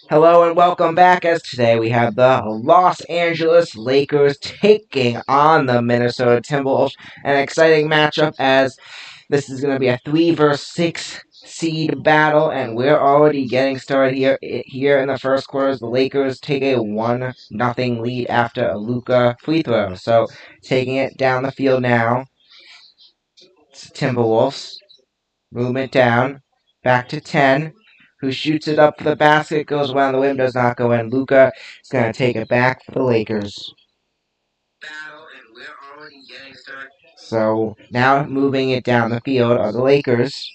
Hello and welcome back, as today we have the Los Angeles Lakers taking on the Minnesota Timberwolves. An exciting matchup as this is going to be a 3 versus 6 seed battle, and we're already getting started here in the first quarter. The Lakers take a 1-0 lead after a Luka free throw. So taking it down the field now, it's Timberwolves. Movement down. Back to 10. Who shoots it up for the basket, goes around the rim, does not go in. Luka is going to take it back for the Lakers. So now moving it down the field are the Lakers.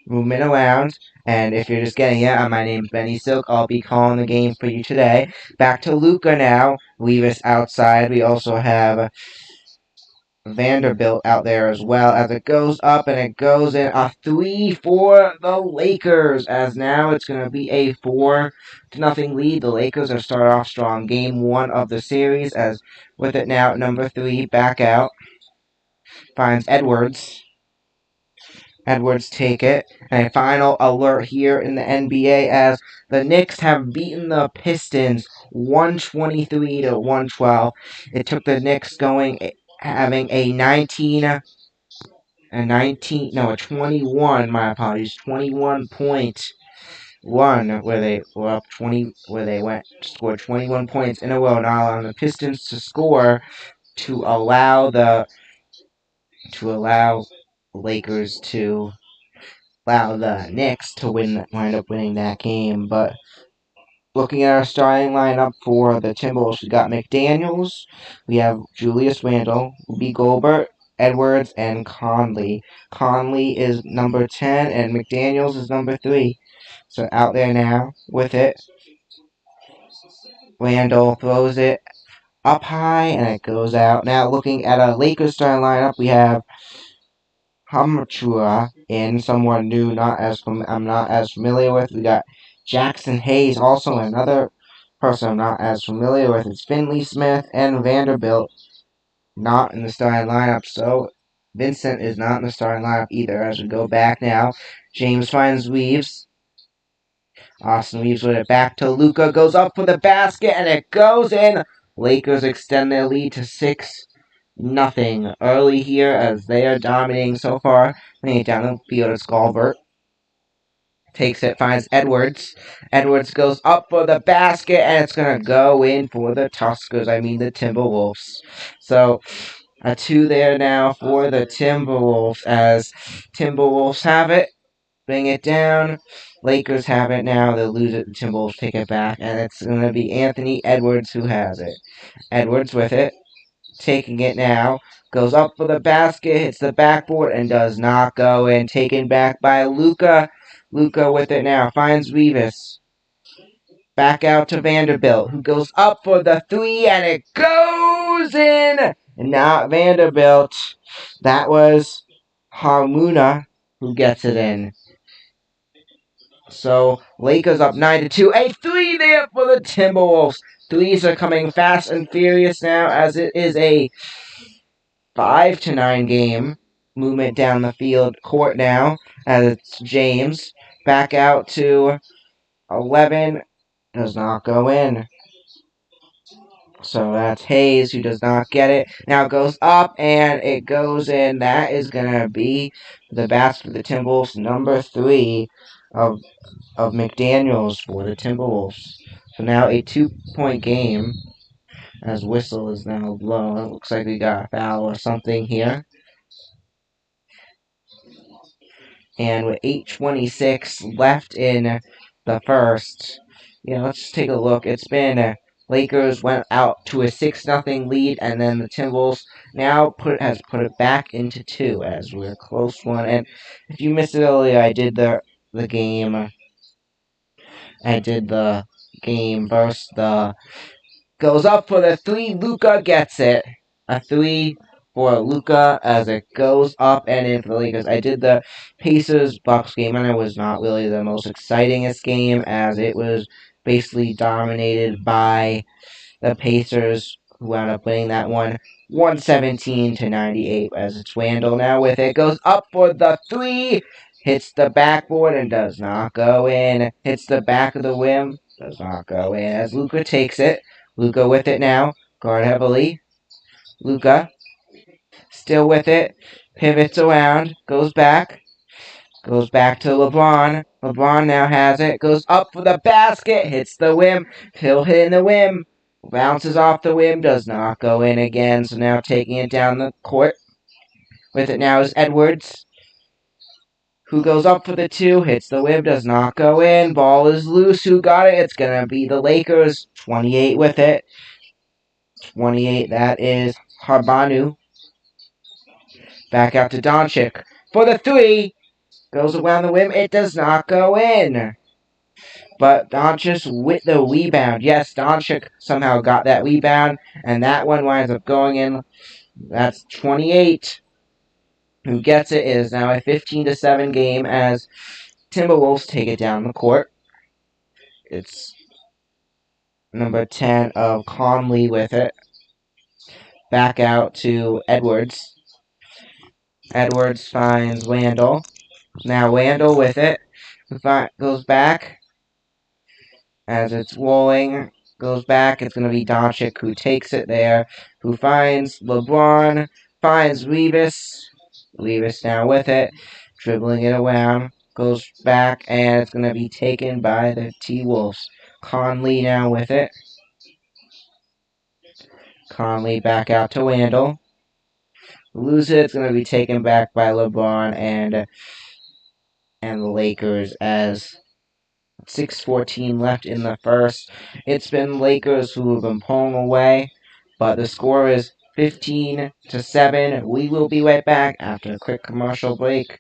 Movement around. And if you're just getting it, my name's Benny Silk. I'll be calling the game for you today. Back to Luka now. Leave us outside. We also have Vanderbilt out there as well, as it goes up and it goes in. A 3 for the Lakers, as now it's going to be a 4-0 lead. The Lakers are started off strong. Game 1 of the series, as with it now, number 3 back out. Finds Edwards. Edwards take it. And a final alert here in the NBA, as the Knicks have beaten the Pistons 123 to 112. It took the Knicks having a 21, my apologies, 21-point run where they were up 20, where they scored 21 points in a row, not allowing the Pistons to score to allow the Lakers to allow the Knicks to wind up winning that game. But looking at our starting lineup for the Timberwolves, we got McDaniels, we have Julius Randle, B. Gobert, Edwards, and Conley. Conley is number 10, and McDaniels is number 3. So out there now with it. Randle throws it up high, and it goes out. Now looking at a Lakers starting lineup, we have Hamachua in, someone new, I'm not as familiar with. We got Jackson Hayes, also another person I'm not as familiar with. It's Finley Smith and Vanderbilt not in the starting lineup. So Vincent is not in the starting lineup either. As we go back now, James finds Reeves. Austin Reeves with it back to Luka, goes up for the basket, and it goes in. Lakers extend their lead to 6-0 early here, as they are dominating so far. Bringing it down the field is Gobert. Takes it, finds Edwards. Edwards goes up for the basket, and it's going to go in for the the Timberwolves. So a 2 there now for the Timberwolves, as Timberwolves have it. Bring it down. Lakers have it now. They'll lose it. The Timberwolves take it back, and it's going to be Anthony Edwards who has it. Edwards with it. Taking it now. Goes up for the basket. Hits the backboard and does not go in. Taken back by Luka. Luka with it now. Finds Reeves. Back out to Vanderbilt, who goes up for the 3, and it goes in! Not Vanderbilt. That was Harmuna who gets it in. So, Lakers up 9-2. A 3 there for the Timberwolves. Threes are coming fast and furious now, as it is a 5-9 game. Movement down the field court now, as it's James. Back out to 11. Does not go in. So that's Hayes, who does not get it. Now it goes up, and it goes in. That is going to be the basket for the Timberwolves, number 3 of McDaniels for the Timberwolves. So now a 2-point game, as whistle is now blown. It looks like we got a foul or something here. And with 8:26 left in the first, let's take a look. It's been Lakers went out to a 6-0 lead, and then the Timberwolves now has put it back into 2, as we're a close one. And if you missed it earlier, I did the game. I did the game versus the goes up for the 3. Luka gets it. A 3 for Luka as it goes up and in for the Lakers. I did the Pacers-Bucks game, and it was not really the most excitingest game, as it was basically dominated by the Pacers, who wound up winning that one 117 to 98, as it's Randle now with it. Goes up for the 3. hits the backboard and does not go in. Hits the back of the rim, does not go in. As Luka takes it, Luka with it now, guard heavily. Luka still with it, pivots around, goes back to LeBron. LeBron now has it, goes up for the basket, hits the rim, he'll hit in the rim, bounces off the rim, does not go in again. So now taking it down the court. With it now is Edwards, who goes up for the two, hits the rim, does not go in. Ball is loose. Who got it? It's going to be the Lakers. 28 with it. 28, that is Harbanu. Back out to Doncic for the three. Goes around the rim. It does not go in. But Doncic with the rebound. Yes, Doncic somehow got that rebound, and that one winds up going in. That's 28. Who gets it is now a 15-7 game as Timberwolves take it down the court. It's number 10 of Conley with it. Back out to Edwards. Edwards finds Randall. Now Randall with it. Goes back. As it's rolling. Goes back. It's going to be Doncic who takes it there. Who finds LeBron. Finds Revis. Revis now with it. Dribbling it around. Goes back. And it's going to be taken by the T-Wolves. Conley now with it. Conley back out to Randall. Lose it. It's going to be taken back by LeBron and the Lakers as 6:14 left in the first. It's been Lakers who have been pulling away, but the score is 15-7. We will be right back after a quick commercial break.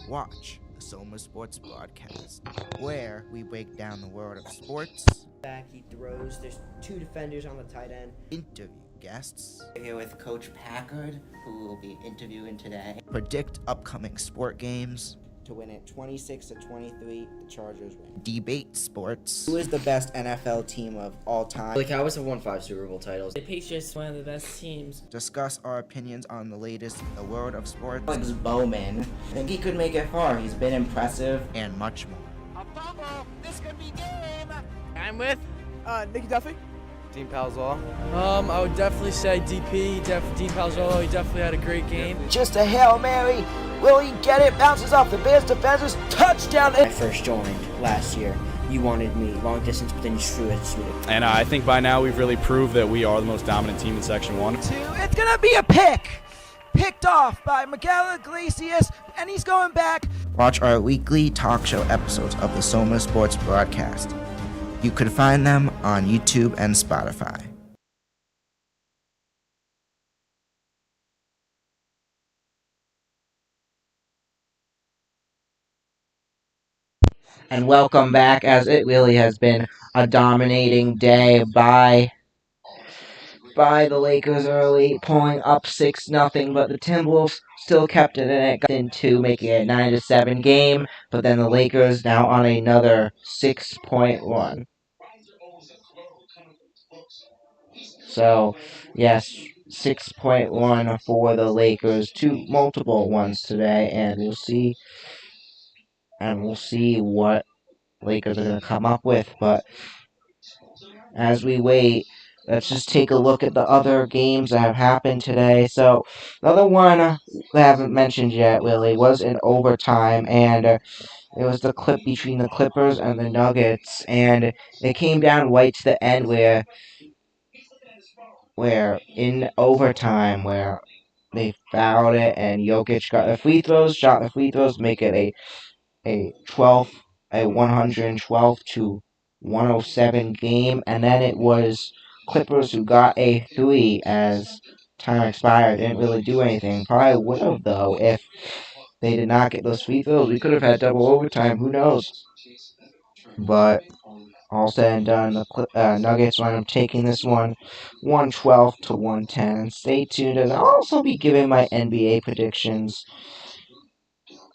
Watch the Soma Sports Broadcast, where we break down the world of sports. Back, he throws. There's two defenders on the tight end. Interview guests. We're here with Coach Packard, who will be interviewing today. Predict upcoming sport games. To win it 26-23, the Chargers win. Debate sports. Who is the best NFL team of all time? The Cowboys have won 5 Super Bowl titles. The Patriots one of the best teams. Discuss our opinions on the latest in the world of sports. Alex Bowman, I think he could make it far. He's been impressive. And much more. A fumble! This could be game! I'm with Nicky Duffy. Dean Palzall. I would definitely say DP, Dean Palzolo. He definitely had a great game. Just a Hail Mary. Will he get it? Bounces off the Bears defenders. Touchdown! When I first joined last year, you wanted me long distance, but then you threw it. And I think by now we've really proved that we are the most dominant team in Section 1. It's going to be a pick. Picked off by Miguel Iglesias, and he's going back. Watch our weekly talk show episodes of the Soma Sports Broadcast. You could find them on YouTube and Spotify. And welcome back, as it really has been a dominating day by the Lakers early, pulling up 6-0, but the Timberwolves still kept it in it, got into making it a 9-7 game, but then the Lakers now on another 6-point run. So, yes, 6-point run for the Lakers, multiple ones today, and we'll see what Lakers are going to come up with. But as we wait, let's just take a look at the other games that have happened today. So the other one that I haven't mentioned yet, really, was in overtime, and it was the clip between the Clippers and the Nuggets, and it came down right to the end where in overtime, where they fouled it, and Jokic got the free throws, shot the free throws, make it a 112 to 107 game, and then it was Clippers who got a 3 as time expired. Didn't really do anything. Probably would have, though, if they did not get those free throws. We could have had double overtime. Who knows? But all said and done, the Nuggets wind up taking this one 112 to 110. And stay tuned, and I'll also be giving my NBA predictions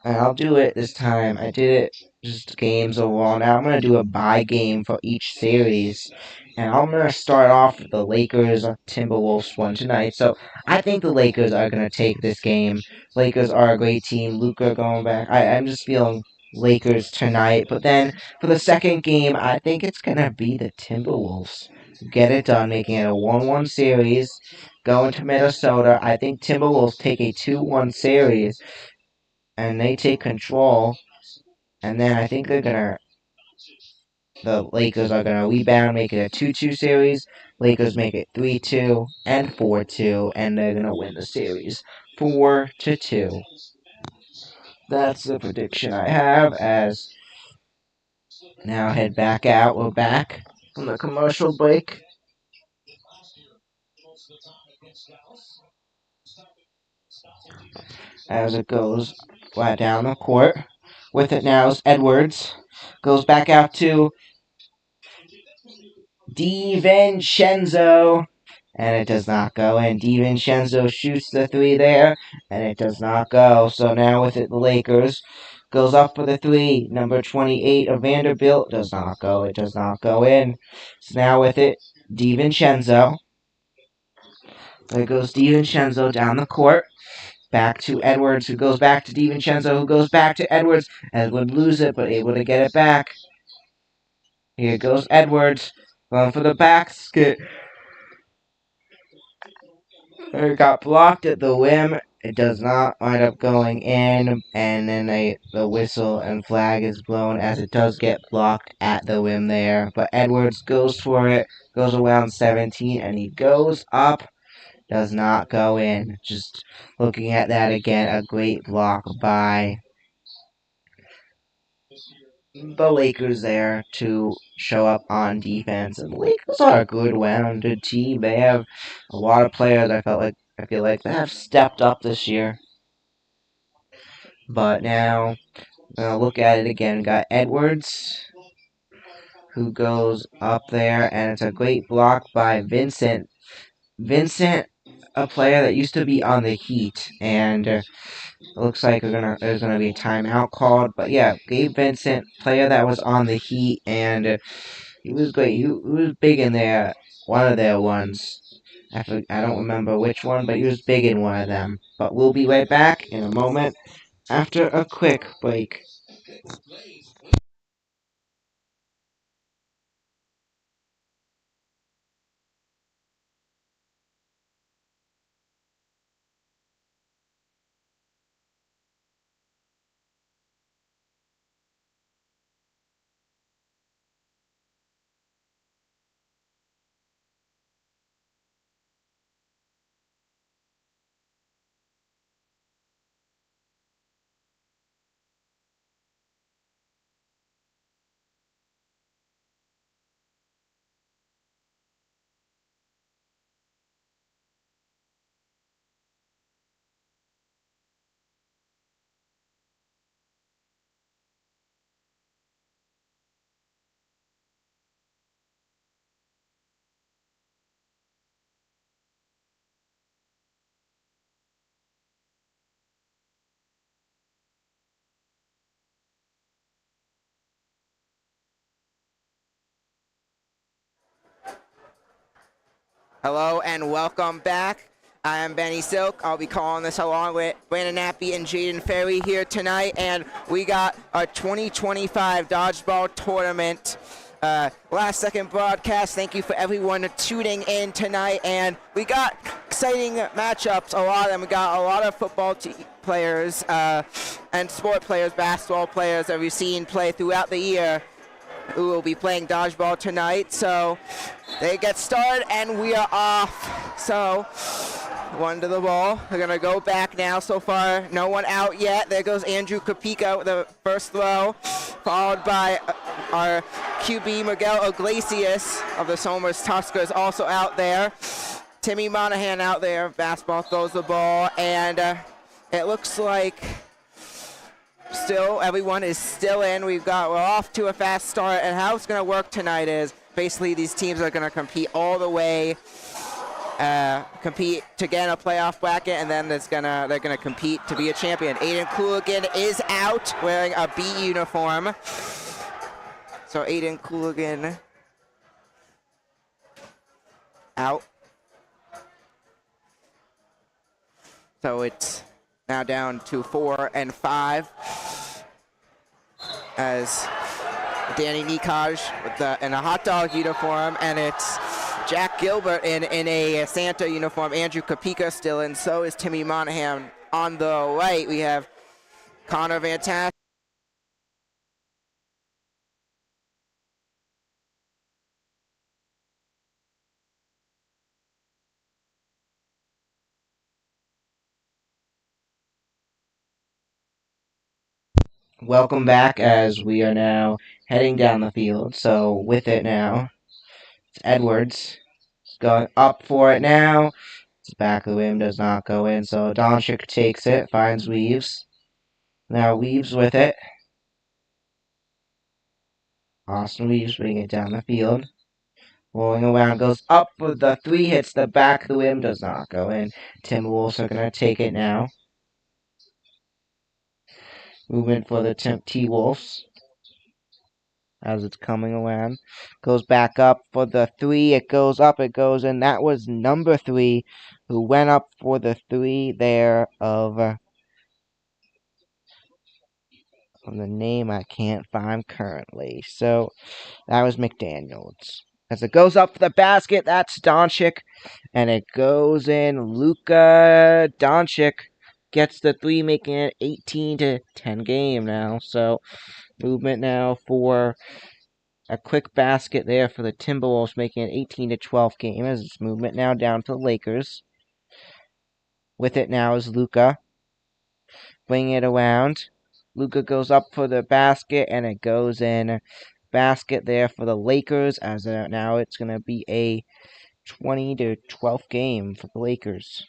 And I'll do it this time. I did it just games overall. Now I'm going to do a bye game for each series. And I'm going to start off with the Lakers Timberwolves one tonight. So I think the Lakers are going to take this game. Lakers are a great team. Luka going back. I'm just feeling Lakers tonight. But then for the second game, I think it's going to be the Timberwolves. Get it done, making it a 1-1 series. Going to Minnesota. I think Timberwolves take a 2-1 series and they take control, and then I think the Lakers are gonna rebound, make it a 2-2 series. Lakers make it 3-2 and 4-2, and they're gonna win the series 4-2. That's the prediction I have. As now head back out. We're back from the commercial break. As it goes flat down the court. With it now is Edwards. Goes back out to DiVincenzo. And it does not go in. DiVincenzo shoots the three there, and it does not go. So now with it, the Lakers goes up for the three. Number 28 of Vanderbilt does not go. It does not go in. So now with it, DiVincenzo. There goes DiVincenzo down the court. Back to Edwards, who goes back to DiVincenzo, who goes back to Edwards. Edwards lose it, but able to get it back. Here goes Edwards, going for the basket. It got blocked at the rim. It does not wind up going in, and then the whistle and flag is blown as it does get blocked at the rim there. But Edwards goes for it, goes around 17, and he goes up. Does not go in. Just looking at that again, a great block by the Lakers there to show up on defense. And the Lakers are a good rounded team. They have a lot of players I feel like they have stepped up this year. But now look at it again. We got Edwards, who goes up there, and it's a great block by Vincent. Vincent, a player that used to be on the Heat, and it looks like there's gonna be a timeout called. But yeah, Gabe Vincent, player that was on the Heat, and he was great. He was big in there, one of their ones. I don't remember which one, but he was big in one of them. But we'll be right back in a moment after a quick break. Hello and welcome back. I am Benny Silk. I'll be calling this along with Brandon Appy and Jaden Ferry here tonight, and we got our 2025 Dodgeball Tournament last second broadcast. Thank you for everyone tuning in tonight, and we got exciting matchups, a lot of them. We got a lot of football players and sport players, basketball players that we've seen play throughout the year who will be playing dodgeball tonight. So they get started and we are off. So one to the ball. They're going to go back now. So far, no one out yet. There goes Andrew Kapika with the first throw, followed by our QB Miguel Iglesias of the Somers Tuskers also out there. Timmy Monahan out there. Basketball throws the ball, and it looks like still everyone is still in. We're off to a fast start, and how it's going to work tonight is basically these teams are going to compete all the way compete to get in a playoff bracket, and then they're gonna compete to be a champion. Aiden Cooligan is out wearing a B uniform. So Aiden Cooligan out. So it's now down to 4 and 5 as Danny Nikaj in a hot dog uniform, and it's Jack Gilbert in a Santa uniform. Andrew Kapika still in, so is Timmy Monahan. On the right, we have Connor Van Tass. Welcome back as we are now heading down the field. So with it now, it's Edwards. It's going up for it now. It's back of the rim, does not go in. So Doncic takes it, finds Weaves. Now Weaves with it. Austin Weaves bringing it down the field. Rolling around, goes up with the three, hits the back of the rim, does not go in. Timberwolves are going to take it now. Movement for the T-Wolves as it's coming around. Goes back up for the three. It goes up, it goes in. That was number 3 who went up for the 3 there of the name I can't find currently. So that was McDaniels. As it goes up for the basket, that's Doncic. And it goes in. Luka Doncic gets the 3, making it 18-10 game now. So movement now for a quick basket there for the Timberwolves, making it 18-12 game as it's movement now down to the Lakers. With it now is Luka. Bringing it around. Luka goes up for the basket, and it goes in. Basket there for the Lakers, as now it's going to be a 20-12 game for the Lakers.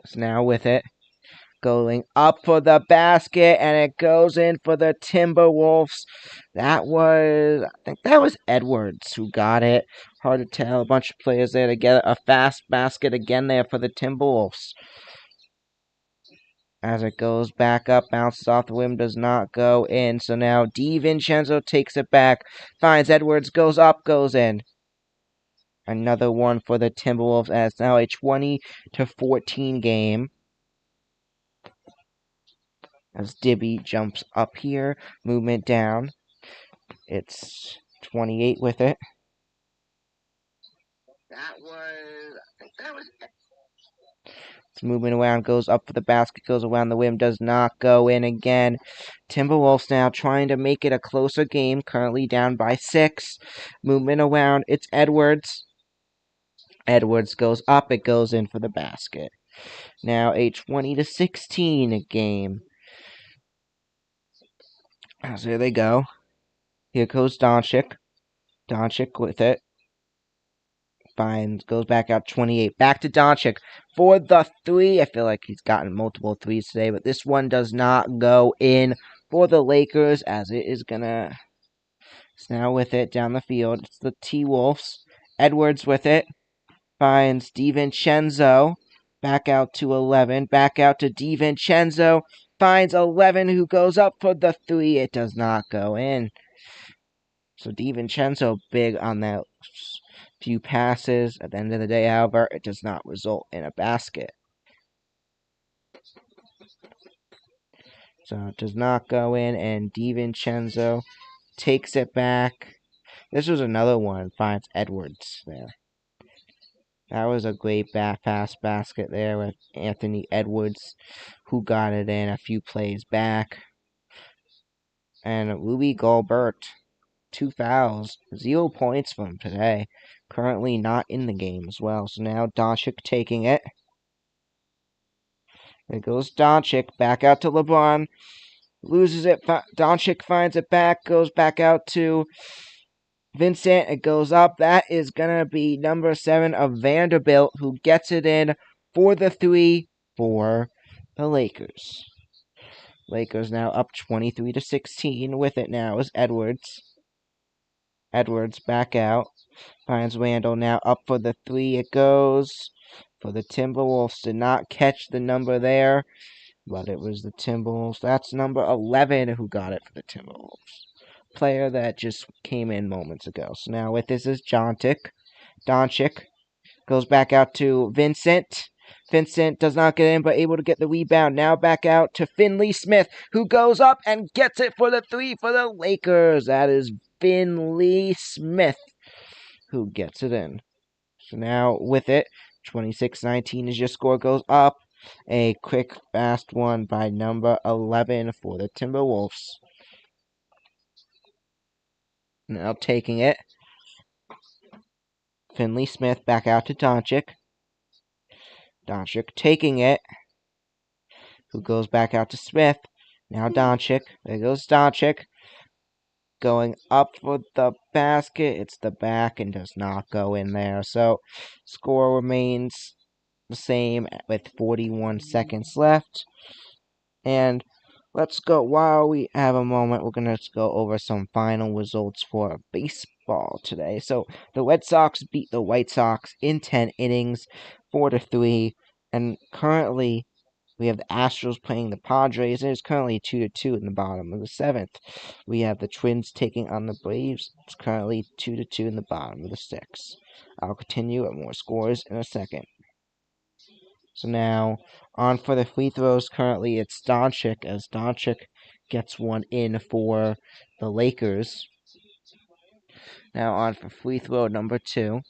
So now with it, going up for the basket, and it goes in for the Timberwolves. I think that was Edwards who got it. Hard to tell. A bunch of players there to get a fast basket again there for the Timberwolves. As it goes back up, bounces off the rim, does not go in. So now DiVincenzo takes it back, finds Edwards, goes up, goes in. Another one for the Timberwolves as now a 20-14 game. As Dibby jumps up here, movement down. It's 28 with it. It's moving around, goes up for the basket, goes around the rim, does not go in again. Timberwolves now trying to make it a closer game, currently down by 6. Movement around, it's Edwards. Edwards goes up, it goes in for the basket. Now a 20-16 game. So here they go. Here goes Doncic. Doncic with it. Goes back out 28. Back to Doncic for the 3. I feel like he's gotten multiple 3s today, but this one does not go in for the Lakers as it is gonna. It's now with it down the field. It's the T-Wolves. Edwards with it. Finds DiVincenzo. Back out to 11. Back out to DiVincenzo. Finds 11 who goes up for the 3. It does not go in. So DiVincenzo big on that few passes. At the end of the day, however, it does not result in a basket. So it does not go in, and DiVincenzo takes it back. This was another one. Finds Edwards there. That was a great fast basket there with Anthony Edwards, who got it in a few plays back. And Rudy Gobert, 2 fouls, 0 points from him today. Currently not in the game as well. So now Doncic taking it. There goes Doncic, back out to LeBron. Loses it. Doncic finds it back, goes back out to Vincent. It goes up. That is going to be number 7 of Vanderbilt, who gets it in for the 3 for the Lakers. Lakers now up 23-16. With it now is Edwards. Edwards back out. Finds Randall now up for the three. It goes for the Timberwolves. Did not catch the number there, but it was the Timberwolves. That's number 11 who got it for the Timberwolves. Player that just came in moments ago. So now with this is Doncic goes back out to Vincent. Vincent does not get in, but able to get the rebound. Now back out to Finley Smith, who goes up and gets it for the three for the Lakers. That is Finley Smith who gets it in. So now with it, 26-19 as your score goes up. A quick, fast one by number 11 for the Timberwolves. Now taking it. Finley Smith back out to Doncic. Doncic taking it. Who goes back out to Smith. Now Doncic. There goes Doncic. Going up for the basket. It's the back and does not go in there. So score remains the same with 41 seconds left. And let's go, while we have a moment, we're going to go over some final results for baseball today. So the Red Sox beat the White Sox in 10 innings, 4-3. And currently, we have the Astros playing the Padres. It is currently 2-2 in the bottom of the 7th. We have the Twins taking on the Braves. It's currently 2-2 in the bottom of the 6th. I'll continue at more scores in a second. So now, on for the free throws. Currently, it's Doncic, as Doncic gets one in for the Lakers. Now on for free throw number 2.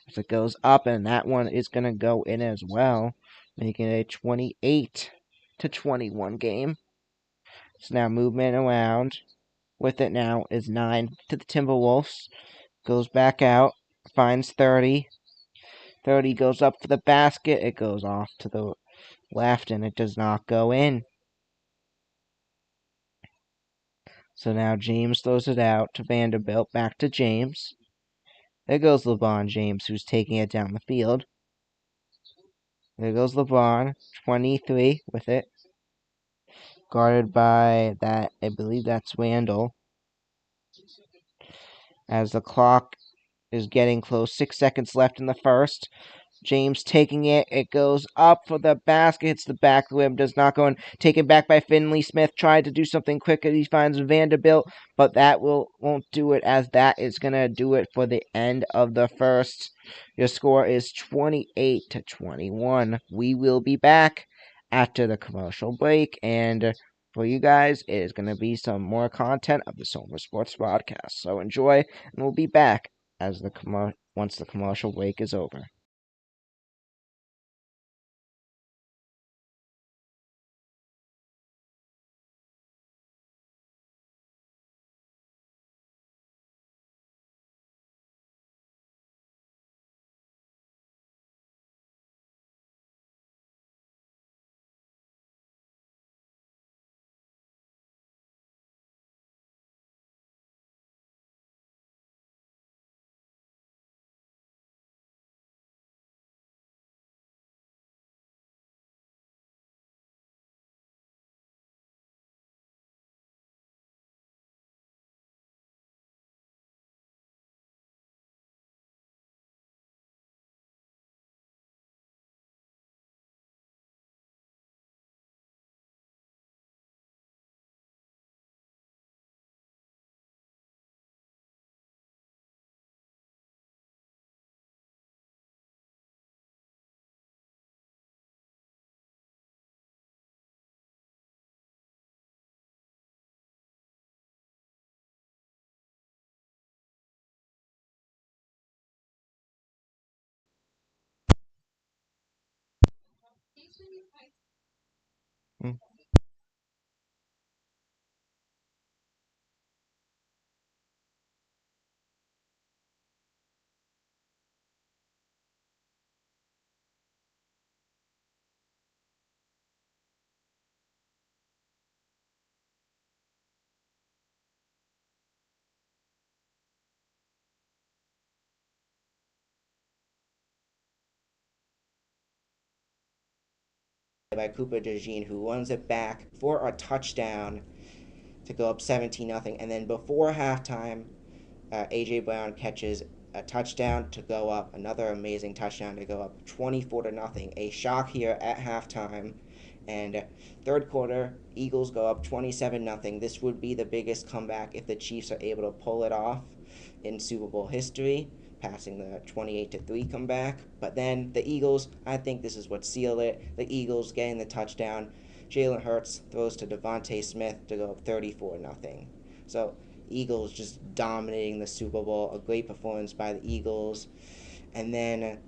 As it goes up, and that one is going to go in as well, making it a 28-21 game. So now movement around. With it now is 9 to the Timberwolves. Goes back out, finds 30. 30 goes up for the basket. It goes off to the left, and it does not go in. So now James throws it out to Vanderbilt. Back to James. There goes LeBron James, who's taking it down the field. There goes LeBron, 23 with it. Guarded by that, I believe that's Randall. As the clock is getting close, 6 seconds left in the first. James taking it. It goes up for the basket. Hits the back rim. Does not go in. Taken back by Finley Smith. Tried to do something quick. He finds Vanderbilt. But that won't do it, as that is going to do it for the end of the first. Your score is 28-21. We will be back after the commercial break. And for you guys, it is going to be some more content of the Somer Sports Broadcast. So enjoy, and we'll be back as once the commercial break is over. By Cooper DeJean, who runs it back for a touchdown to go up 17-0. And then before halftime, A.J. Brown catches a touchdown to go up, another amazing touchdown to go up 24-0. A shock here at halftime. And third quarter, Eagles go up 27-0. This would be the biggest comeback if the Chiefs are able to pull it off in Super Bowl history, passing the 28-3 comeback. But then the Eagles, I think this is what sealed it. The Eagles getting the touchdown. Jalen Hurts throws to Devontae Smith to go up 34-0. So Eagles just dominating the Super Bowl. A great performance by the Eagles. And then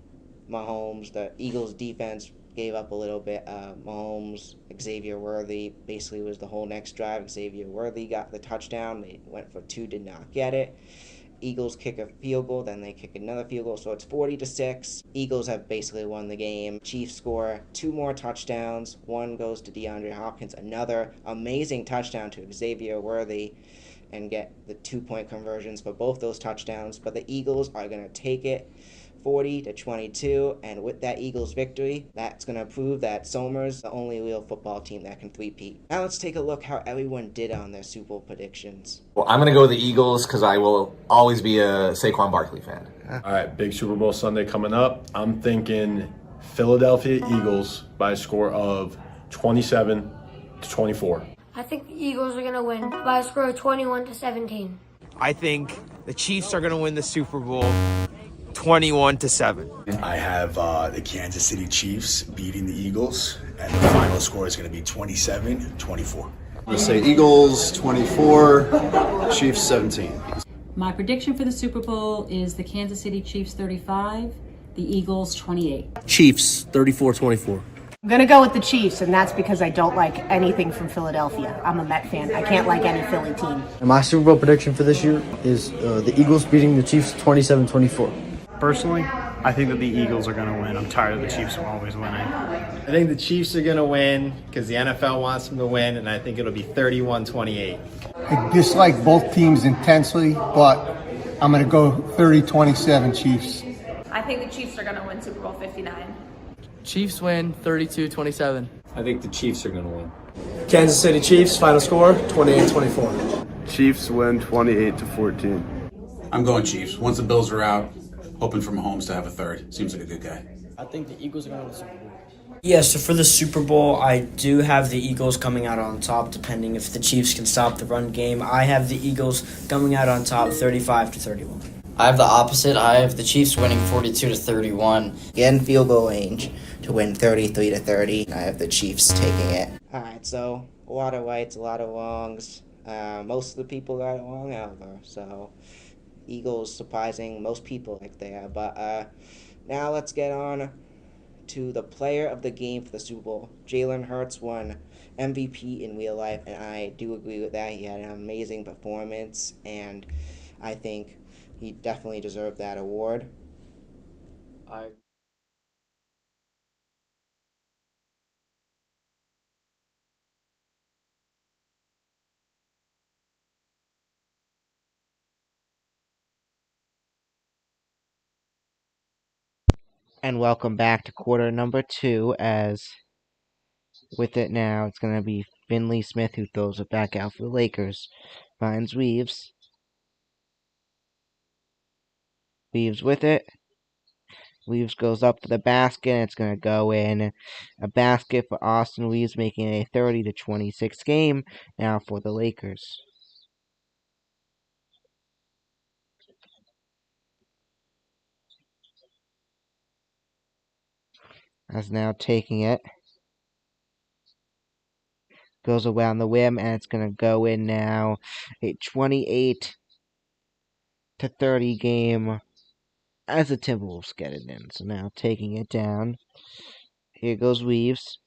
Mahomes, the Eagles defense gave up a little bit. Mahomes, Xavier Worthy basically was the whole next drive. Xavier Worthy got the touchdown. They went for 2, did not get it. Eagles kick a field goal, then they kick another field goal, so it's 40-6. Eagles have basically won the game. Chiefs score 2 more touchdowns. One goes to DeAndre Hopkins, another amazing touchdown to Xavier Worthy, and get the 2-point conversions for both those touchdowns. But the Eagles are going to take it 40-22, and with that Eagles victory, that's going to prove that Somers the only real football team that can three-peat. Now let's take a look how everyone did on their Super Bowl predictions. Well, I'm going to go with the Eagles because I will always be a Saquon Barkley fan. All right, big Super Bowl Sunday coming up. I'm thinking Philadelphia Eagles by a score of 27-24. I think the Eagles are going to win by a score of 21-17. I think the Chiefs are going to win the Super Bowl 21-7. I have the Kansas City Chiefs beating the Eagles, and the final score is going to be 27-24. I'm going to say Eagles 24, Chiefs 17. My prediction for the Super Bowl is the Kansas City Chiefs 35, the Eagles 28. Chiefs 34-24. I'm going to go with the Chiefs, and that's because I don't like anything from Philadelphia. I'm a Met fan. I can't like any Philly team. And my Super Bowl prediction for this year is the Eagles beating the Chiefs 27-24. Personally, I think that the Eagles are going to win. I'm tired of the Chiefs always winning. I think the Chiefs are going to win because the NFL wants them to win, and I think it'll be 31-28. I dislike both teams intensely, but I'm going to go 30-27 Chiefs. I think the Chiefs are going to win Super Bowl 59. Chiefs win 32-27. I think the Chiefs are going to win. Kansas City Chiefs, final score 28-24. Chiefs win 28-14. I'm going Chiefs. Once the Bills are out, hoping for Mahomes to have a third. Seems like a good guy. I think the Eagles are going to win the Super Bowl. Yeah, so for the Super Bowl, I do have the Eagles coming out on top, depending if the Chiefs can stop the run game. I have the Eagles coming out on top 35-31. I have the opposite. I have the Chiefs winning 42-31. Again, field goal range to win 33-30. I have the Chiefs taking it. Alright, so a lot of rights, a lot of wrongs. Most of the people got it wrong, however. So Eagles surprising most people like they are. But now let's get on to the player of the game for the Super Bowl. Jalen Hurts won MVP in real life, and I do agree with that. He had an amazing performance, and I think he definitely deserved that award. And welcome back to quarter number 2, as with it now, it's going to be Finley Smith who throws it back out for the Lakers. Finds Reeves. Reeves with it. Reeves goes up for the basket, and it's going to go in. A basket for Austin Reeves, making it a 30-26 game now for the Lakers. As now taking it. Goes around the rim, and it's going to go in now. A 28-30 game as the Timberwolves get it in. So now taking it down. Here goes Reeves.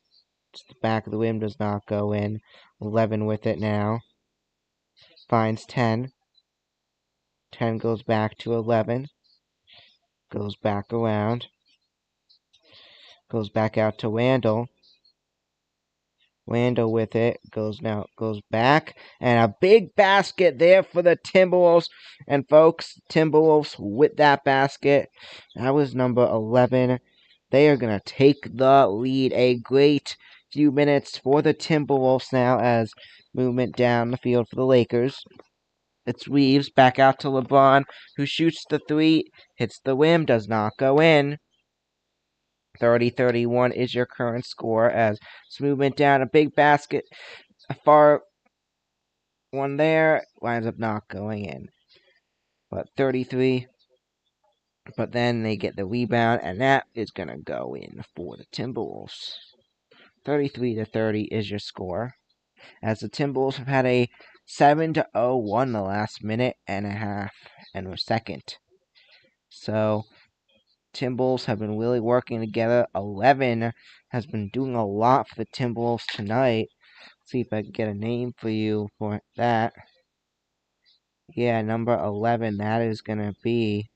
Just the back of the rim does not go in. 11 with it now. Finds 10. 10 goes back to 11. Goes back around. Goes back out to Randall. Randall with it, goes back, and a big basket there for the Timberwolves. And folks, Timberwolves with that basket, that was number 11. They are going to take the lead. A great few minutes for the Timberwolves now as movement down the field for the Lakers. It's Weaves back out to LeBron, who shoots the three, hits the rim, does not go in. 30-31 is your current score as it's movement down a big basket, a far one there, winds up not going in. But 33, but then they get the rebound, and that is going to go in for the Timberwolves. 33-30 is your score, as the Timberwolves have had a 7-0 1 the last minute and a half, and were second. So, Timberwolves have been really working together. 11 has been doing a lot for the Timberwolves tonight. Let's see if I can get a name for you for that. Yeah, number 11, that is going to be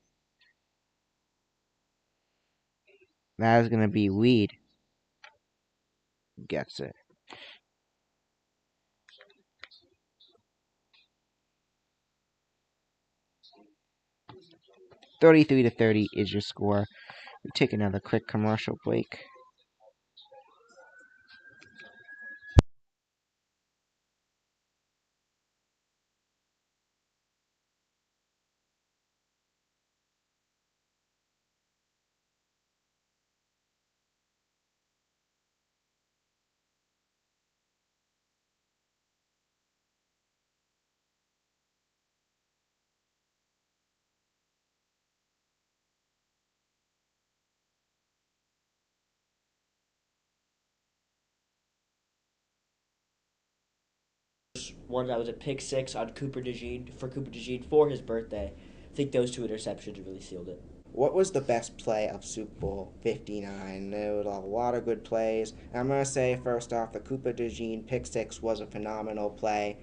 Weed. Gets it. $33-30 is your score. We take another quick commercial break. One that was a pick six on Cooper DeJean for his birthday. I think those two interceptions really sealed it. What was the best play of Super Bowl 59? There was a lot of good plays. I'm going to say, first off, the Cooper DeJean pick six was a phenomenal play.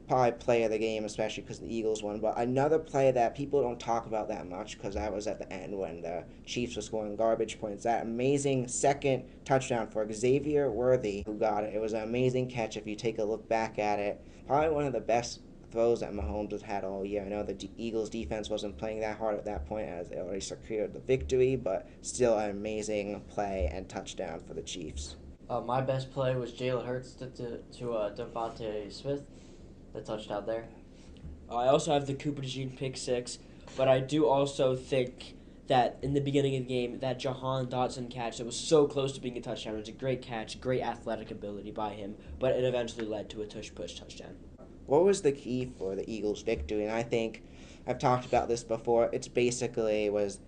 Probably play of the game, especially because the Eagles won. But another play that people don't talk about that much, because that was at the end when the Chiefs were scoring garbage points. That amazing second touchdown for Xavier Worthy, who got it. It was an amazing catch if you take a look back at it. Probably one of the best throws that Mahomes has had all year. I know the Eagles defense wasn't playing that hard at that point as they already secured the victory, but still an amazing play and touchdown for the Chiefs. My best play was Jalen Hurts to Devontae Smith. The touchdown there. I also have the Cooper DeJean pick six, but I do also think that in the beginning of the game, that Jahan Dotson catch that was so close to being a touchdown, it was a great catch, great athletic ability by him, but it eventually led to a tush-push touchdown. What was the key for the Eagles' victory? And I think I've talked about this before. It's basically was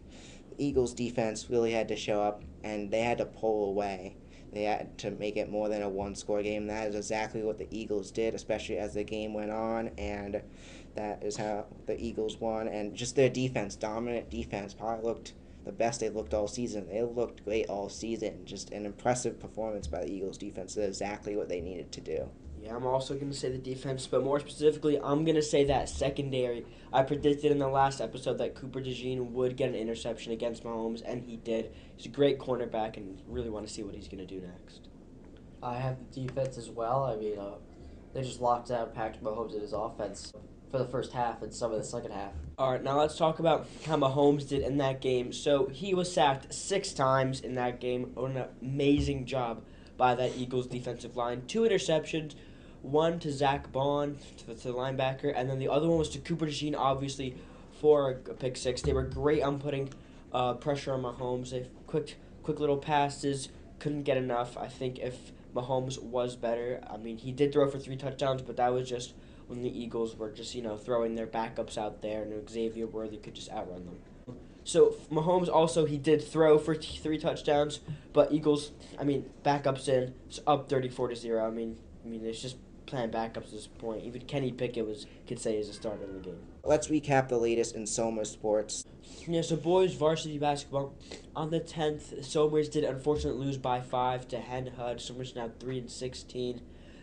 the Eagles' defense really had to show up, and they had to pull away. They had to make it more than a one-score game. That is exactly what the Eagles did, especially as the game went on, and that is how the Eagles won. And just their defense, dominant defense, probably looked the best they've looked all season. They looked great all season. Just an impressive performance by the Eagles' defense. That's exactly what they needed to do. Yeah, I'm also going to say the defense, but more specifically, I'm going to say that secondary. I predicted in the last episode that Cooper DeJean would get an interception against Mahomes, and he did. He's a great cornerback, and really want to see what he's going to do next. I have the defense as well. I mean, they just locked down Patrick Mahomes and his offense for the first half and some of the second half. All right, now let's talk about how Mahomes did in that game. So he was sacked 6 times in that game. An amazing job by that Eagles defensive line. 2 interceptions. One to Zach Bond, to the linebacker, and then the other one was to Cooper DeJean, obviously, for a pick six. They were great on putting pressure on Mahomes. They quick little passes, couldn't get enough. I think if Mahomes was better, I mean, he did throw for 3 touchdowns, but that was just when the Eagles were just, throwing their backups out there, and Xavier Worthy could just outrun them. So Mahomes also, he did throw for 3 touchdowns, but Eagles, backups in, it's up 34-0. I mean, it's just playing backups at this point. Even Kenny Pickett could say he's a starter in the game. Let's recap the latest in Soma sports. Yeah, so boys varsity basketball. On the 10th, Somers did unfortunately lose by 5 to Hen Hud. Somers now 3-16.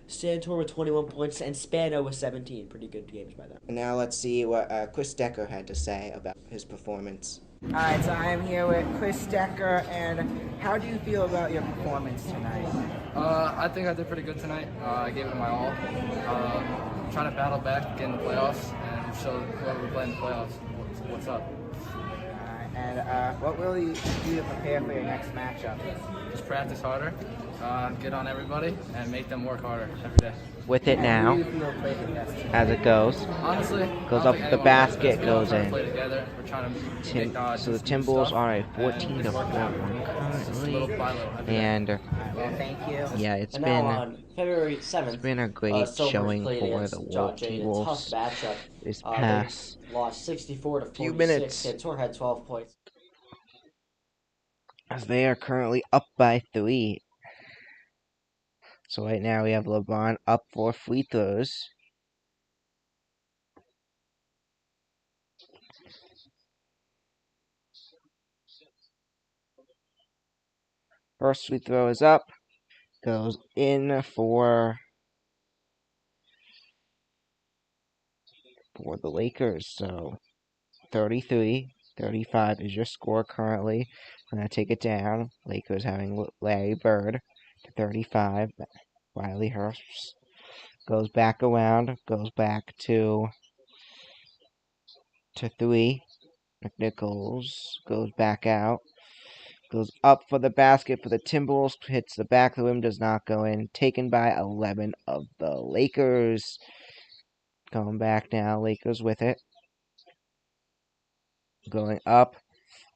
Santor with 21 points and Spano with 17. Pretty good games by them. And now let's see what Chris Decker had to say about his performance. All right, so I am here with Chris Decker, and how do you feel about your performance tonight? I think I did pretty good tonight. I gave it my all. Trying to battle back, get in the playoffs, and show whoever we play in the playoffs what's up. All right, and what will you do to prepare for your next matchup? just practice harder, get on everybody, and make them work harder every day. With it now, as it goes. Honestly, Goes I up don't think the anyone basket, we all goes try to in. play together. We're trying to make So the just new Timberwolves stuff, are a and 14 to 4 work out. one Just currently, little by little every day. and Well, thank you. yeah, it's And now been on February 7th, it's been a great Somers showing played for against the John Jay in a tough T-Wolves matchup. this They past lost 64 to few 46. minutes, Cantor had 12 points. as they are currently up by 3. So right now we have LeBron up for free throws. First free throw is up, goes in for the Lakers. So 33-35 is your score currently. I'm going to take it down. Lakers having Larry Bird to 35. Riley Hurst goes back around, goes back to 3. McNichols goes back out. Goes up for the basket for the Timberwolves. Hits the back of the rim, does not go in. Taken by 11 of the Lakers. Going back now, Lakers with it. Going up.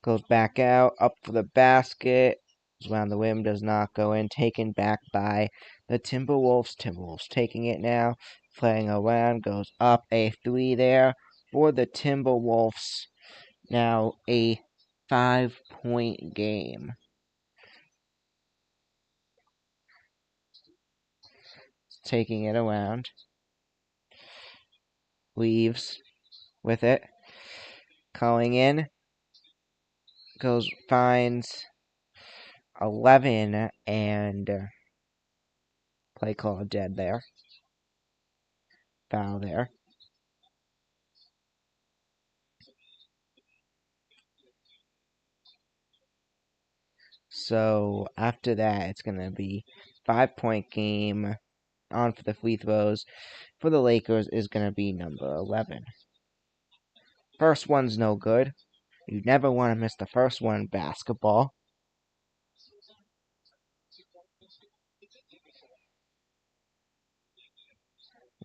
Goes back out. Up for the basket. Around the rim, does not go in. Taken back by the Timberwolves. Timberwolves taking it now. Playing around. Goes up. A 3 there for the Timberwolves. Now a 5-point game. Taking it around. Leaves with it. Calling in. Finds 11 and play call dead there. Foul there. So after that, it's going to be 5-point game. On for the free throws for the Lakers is going to be number 11. First one's no good. You never want to miss the first one in basketball.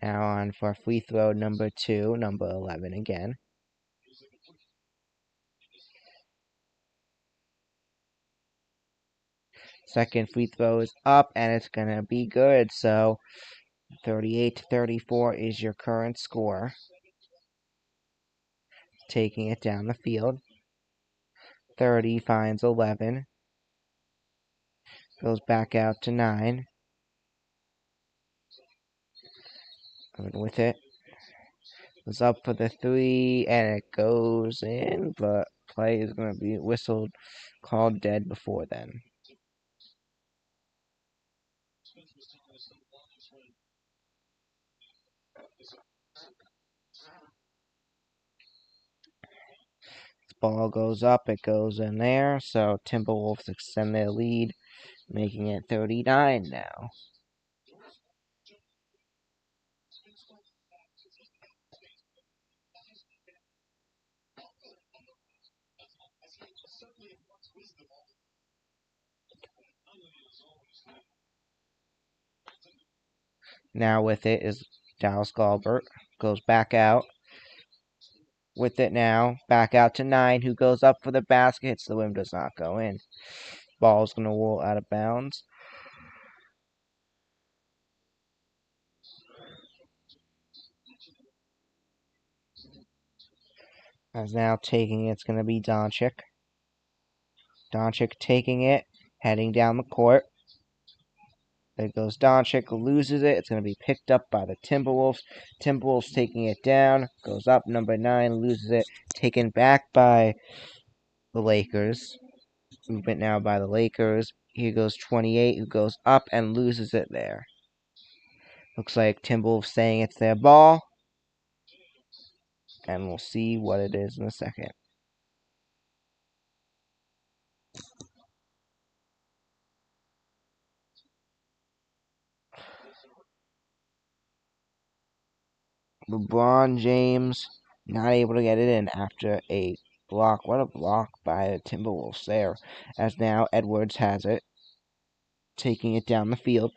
Now on for free throw number 2, number 11 again. Second free throw is up, and it's going to be good. So 38-34 is your current score. Taking it down the field. 30 finds 11. Goes back out to 9. Going with it. Goes up for the 3, and it goes in, but play is going to be whistled, called dead before then. Ball goes up, it goes in there, so Timberwolves extend their lead, making it 39 now. Now with it is Dallas Galbert, goes back out. With it now, back out to 9, who goes up for the basket, hits the rim, does not go in. Ball's going to roll out of bounds. As now taking it's going to be Doncic. Doncic taking it, heading down the court. There goes Doncic, loses it. It's going to be picked up by the Timberwolves. Timberwolves taking it down, goes up, number 9, loses it, taken back by the Lakers. Movement now by the Lakers. Here goes 28, who goes up and loses it there. Looks like Timberwolves saying it's their ball. And we'll see what it is in a second. LeBron James not able to get it in after a block. What a block by the Timberwolves there. As now Edwards has it. taking it down the field.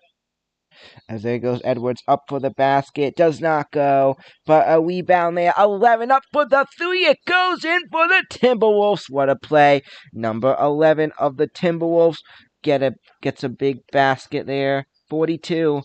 As there goes Edwards up for the basket. Does not go. But a rebound there. 11 up for the three. It goes in for the Timberwolves. What a play. Number 11 of the Timberwolves gets a big basket there. 42.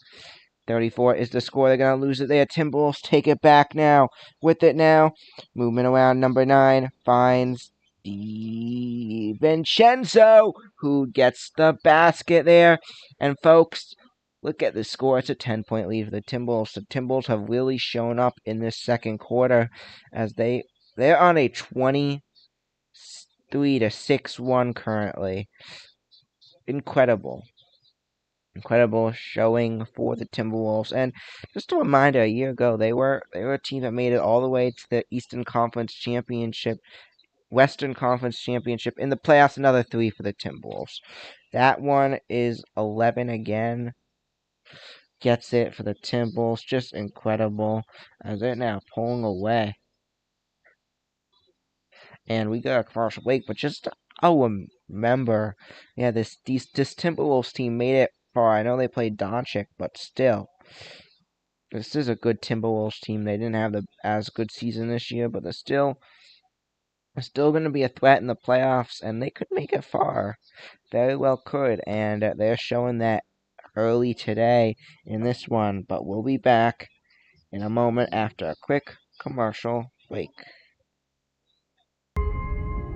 34 is the score. They're going to lose it there. Timberwolves take it back now. With it now. Movement around. Number 9 finds DiVincenzo, who gets the basket there. And folks, look at the score. It's a 10-point lead for the Timberwolves. The Timberwolves have really shown up in this second quarter as they're on a 23-6-1 currently. Incredible showing for the Timberwolves. And just a reminder, a year ago they were a team that made it all the way to the Eastern Conference Championship, Western Conference Championship, in the playoffs. Another 3 for the Timberwolves. That one is 11 again. Gets it for the Timberwolves. Just incredible as they're now pulling away. And we got a commercial break, but just remember, yeah, this Timberwolves team made it far. I know they played Doncic, but still, this is a good Timberwolves team. They didn't have as good season this year, but they're still going to be a threat in the playoffs, and they could make it far. Very well could, and they're showing that early today in this one. But we'll be back in a moment after a quick commercial break.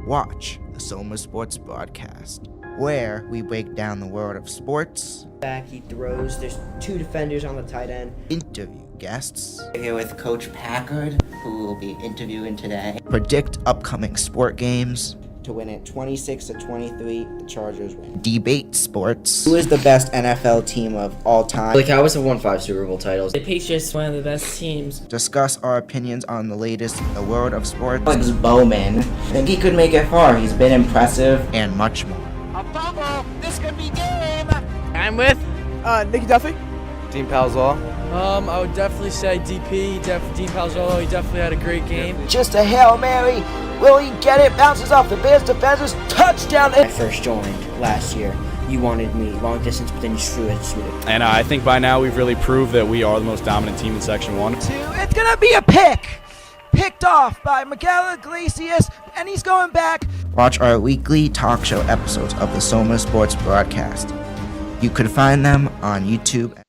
Watch the Soma Sports Broadcast, where we break down the world of sports. Back, he throws. There's 2 defenders on the tight end. Interview guests. We're here with Coach Packard, who will be interviewing today. Predict upcoming sport games. To win it 26-23, the Chargers win. Debate sports. Who is the best NFL team of all time? The Cowboys have won 5 Super Bowl titles. The Patriots, one of the best teams. Discuss our opinions on the latest in the world of sports. Alex Bowman. I think he could make it far. He's been impressive. And much more. A fumble. This could be game. I'm with Nicky Duffy. Dean Palzall. I would definitely say DP, Dean Palzolo. He definitely had a great game. Just a Hail Mary. Will he get it? Bounces off the Bears defenders. Touchdown. When I first joined last year, you wanted me long distance, but then you threw it. And I think by now we've really proved that we are the most dominant team in Section 1. It's going to be a pick. Picked off by Miguel Iglesias, and he's going back. Watch our weekly talk show episodes of the Soma Sports Broadcast. You can find them on YouTube.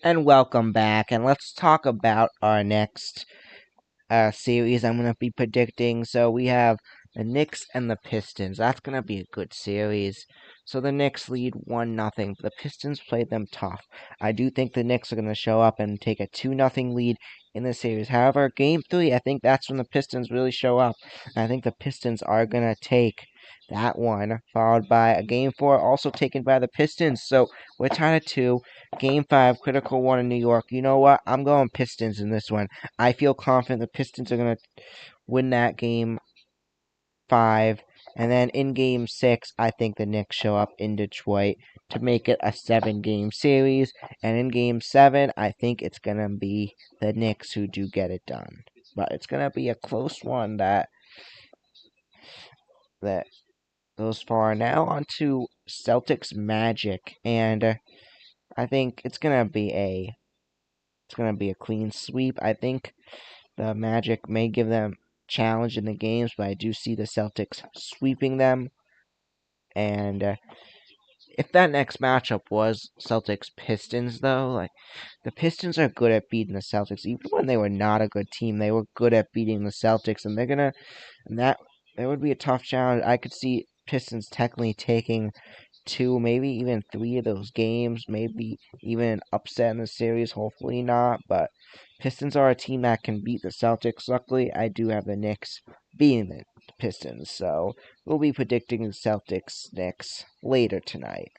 And welcome back, and let's talk about our next series I'm going to be predicting. So we have the Knicks and the Pistons. That's going to be a good series. So the Knicks lead 1-0. The Pistons played them tough. I do think the Knicks are going to show up and take a 2-0 lead in the series. However, Game 3, I think that's when the Pistons really show up. I think the Pistons are going to take that one, followed by a Game 4 also taken by the Pistons. So we're tied at 2. Game 5, critical one in New York. You know what? I'm going Pistons in this one. I feel confident the Pistons are going to win that Game 5. And then in Game 6, I think the Knicks show up in Detroit to make it a 7-game series. And in Game 7, I think it's going to be the Knicks who do get it done. But it's going to be a close one that goes far. Now on to Celtics Magic, and I think it's gonna be a clean sweep. I think the Magic may give them challenge in the games, but I do see the Celtics sweeping them. And if that next matchup was Celtics Pistons, though, like the Pistons are good at beating the Celtics, even when they were not a good team. They were good at beating the Celtics, and that would be a tough challenge. I could see Pistons technically taking 2, maybe even 3 of those games, maybe even an upset in the series. Hopefully not, but Pistons are a team that can beat the Celtics. Luckily, I do have the Knicks beating the Pistons, so we'll be predicting the Celtics-Knicks later tonight.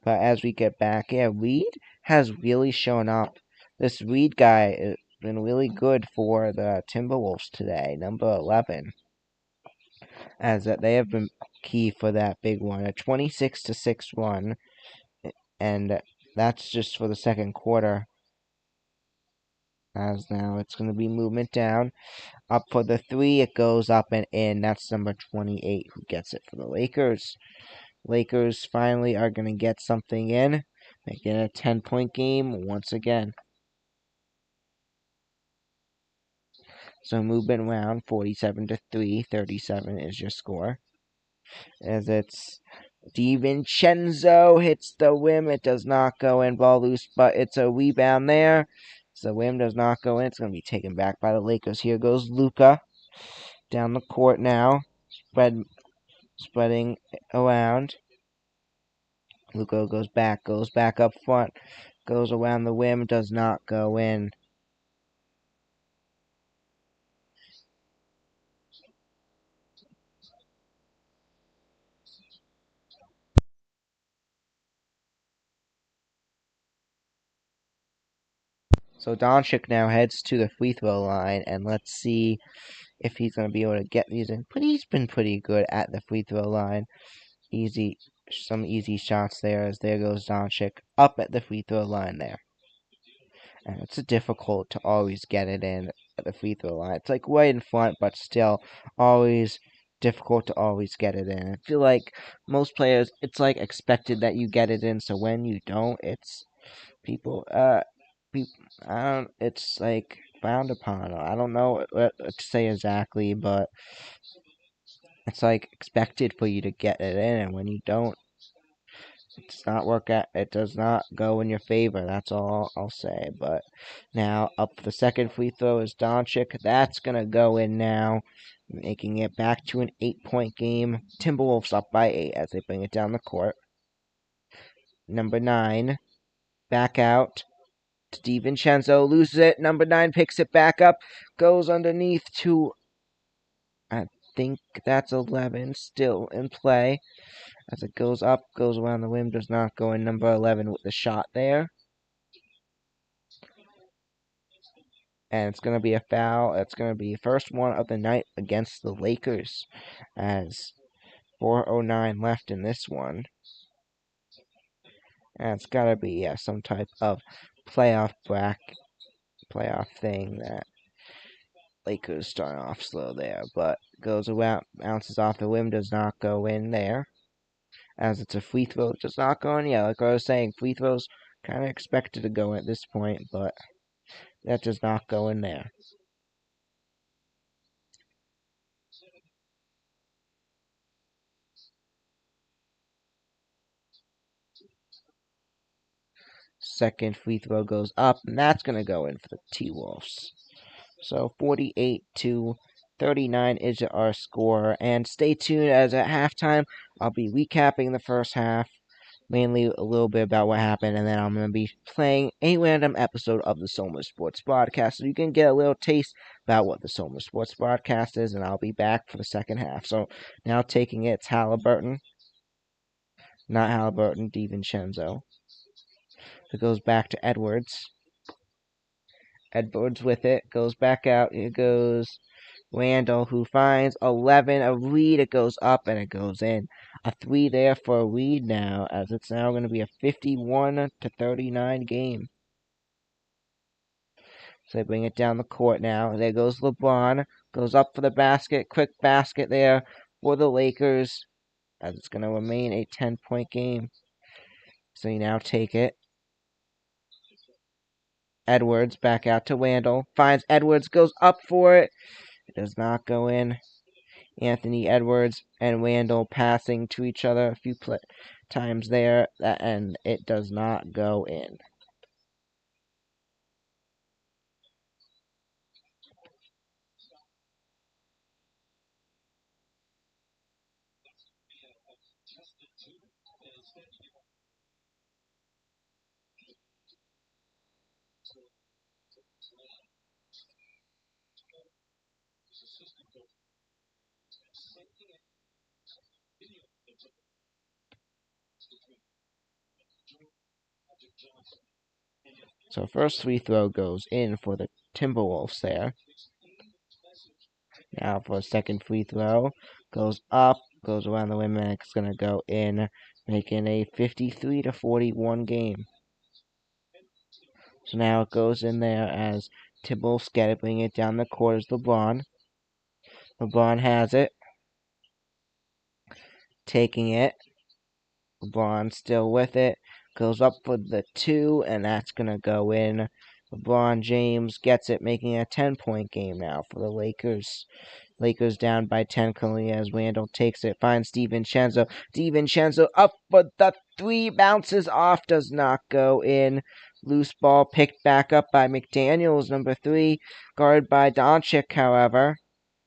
But as we get back, Reed has really shown up. This Reed guy has been really good for the Timberwolves today, number 11. As that they have been key for that big one, a 26-6-1, and that's just for the second quarter. As now it's going to be movement down, up for the 3, it goes up and in. That's number 28 who gets it for the Lakers. Lakers finally are going to get something in, making it a 10-point game once again. So movement around 47-3, 37 is your score. As it's DiVincenzo hits the rim. It does not go in. Ball loose, but it's a rebound there. So the rim does not go in. It's going to be taken back by the Lakers. Here goes Luka down the court now, spreading around. Luka goes back up front, goes around the rim, does not go in. So Doncic now heads to the free throw line, and let's see if he's going to be able to get these in. But he's been pretty good at the free throw line. Some easy shots there, as there goes Doncic up at the free throw line there. And it's difficult to always get it in at the free throw line. It's like right in front, but still always difficult to always get it in. I feel like most players, it's like expected that you get it in, so when you don't, it's it's like frowned upon. I don't know what to say exactly, but it's like expected for you to get it in, and when you don't, it does not work out. It does not go in your favor. That's all I'll say. But now up the second free throw is Doncic. That's gonna go in now, making it back to an 8-point game. Timberwolves up by 8 as they bring it down the court. Number 9, back out. DiVincenzo loses it. Number 9 picks it back up, goes underneath to, I think that's 11, still in play. As it goes up, goes around the rim, does not go in. Number 11 with the shot there. And it's going to be a foul. It's going to be first one of the night against the Lakers, as 4:09 left in this one. And it's got to be some type of playoff thing that Lakers start off slow there, but goes around, bounces off the rim, does not go in there. As it's a free throw, it does not go in. Yeah, like I was saying, free throws kind of expected to go in at this point, but that does not go in there. Second free throw goes up, and that's going to go in for the T-Wolves. So 48-39 is our score. And stay tuned, as at halftime, I'll be recapping the first half, mainly a little bit about what happened, and then I'm going to be playing a random episode of the Soma Sports Broadcast, so you can get a little taste about what the Soma Sports Broadcast is, and I'll be back for the second half. So now taking it's Halliburton. Not Halliburton, DiVincenzo. It goes back to Edwards. Edwards with it, goes back out. Here goes Randall, who finds 11, a read. It goes up and it goes in. A 3 there for a read now, as it's now going to be a 51-39 game. So they bring it down the court now. There goes LeBron, goes up for the basket. Quick basket there for the Lakers, as it's going to remain a 10-point game. So you now take it. Edwards back out to Randall. Finds Edwards, goes up for it. It does not go in. Anthony Edwards and Randall passing to each other a few times there, and it does not go in. So first free throw goes in for the Timberwolves there. Now for a second free throw, goes up, goes around the rim, and it's going to go in, making a 53-41 game. So now it goes in there as Timberwolves get it, bringing it down the court is LeBron. LeBron has it, taking it, LeBron still with it. Goes up for the 2, and that's going to go in. LeBron James gets it, making a 10-point game now for the Lakers. Lakers down by 10 currently as Randall takes it, finds DiVincenzo. DiVincenzo up for the 3, bounces off, does not go in. Loose ball picked back up by McDaniels, number 3, guarded by Doncic, however.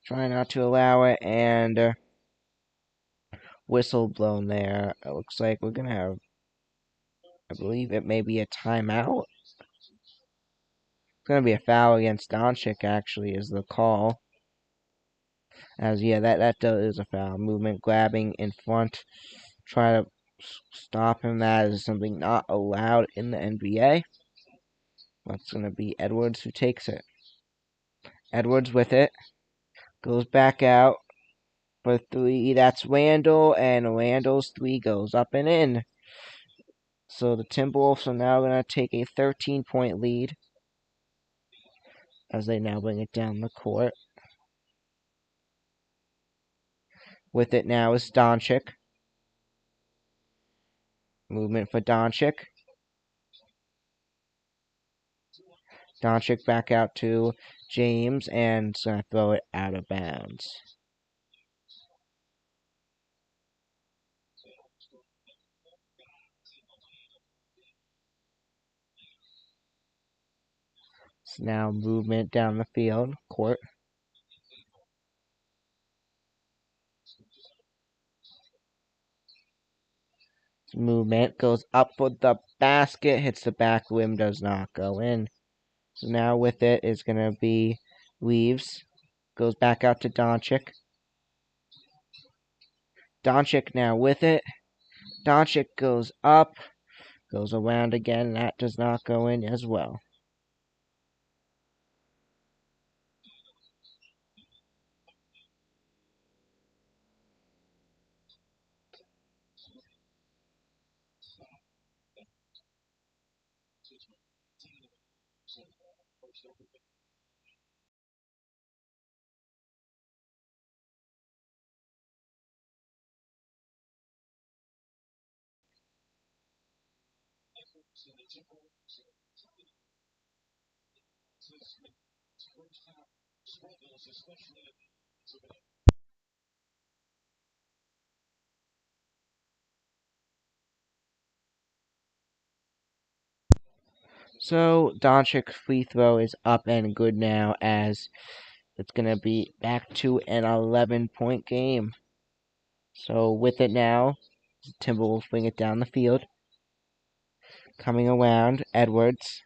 Trying not to allow it, and whistle blown there. It looks like we're going to have, I believe it may be a timeout. It's going to be a foul against Doncic, actually, is the call. As, yeah, that is a foul. Movement, grabbing in front. Try to stop him. That is something not allowed in the NBA. That's going to be Edwards who takes it. Edwards with it. Goes back out for 3. That's Randall, and Randall's 3 goes up and in. So the Timberwolves are now going to take a 13-point lead as they now bring it down the court. With it now is Doncic. Movement for Doncic. Doncic back out to James, and is going to throw it out of bounds. So now movement down the field, court. Movement goes up for the basket, hits the back rim, does not go in. So now with it is going to be Reeves. Goes back out to Doncic. Doncic now with it. Doncic goes up, goes around again, and that does not go in as well. So Doncic free throw is up and good now, as it's going to be back to an 11-point game. So with it now, Timberwolves bring it down the field. Coming around, Edwards.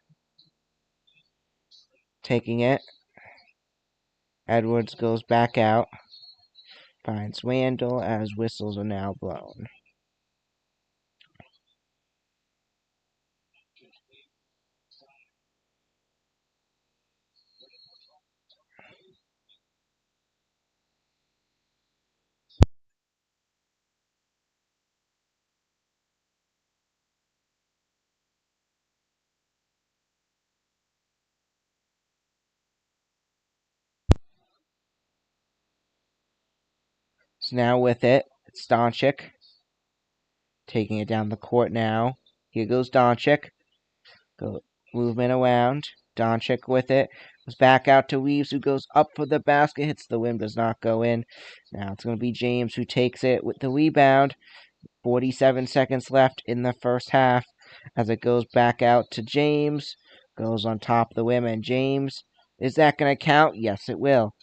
Taking it. Edwards goes back out. Finds Randall as whistles are now blown. So now with it, it's Doncic. Taking it down the court now. Here goes Doncic. Movement around. Doncic with it. Goes back out to Reeves, who goes up for the basket. Hits the rim, does not go in. Now it's going to be James who takes it with the rebound. 47 seconds left in the first half as it goes back out to James. Goes on top of the rim, and James, is that going to count? Yes, it will.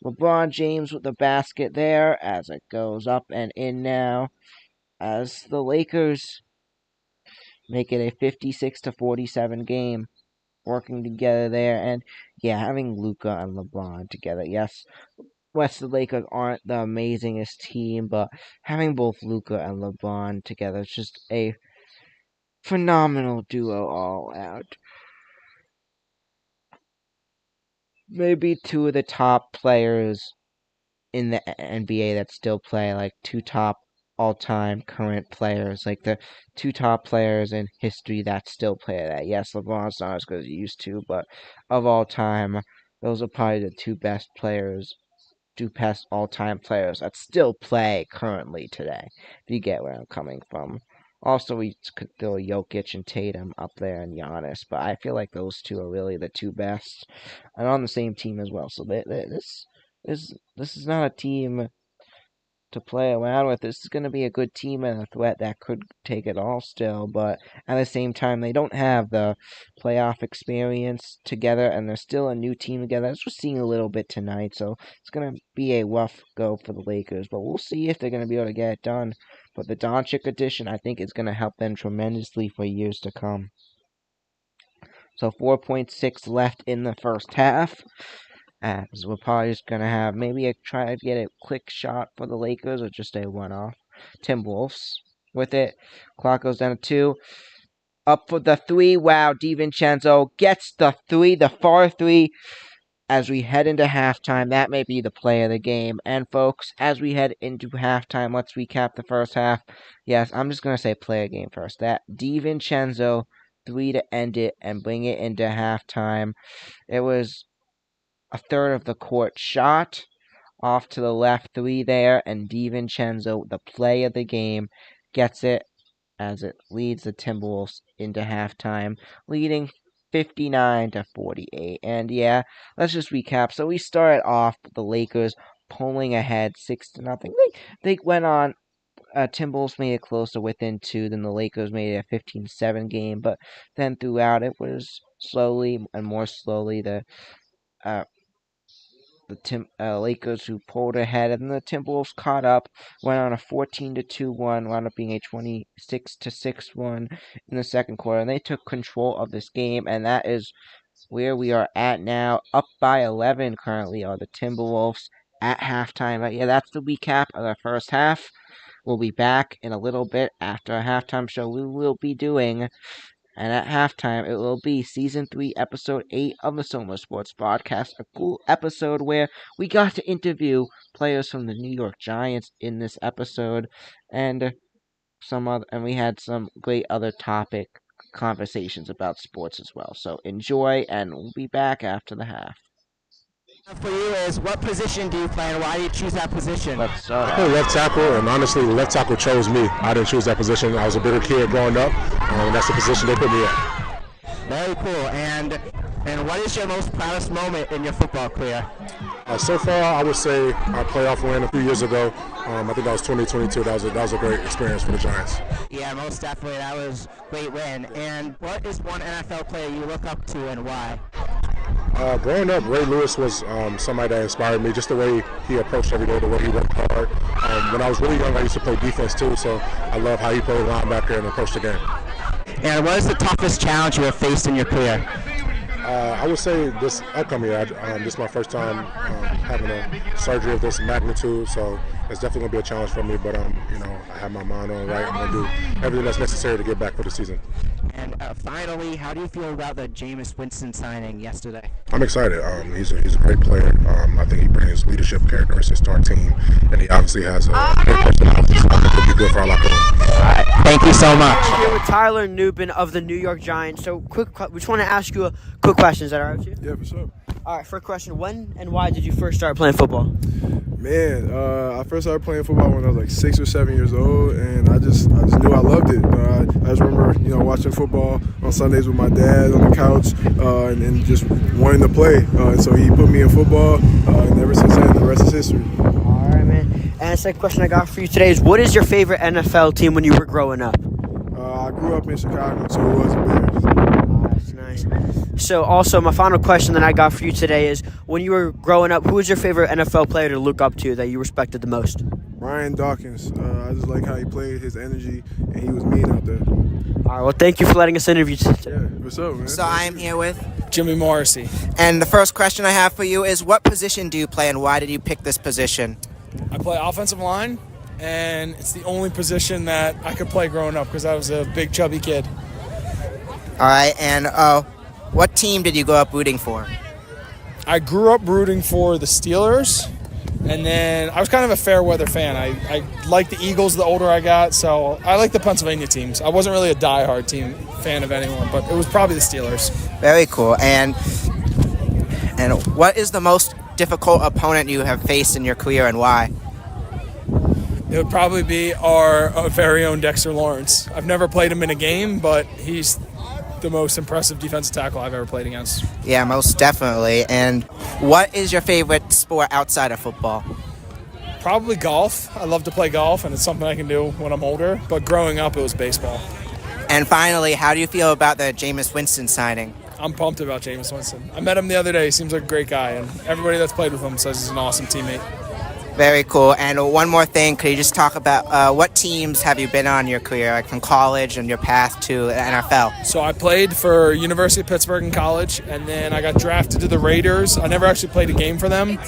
LeBron James with the basket there as it goes up and in now, as the Lakers make it a 56-47 game, working together there. And yeah, having Luka and LeBron together, yes, West of the Lakers aren't the amazingest team, but having both Luka and LeBron together is just a phenomenal duo all out. Maybe 2 of the top players in the NBA that still play, like 2 top all-time current players, like the 2 top players in history that still play that. Yes, LeBron's not as good as he used to, but of all time, those are probably the 2 best players, 2 best all-time players that still play currently today, if you get where I'm coming from. Also, we could throw Jokic and Tatum up there and Giannis, but I feel like those two are really the two best, and on the same team as well. So this is not a team to play around with. This is going to be a good team and a threat that could take it all still, but at the same time, they don't have the playoff experience together, and they're still a new team together. As we're seeing a little bit tonight, so it's going to be a rough go for the Lakers, but we'll see if they're going to be able to get it done. But the Doncic addition, I think, is going to help them tremendously for years to come. So 4.6 left in the first half. As we're probably just going to have maybe try to get a quick shot for the Lakers or just a one-off. Timberwolves with it. Clock goes down to 2. Up for the 3. Wow, DiVincenzo gets the 3, the far 3. As we head into halftime, that may be the play of the game. And folks, as we head into halftime, let's recap the first half. Yes, I'm just going to say play a game first. That DiVincenzo 3 to end it and bring it into halftime. It was a third of the court shot off to the left 3 there, and DiVincenzo, the play of the game, gets it as it leads the Timberwolves into halftime, leading 59-48. And yeah, let's just recap. So we started off the Lakers pulling ahead 6-0. They went on. Timberwolves made it closer within 2, then the Lakers made it a 15-7 game, but then throughout it was slowly and more slowly the Lakers who pulled ahead, and the Timberwolves caught up, went on a 14-2 one, wound up being a 26-6 one in the second quarter, and they took control of this game, and that is where we are at now. Up by 11 currently are the Timberwolves at halftime. But yeah, that's the recap of the first half. We'll be back in a little bit after a halftime show we will be doing. And at halftime, it will be Season 3, Episode 8 of the Soma Sports Podcast. A cool episode where we got to interview players from the New York Giants in this episode. And we had some great other topic conversations about sports as well. So enjoy, and we'll be back after the half. For you is, what position do you play and why do you choose that position? Let's start. I play left tackle, and honestly, the left tackle chose me. I didn't choose that position. I was a bigger kid growing up, and that's the position they put me at. Very cool. And what is your most proudest moment in your football career? So far, I would say our playoff win a few years ago. I think that was 2022. That was a great experience for the Giants. Yeah, most definitely. That was a great win. And what is one NFL player you look up to and why? Growing up, Ray Lewis was somebody that inspired me, just the way he approached every day, the way he worked hard. When I was really young, I used to play defense too, so I love how he played linebacker and approached the game. And what is the toughest challenge you have faced in your career? I would say this upcoming year, this is my first time having a surgery of this magnitude, so it's definitely going to be a challenge for me, but I have my mind on right. I'm going to do everything that's necessary to get back for the season. And finally, how do you feel about the Jameis Winston signing yesterday? I'm excited. He's a great player. I think he brings leadership characteristics to our team, and he obviously has a great personality, so I think he'll be good for our locker room. All right, thank you so much. I'm here with Tyler Nubin of the New York Giants. So we just want to ask you a quick question. Is that all right with you? Yeah, for sure. All right, first question. When and why did you first start playing football? Man, I first started playing football when I was like 6 or 7 years old, and I just knew I loved it. I just remember, watching football on Sundays with my dad on the couch, and just wanting to play. And so he put me in football, and ever since then, the rest is history. All right, man. And the second question I got for you today is, what is your favorite NFL team when you were growing up? I grew up in Chicago, so it was the Bears. That's nice. So also, my final question that I got for you today is, when you were growing up, who was your favorite NFL player to look up to that you respected the most? Ryan Dawkins. I just like how he played, his energy, and he was mean out there. All right, well, thank you for letting us interview today. Yeah, what's up, man? So I'm here with Jimmy Morrissey. And the first question I have for you is, what position do you play and why did you pick this position? I play offensive line, and it's the only position that I could play growing up because I was a big, chubby kid. All right, and what team did you grow up rooting for? I grew up rooting for the Steelers, and then I was kind of a fair weather fan. I liked the Eagles the older I got, so I like the Pennsylvania teams. I wasn't really a diehard team fan of anyone, but it was probably the Steelers. Very cool. And what is the most difficult opponent you have faced in your career and why? It would probably be our very own Dexter Lawrence. I've never played him in a game, but he's the most impressive defensive tackle I've ever played against. Yeah, most definitely. And what is your favorite sport outside of football? Probably golf. I love to play golf, and it's something I can do when I'm older. But growing up, it was baseball. And finally, how do you feel about the Jameis Winston signing? I'm pumped about Jameis Winston. I met him the other day. He seems like a great guy, and everybody that's played with him says he's an awesome teammate. Very cool. And one more thing, could you just talk about what teams have you been on in your career, like from college and your path to the NFL? So I played for University of Pittsburgh in college, and then I got drafted to the Raiders. I never actually played a game for them,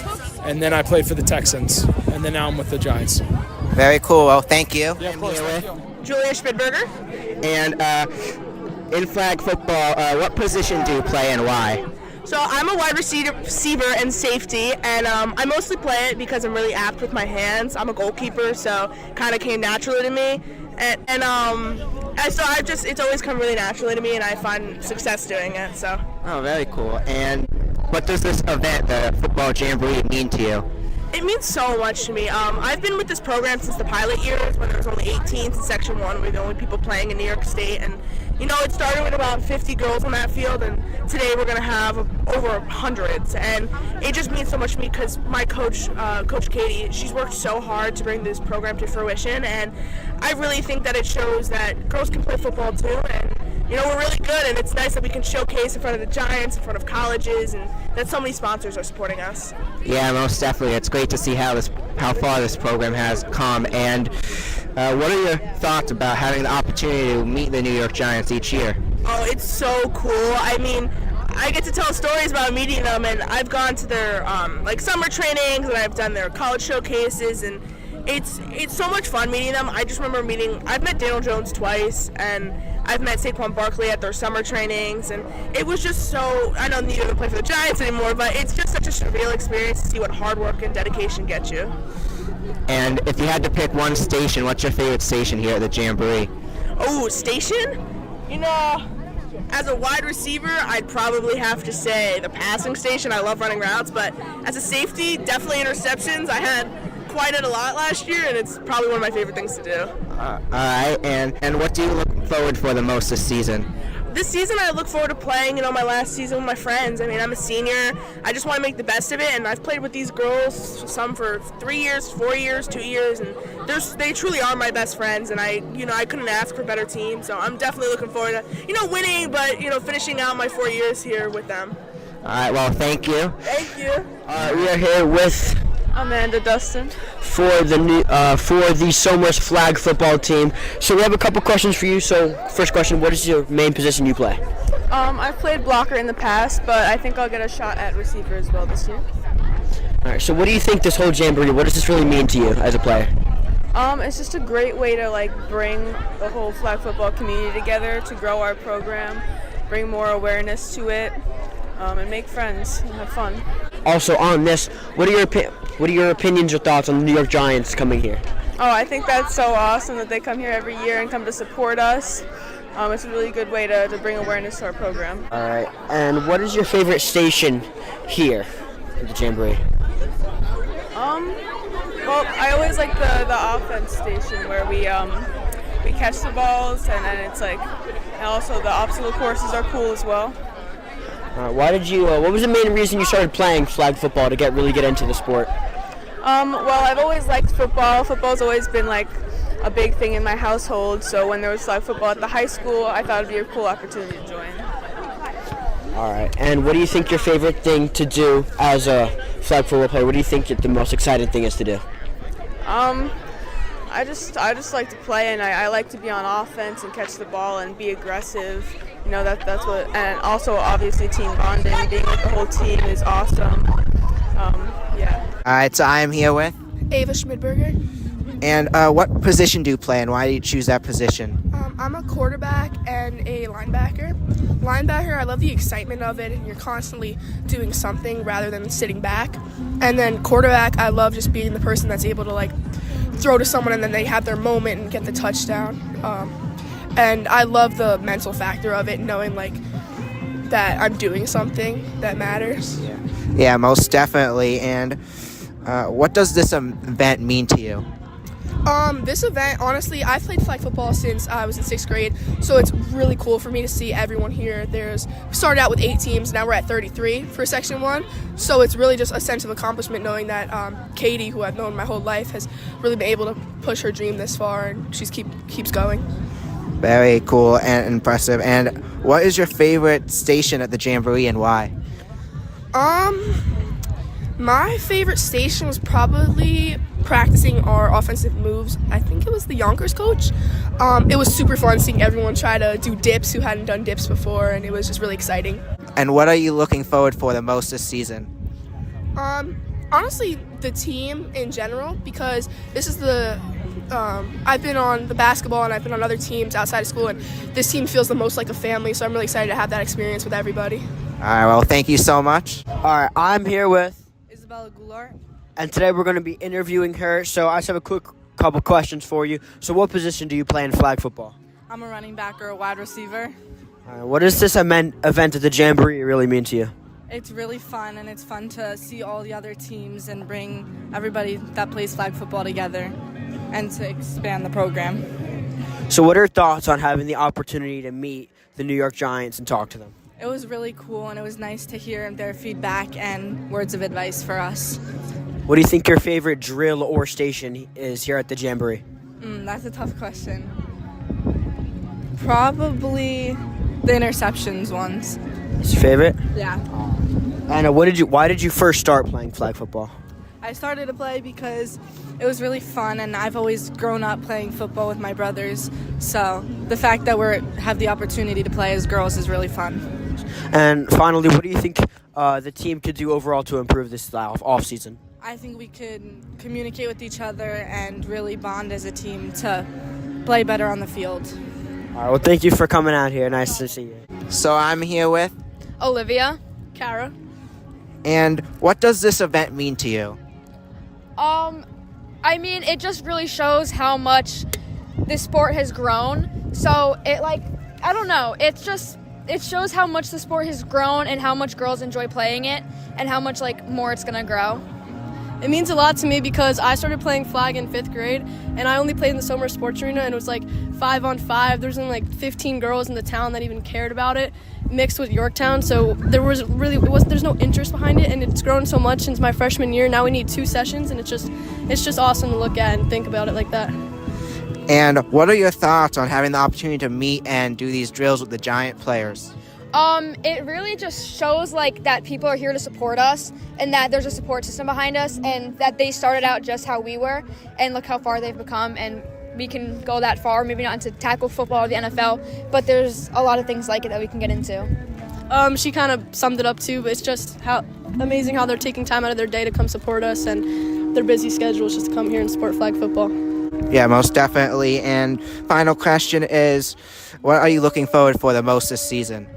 and then I played for the Texans, and then now I'm with the Giants. Very cool. Well, thank you. Yeah, of course. Thank you. Julia Schmidberger. And in flag football, what position do you play and why? So I'm a wide receiver and safety, and I mostly play it because I'm really apt with my hands. I'm a goalkeeper, so it kind of came naturally to me, and so it's always come really naturally to me, and I find success doing it. So. Oh, very cool. And what does this event, the football jamboree, mean to you? It means so much to me. I've been with this program since the pilot years when there was only 8 teams in Section 1. We were the only people playing in New York State. And, it started with about 50 girls on that field, and today we're going to have over hundreds. And it just means so much to me because my coach, Coach Katie, she's worked so hard to bring this program to fruition. And I really think that it shows that girls can play football too. And, we're really good, and it's nice that we can showcase in front of the Giants, in front of colleges, and that so many sponsors are supporting us. Yeah, most definitely. It's great to see how far this program has come. And what are your thoughts about having the opportunity to meet the New York Giants each year? Oh, it's so cool. I mean, I get to tell stories about meeting them, and I've gone to their summer trainings, and I've done their college showcases, and it's so much fun meeting them. I just remember I've met Daniel Jones twice, and I've met Saquon Barkley at their summer trainings, and it was just so, I don't need to play for the Giants anymore, but it's just such a surreal experience to see what hard work and dedication get you. And if you had to pick one station, what's your favorite station here at the Jamboree? Oh, station? As a wide receiver, I'd probably have to say the passing station. I love running routes, but as a safety, definitely interceptions. I had quite a lot last year, and it's probably one of my favorite things to do. All right, and what do you look forward for the most this season? This season, I look forward to playing, my last season with my friends. I mean, I'm a senior. I just want to make the best of it, and I've played with these girls, some for 3 years, 4 years, 2 years, and they truly are my best friends, and I couldn't ask for a better team, so I'm definitely looking forward to, winning, but, finishing out my 4 years here with them. All right, well, thank you. Thank you. We are here with Amanda Dustin for the Somers flag football team. So we have a couple questions for you. So first question, what is your main position you play? I've played blocker in the past, but I think I'll get a shot at receiver as well this year. All right, so what do you think this whole jamboree, what does this really mean to you as a player? It's just a great way to bring the whole flag football community together to grow our program, bring more awareness to it, and make friends and have fun. Also on this, what are your opinions or thoughts on the New York Giants coming here? Oh, I think that's so awesome that they come here every year and come to support us. It's a really good way to bring awareness to our program. All right, and what is your favorite station here at the Jamboree? Well, I always like the offense station where we catch the balls, and then it's and also the obstacle courses are cool as well. What was the main reason you started playing flag football to really get into the sport? Well, I've always liked football. Football's always been a big thing in my household. So when there was flag football at the high school, I thought it'd be a cool opportunity to join. All right. And what do you think your favorite thing to do as a flag football player? What do you think the most exciting thing is to do? I just like to play, and I like to be on offense and catch the ball and be aggressive. That's what, and also obviously team bonding, being with the whole team is awesome. Yeah. All right, so I am here with Ava Schmidberger. And what position do you play, and why do you choose that position? I'm a quarterback and a linebacker. Linebacker, I love the excitement of it, and you're constantly doing something rather than sitting back. And then quarterback, I love just being the person that's able to throw to someone and then they have their moment and get the touchdown. And I love the mental factor of it, knowing that I'm doing something that matters. Yeah, most definitely. And what does this event mean to you? This event, honestly, I've played flag football since I was in 6th grade, so it's really cool for me to see everyone here. We started out with 8 teams, now we're at 33 for Section 1, so it's really just a sense of accomplishment knowing that Katie, who I've known my whole life, has really been able to push her dream this far, and she keeps going. Very cool and impressive. And what is your favorite station at the Jamboree and why? My favorite station was probably practicing our offensive moves. I think it was the Yonkers coach. It was super fun seeing everyone try to do dips who hadn't done dips before, and it was just really exciting. And what are you looking forward for the most this season? Honestly, the team in general, because this is I've been on the basketball and I've been on other teams outside of school, and this team feels the most like a family, so I'm really excited to have that experience with everybody. All right, well, thank you so much. All right, I'm here with Isabella Goulart. and today we're going to be interviewing her. So I just have a quick couple questions for you. So what position do you play in flag football? I'm a running back or a wide receiver. What does this event at the Jamboree really mean to you? It's really fun, and it's fun to see all the other teams and bring everybody that plays flag football together and to expand the program. So what are your thoughts on having the opportunity to meet the New York Giants and talk to them? It was really cool, and it was nice to hear their feedback and words of advice for us. What do you think your favorite drill or station is here at the Jamboree? That's a tough question. Probably the interceptions ones. It's your favorite? Yeah. And why did you first start playing flag football? I started to play because it was really fun, and I've always grown up playing football with my brothers. So the fact that we have the opportunity to play as girls is really fun. And finally, what do you think the team could do overall to improve this off season? I think we could communicate with each other and really bond as a team to play better on the field. All right, well, thank you for coming out here. Nice to see you. So I'm here with Olivia. Kara. And what does this event mean to you? I mean, it just really shows how much this sport has grown. So I don't know, it shows how much the sport has grown and how much girls enjoy playing it and how much more it's gonna grow. It means a lot to me because I started playing flag in 5th grade, and I only played in the Somers Sports Arena, and it was 5-on-5. There's only 15 girls in the town that even cared about it, mixed with Yorktown. So there's no interest behind it, and it's grown so much since my freshman year. Now we need 2 sessions, and it's just awesome to look at and think about it like that. And what are your thoughts on having the opportunity to meet and do these drills with the Giant players? It really just shows that people are here to support us and that there's a support system behind us and that they started out just how we were and look how far they've become, and we can go that far, maybe not into tackle football or the NFL, but there's a lot of things like it that we can get into. She kind of summed it up too, but it's just how amazing how they're taking time out of their day to come support us and their busy schedules just to come here and support flag football. Yeah, most definitely. And final question is, what are you looking forward for the most this season?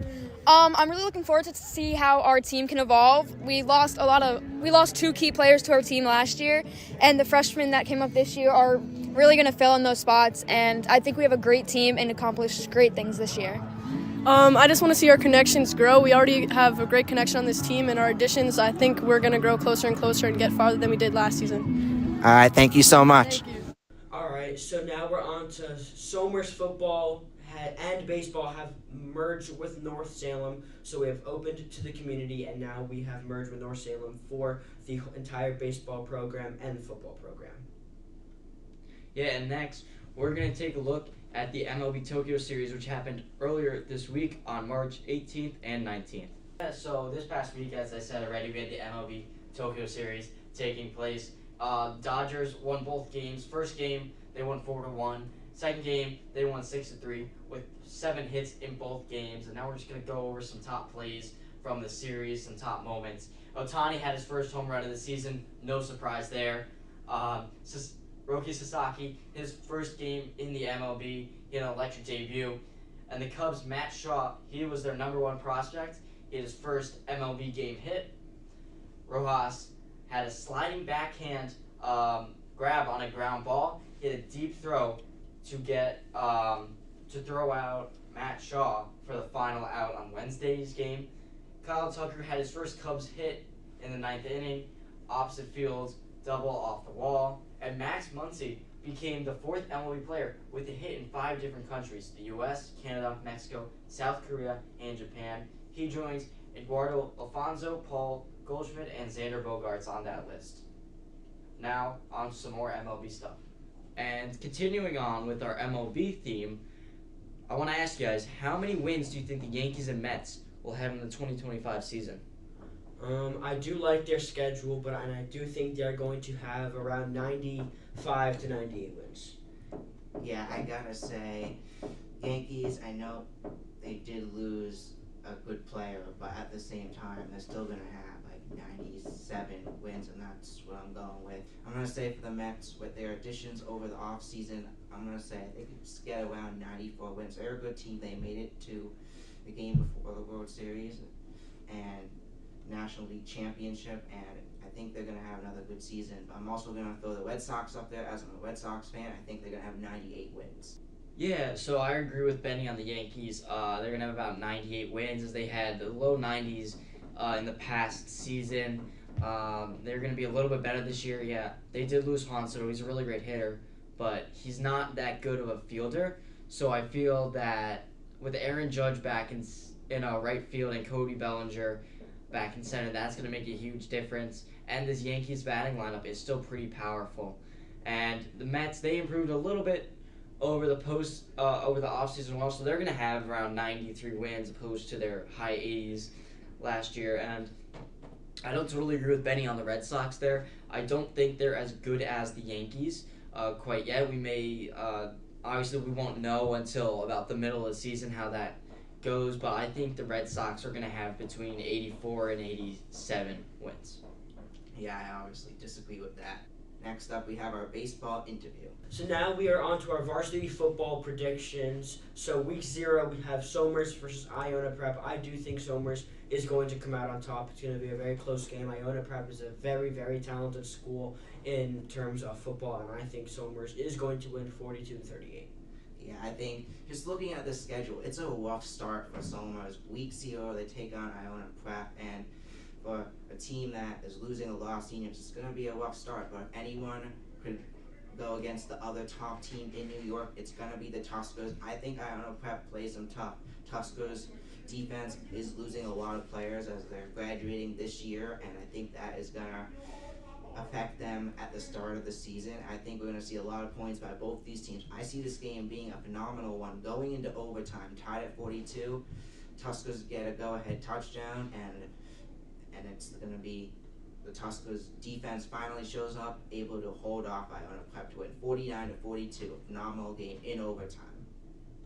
I'm really looking forward to see how our team can evolve. We lost 2 key players to our team last year, and the freshmen that came up this year are really going to fill in those spots, and I think we have a great team and accomplish great things this year. I just want to see our connections grow. We already have a great connection on this team, and our additions, I think we're going to grow closer and closer and get farther than we did last season. All right, thank you so much. Thank you. All right, so now we're on to Somers football and baseball have merged with North Salem, so we have opened to the community, and now we have merged with North Salem for the entire baseball program and the football program. Yeah, and next we're going to take a look at the MLB Tokyo Series, which happened earlier this week on March 18th and 19th. Yeah, so this past week, as I said already, we had the MLB Tokyo Series taking place. Dodgers won both games. First game, they won 4-1. Second game, they won 6-3 with 7 hits in both games. And now we're just going to go over some top plays from the series, some top moments. Ohtani had his first home run of the season. No surprise there. Roki Sasaki, his first game in the MLB, he had an electric debut. And the Cubs' Matt Shaw, he was their #1 prospect. He had his first MLB game hit. Rojas had a sliding backhand grab on a ground ball. He had a deep throw to get to throw out Matt Shaw for the final out on Wednesday's game. Kyle Tucker had his first Cubs hit in the 9th inning, opposite field, double off the wall. And Max Muncy became the 4th MLB player with a hit in 5 different countries: the U.S., Canada, Mexico, South Korea, and Japan. He joins Eduardo Alfonso, Paul Goldschmidt, and Xander Bogaerts on that list. Now, on to some more MLB stuff. And continuing on with our MLB theme, I want to ask you guys, how many wins do you think the Yankees and Mets will have in the 2025 season? I do like their schedule, but I do think they're going to have around 95 to 98 wins. Yeah, I gotta say, Yankees, I know they did lose a good player, but at the same time, they're still gonna have like 97 wins, and that's what I'm going with. I'm gonna say for the Mets, with their additions over the offseason, I'm gonna say they could just get around 94 wins. They're a good team. They made it to the game before the World Series and National League Championship, and I think they're gonna have another good season. But I'm also gonna throw the Red Sox up there, as I'm a Red Sox fan. I think they're gonna have 98 wins. Yeah, so I agree with Benny on the Yankees. They're going to have about 98 wins, as they had the low 90s in the past season. They're going to be a little bit better this year. Yeah, they did lose Hanso. He's a really great hitter, but he's not that good of a fielder. So I feel that with Aaron Judge back in right field and Cody Bellinger back in center, that's going to make a huge difference. And this Yankees batting lineup is still pretty powerful. And the Mets, they improved a little bit over the offseason well, so they're going to have around 93 wins opposed to their high 80s last year. And I don't totally agree with Benny on the Red Sox there. I don't think they're as good as the Yankees quite yet. We may, obviously we won't know until about the middle of the season how that goes, but I think the Red Sox are going to have between 84 and 87 wins. Yeah, I obviously disagree with that. Next up, we have our baseball interview. So now we are on to our varsity football predictions. So week 0, we have Somers versus Iona Prep. I do think Somers is going to come out on top. It's going to be a very close game. Iona Prep is a very, very talented school in terms of football, and I think Somers is going to win 42-38. Yeah, I think just looking at the schedule, it's a rough start for Somers. Week 0, they take on Iona Prep, and for a team that is losing a lot of seniors, it's going to be a rough start, but anyone could go against the other top team in New York. It's going to be the Tuskers. I think Iona Prep plays them tough. Tuskers' defense is losing a lot of players as they're graduating this year, and I think that is going to affect them at the start of the season. I think we're going to see a lot of points by both these teams. I see this game being a phenomenal one, going into overtime, tied at 42. Tuskers get a go-ahead touchdown, and it's going to be the Tuskers defense finally shows up, able to hold off Iona Prep to win 49-42. A phenomenal game in overtime.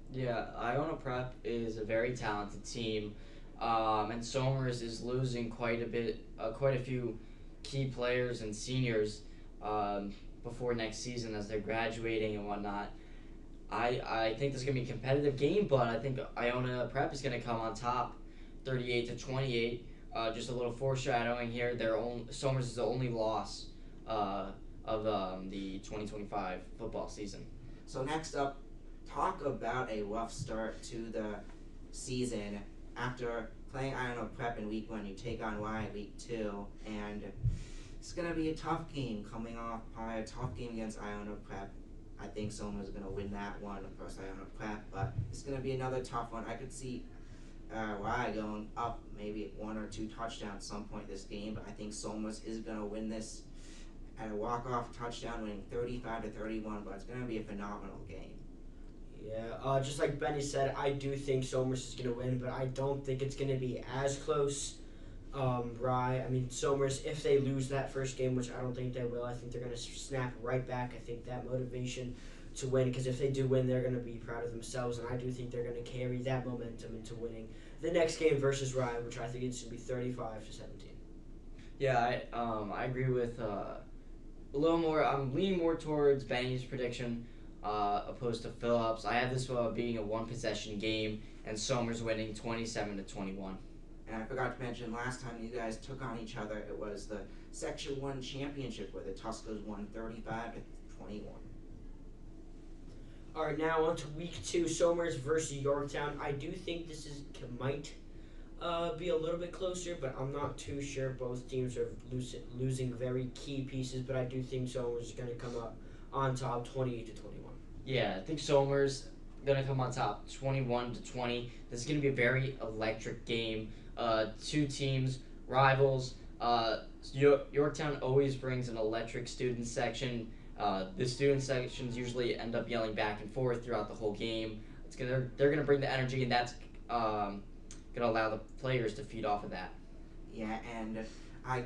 Yeah, Iona Prep is a very talented team, and Somers is losing quite a few key players and seniors before next season as they're graduating and whatnot. I think this is going to be a competitive game, but I think Iona Prep is going to come on top 38-28. Just a little foreshadowing here. Somers is the only loss of the 2025 football season. So next up, talk about a rough start to the season. After playing Iona Prep in week 1, you take on Y week 2, and it's going to be a tough game coming off probably a tough game against Iona Prep. I think Somers is going to win that one versus Iona Prep, but it's going to be another tough one. I could see Y going up maybe 1 or 2 touchdowns at some point this game, but I think Somers is going to win this at a walk-off touchdown, winning 35-31, but it's going to be a phenomenal game. Yeah, just like Benny said, I do think Somers is going to win, but I don't think it's going to be as close. Somers, if they lose that first game, which I don't think they will, I think they're going to snap right back. I think that motivation to win, because if they do win, they're going to be proud of themselves, and I do think they're going to carry that momentum into winning the next game versus Rye, which I think it's going to be 35-17. Yeah, I agree with a little more. I'm leaning more towards Benny's prediction opposed to Phillips. I have this being a one-possession game and Somers winning 27-21. And I forgot to mention, last time you guys took on each other, it was the Section 1 championship where the Tuskers won 35-21. All right, now on to week 2, Somers versus Yorktown. I do think this might be a little bit closer, but I'm not too sure. Both teams are losing very key pieces, but I do think Somers is going to come up on top 28-21. Yeah, I think Somers gonna come on top 21-20. This is gonna be a very electric game. Two teams, rivals. Yorktown always brings an electric student section. The student sections usually end up yelling back and forth throughout the whole game. They're gonna bring the energy, and that's gonna allow the players to feed off of that. Yeah, and I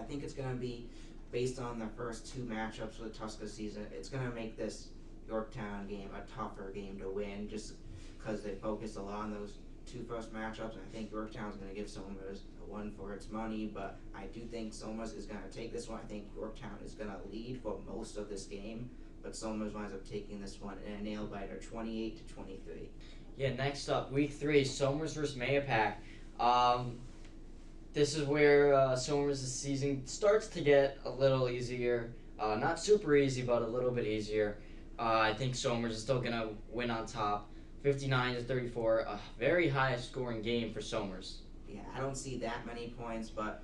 think it's gonna be based on the first two matchups for the Tuska season. It's gonna make this Yorktown game a tougher game to win, just because they focused a lot on those two first matchups. And I think Yorktown's gonna give Somers a one for its money, but I do think Somers is gonna take this one. I think Yorktown is gonna lead for most of this game, but Somers winds up taking this one in a nail biter, 28-23. Yeah, next up, week 3, Somers versus Mayapack. This is where Somers' season starts to get a little easier. Not super easy, but a little bit easier. I think Somers is still going to win on top. 59-34, a very high scoring game for Somers. Yeah, I don't see that many points, but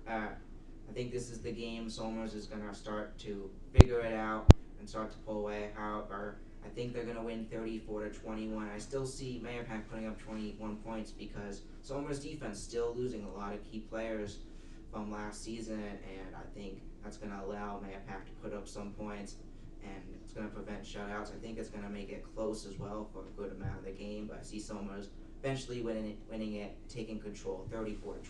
I think this is the game Somers is going to start to figure it out and start to pull away. However, I think they're going to win 34-21. I still see Mayapack putting up 21 points because Somers' defense still losing a lot of key players from last season, and I think that's going to allow Mayapack to put up some points, and it's going to prevent shutouts. I think it's going to make it close as well for a good amount of the game, but I see Somers eventually winning it, taking control, 34-21.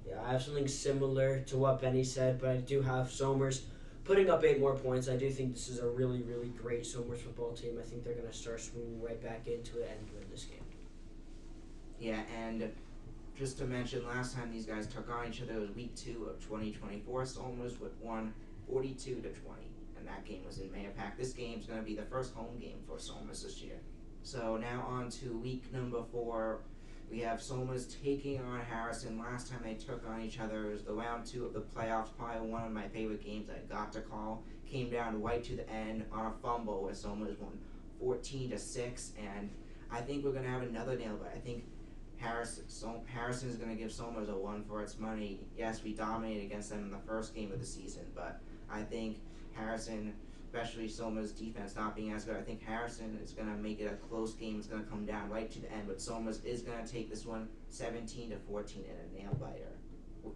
Yeah, I have something similar to what Benny said, but I do have Somers putting up 8 more points. I do think this is a really, really great Somers football team. I think they're going to start swinging right back into it and win this game. Yeah, and just to mention, last time these guys took on each other was week 2 of 2024. Somers won 42-20, and that game was in Mayapack. This game's going to be the first home game for Somers this year. So now on to week number 4. We have Somers taking on Harrison. Last time they took on each other, it was the round 2 of the playoffs. Probably one of my favorite games I got to call. Came down right to the end on a fumble where Somers won 14-6, and I think we're going to have another nail biter. I think Harrison is going to give Somers a one for its money. Yes, we dominated against them in the first game of the season, but I think Harrison, especially Somers' defense not being as good, I think Harrison is going to make it a close game. It's going to come down right to the end, but Somers is going to take this one 17-14 in a nail biter.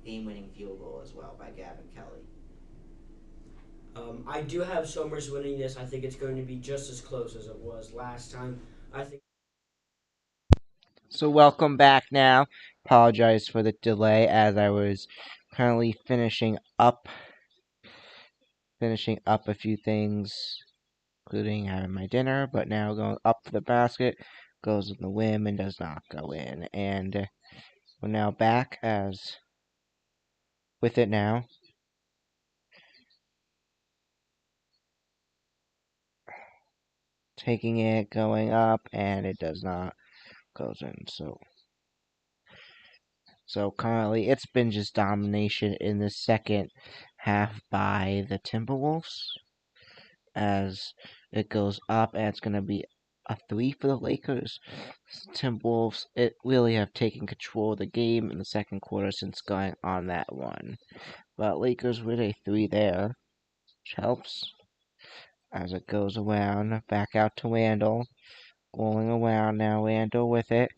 Game-winning field goal as well by Gavin Kelly. I do have Somers winning this. I think it's going to be just as close as it was last time. I think. So welcome back now. Apologize for the delay as I was currently finishing up a few things, including having my dinner, but now going up for the basket, goes in the rim and does not go in. And we're now back with it now. Taking it, going up, and it does not goes in. So currently it's been just domination in the second half by the Timberwolves. As it goes up, and it's going to be a 3 for the Lakers. Timberwolves, it really have taken control of the game in the second quarter since going on that one. But Lakers with a 3 there, which helps. As it goes around, back out to Randall. Going around now, Randall with it.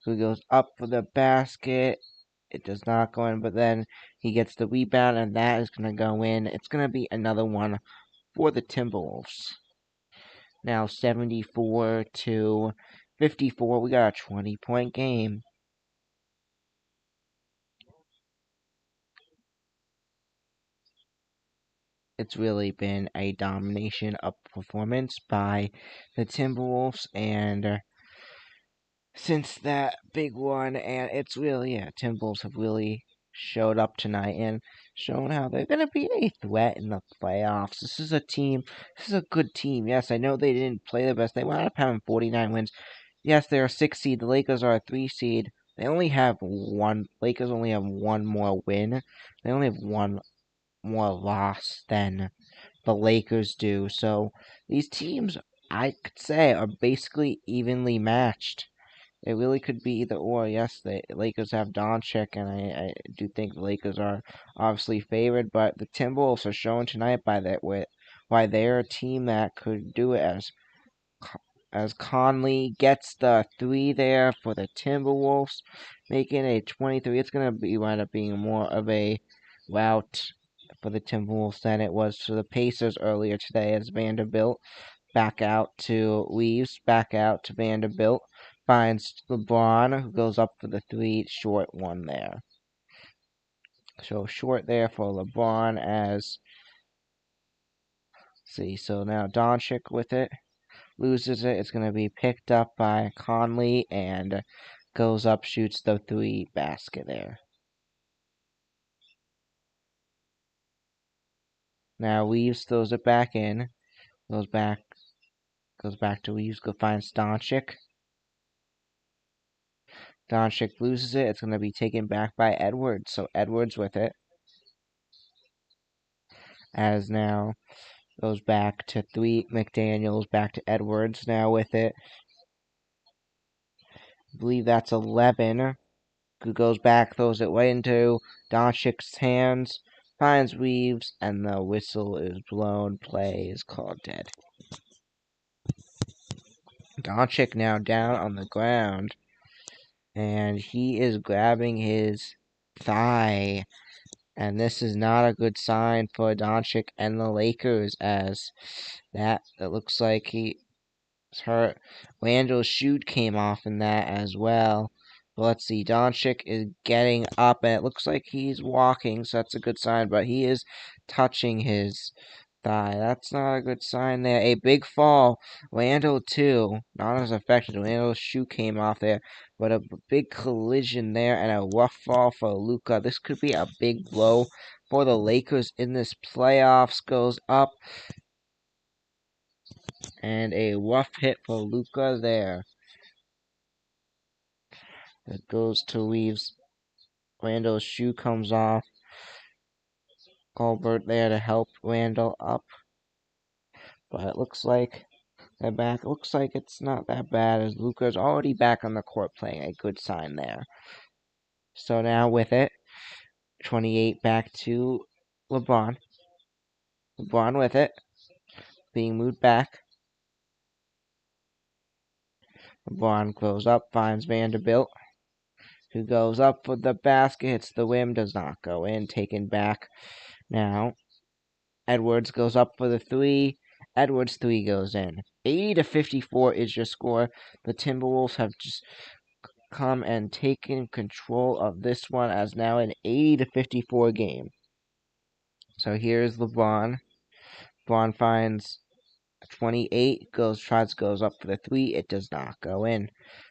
Who goes up for the basket. It does not go in, but then he gets the rebound, and that is going to go in. It's going to be another one for the Timberwolves. Now 74-54. We got a 20-point game. It's really been a domination of performance by the Timberwolves, and since that big one, and it's really, Timberwolves have really showed up tonight and shown how they're going to be a threat in the playoffs. This is a good team. Yes, I know they didn't play the best. They wound up having 49 wins. Yes, they're a 6 seed. The Lakers are a 3 seed. Lakers only have one more win. They only have one more loss than the Lakers do. So these teams, I could say, are basically evenly matched. It really could be either or. Yes, the Lakers have Doncic, and I do think the Lakers are obviously favored, but the Timberwolves are shown tonight by that with why they're a team that could do it as Conley gets the 3 there for the Timberwolves, making a 23. It's going to wind up being more of a rout for the Timberwolves than it was for the Pacers earlier today, as Vanderbilt back out to Weaves, back out to Vanderbilt, finds LeBron, who goes up for the 3, short one there. So short there for LeBron as, see, so now Doncic with it, loses it. It's going to be picked up by Conley and goes up, shoots the 3 basket there. Now Weaves throws it back in, goes back to Weaves, finds Doncic. Doncic loses it. It's going to be taken back by Edwards. So Edwards with it. As now goes back to 3. McDaniels back to Edwards now with it. I believe that's 11. Who goes back, throws it right into Doncic's hands. Finds Weaves, and the whistle is blown. Play is called dead. Doncic now down on the ground, and he is grabbing his thigh. And this is not a good sign for Doncic and the Lakers, as it looks like he's hurt. Randall's shoe came off in that as well. But let's see, Doncic is getting up, and it looks like he's walking, so that's a good sign, but he is touching his thigh. That's not a good sign there. A big fall. Randall, too, not as affected. Randall's shoe came off there, but a big collision there, and a rough fall for Luka. This could be a big blow for the Lakers in this playoffs. Goes up, and a rough hit for Luka there. It goes to Weaves. Randall's shoe comes off. Colbert there to help Randall up. But it looks like they're back. It looks like it's not that bad, as Luka's already back on the court playing. A good sign there. So now with it, 28 back to LeBron. LeBron with it. Being moved back. LeBron goes up, finds Vanderbilt, who goes up for the basket, hits the rim, does not go in, taken back. Now, Edwards goes up for the 3. Edwards' 3 goes in. 80-54 is your score. The Timberwolves have just come and taken control of this one, as now an 80-54 game. So here's LeBron. LeBron finds 28, goes up for the 3. It does not go in.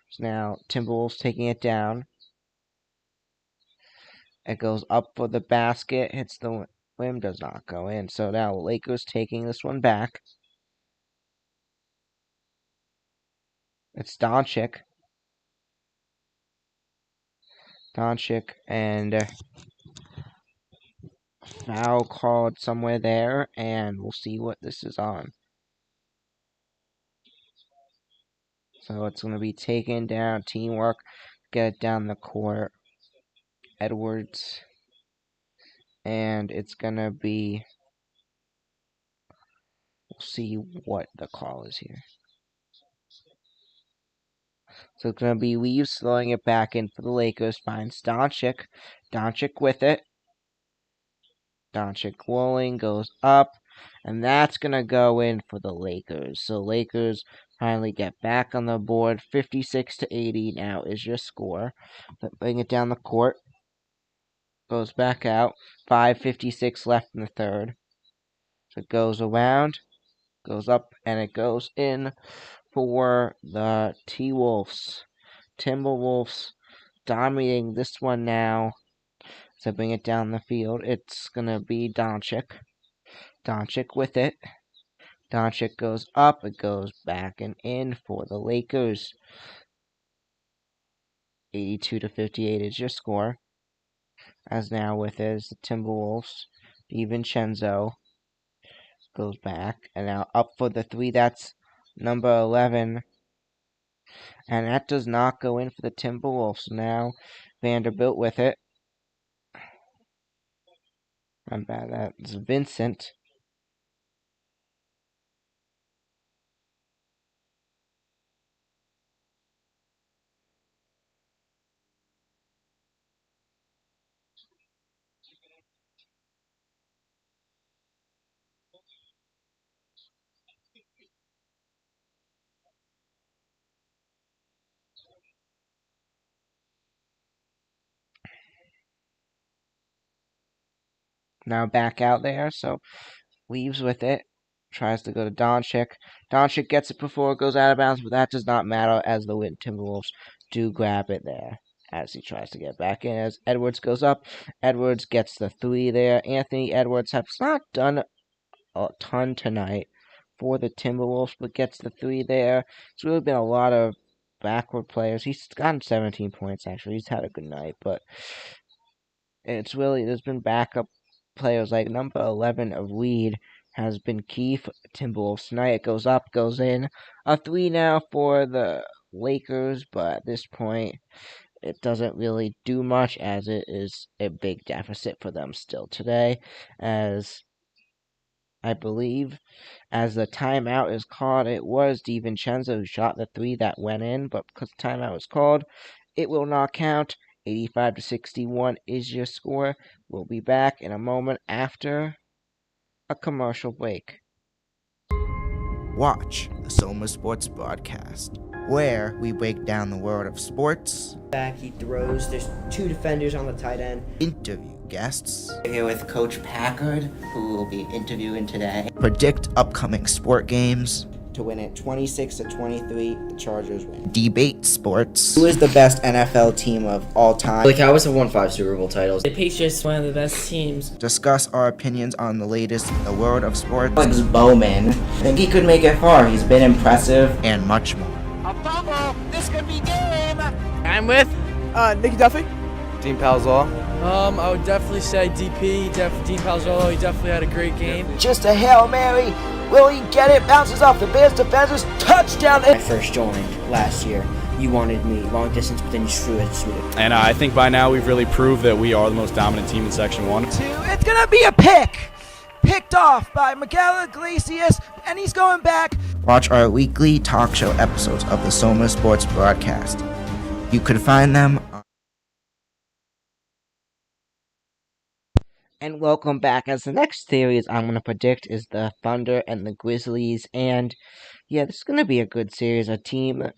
So now Timberwolves taking it down. It goes up for the basket, hits the rim, does not go in. So now Lakers taking this one back. It's Doncic. And foul called somewhere there, and we'll see what this is on. So it's going to be taken down, teamwork, get it down the court. Edwards. And it's going to be, we'll see what the call is here. So it's going to be Weaves throwing it back in for the Lakers. Finds Doncic. Doncic with it. Doncic rolling, goes up. And that's going to go in for the Lakers. So Lakers finally get back on the board. 56-80 now is your score. Bring it down the court. Goes back out. 5:56 left in the third. So it goes around. Goes up, and it goes in for the T-Wolves. Timberwolves dominating this one now. So bring it down the field. It's going to be Doncic. Doncic with it. Doncic goes up. It goes back and in for the Lakers. 82-58 is your score. As now with it is the Timberwolves. DiVincenzo goes back. And now up for the 3. That's number 11. And that does not go in for the Timberwolves. Now Vanderbilt with it. I'm bad. That's Vincent. now back out there, so leaves with it. Tries to go to Doncic. Doncic gets it before it goes out of bounds, but that does not matter as the Timberwolves do grab it there as he tries to get back in. As Edwards goes up, Edwards gets the three there. Anthony Edwards has not done a ton tonight for the Timberwolves, but gets the three there. It's really been a lot of backward players. He's gotten 17 points, actually. He's had a good night, but it's really, there's been backup players like number 11 of Reed has been key for Timberwolves tonight. It goes up, goes in. A three now for the Lakers, but at this point, it doesn't really do much as it is a big deficit for them still today, as I believe as the timeout is called, it was DiVincenzo who shot the three that went in, but because the timeout was called, it will not count. 85-61 is your score. We'll be back in a moment after a commercial break. Watch the Soma Sports Broadcast, where we break down the world of sports. Back, he throws. There's two defenders on the tight end. Interview guests. We're here with Coach Packard, who will be interviewing today. Predict upcoming sport games. To win it 26-23, the Chargers win. Debate sports. Who is the best NFL team of all time? The Cowboys have won 5 Super Bowl titles. The Patriots, one of the best teams. Discuss our opinions on the latest in the world of sports. Alex Bowman. I think he could make it far. He's been impressive. And much more. A fumble. This could be game. I'm with Nicky Duffy. Dean Palzall. I would definitely say DP, Dean Palzolo. He definitely had a great game. Just a Hail Mary. Will he get it? Bounces off the Bears defenders. Touchdown. When I first joined last year, you wanted me long distance, but then you threw it. And I think by now we've really proved that we are the most dominant team in Section 1. It's going to be a pick. Picked off by Miguel Iglesias, and he's going back. Watch our weekly talk show episodes of the Soma Sports Broadcast. You could find them on. And welcome back, as the next series I'm going to predict is the Thunder and the Grizzlies, and yeah, this is going to be a good series. The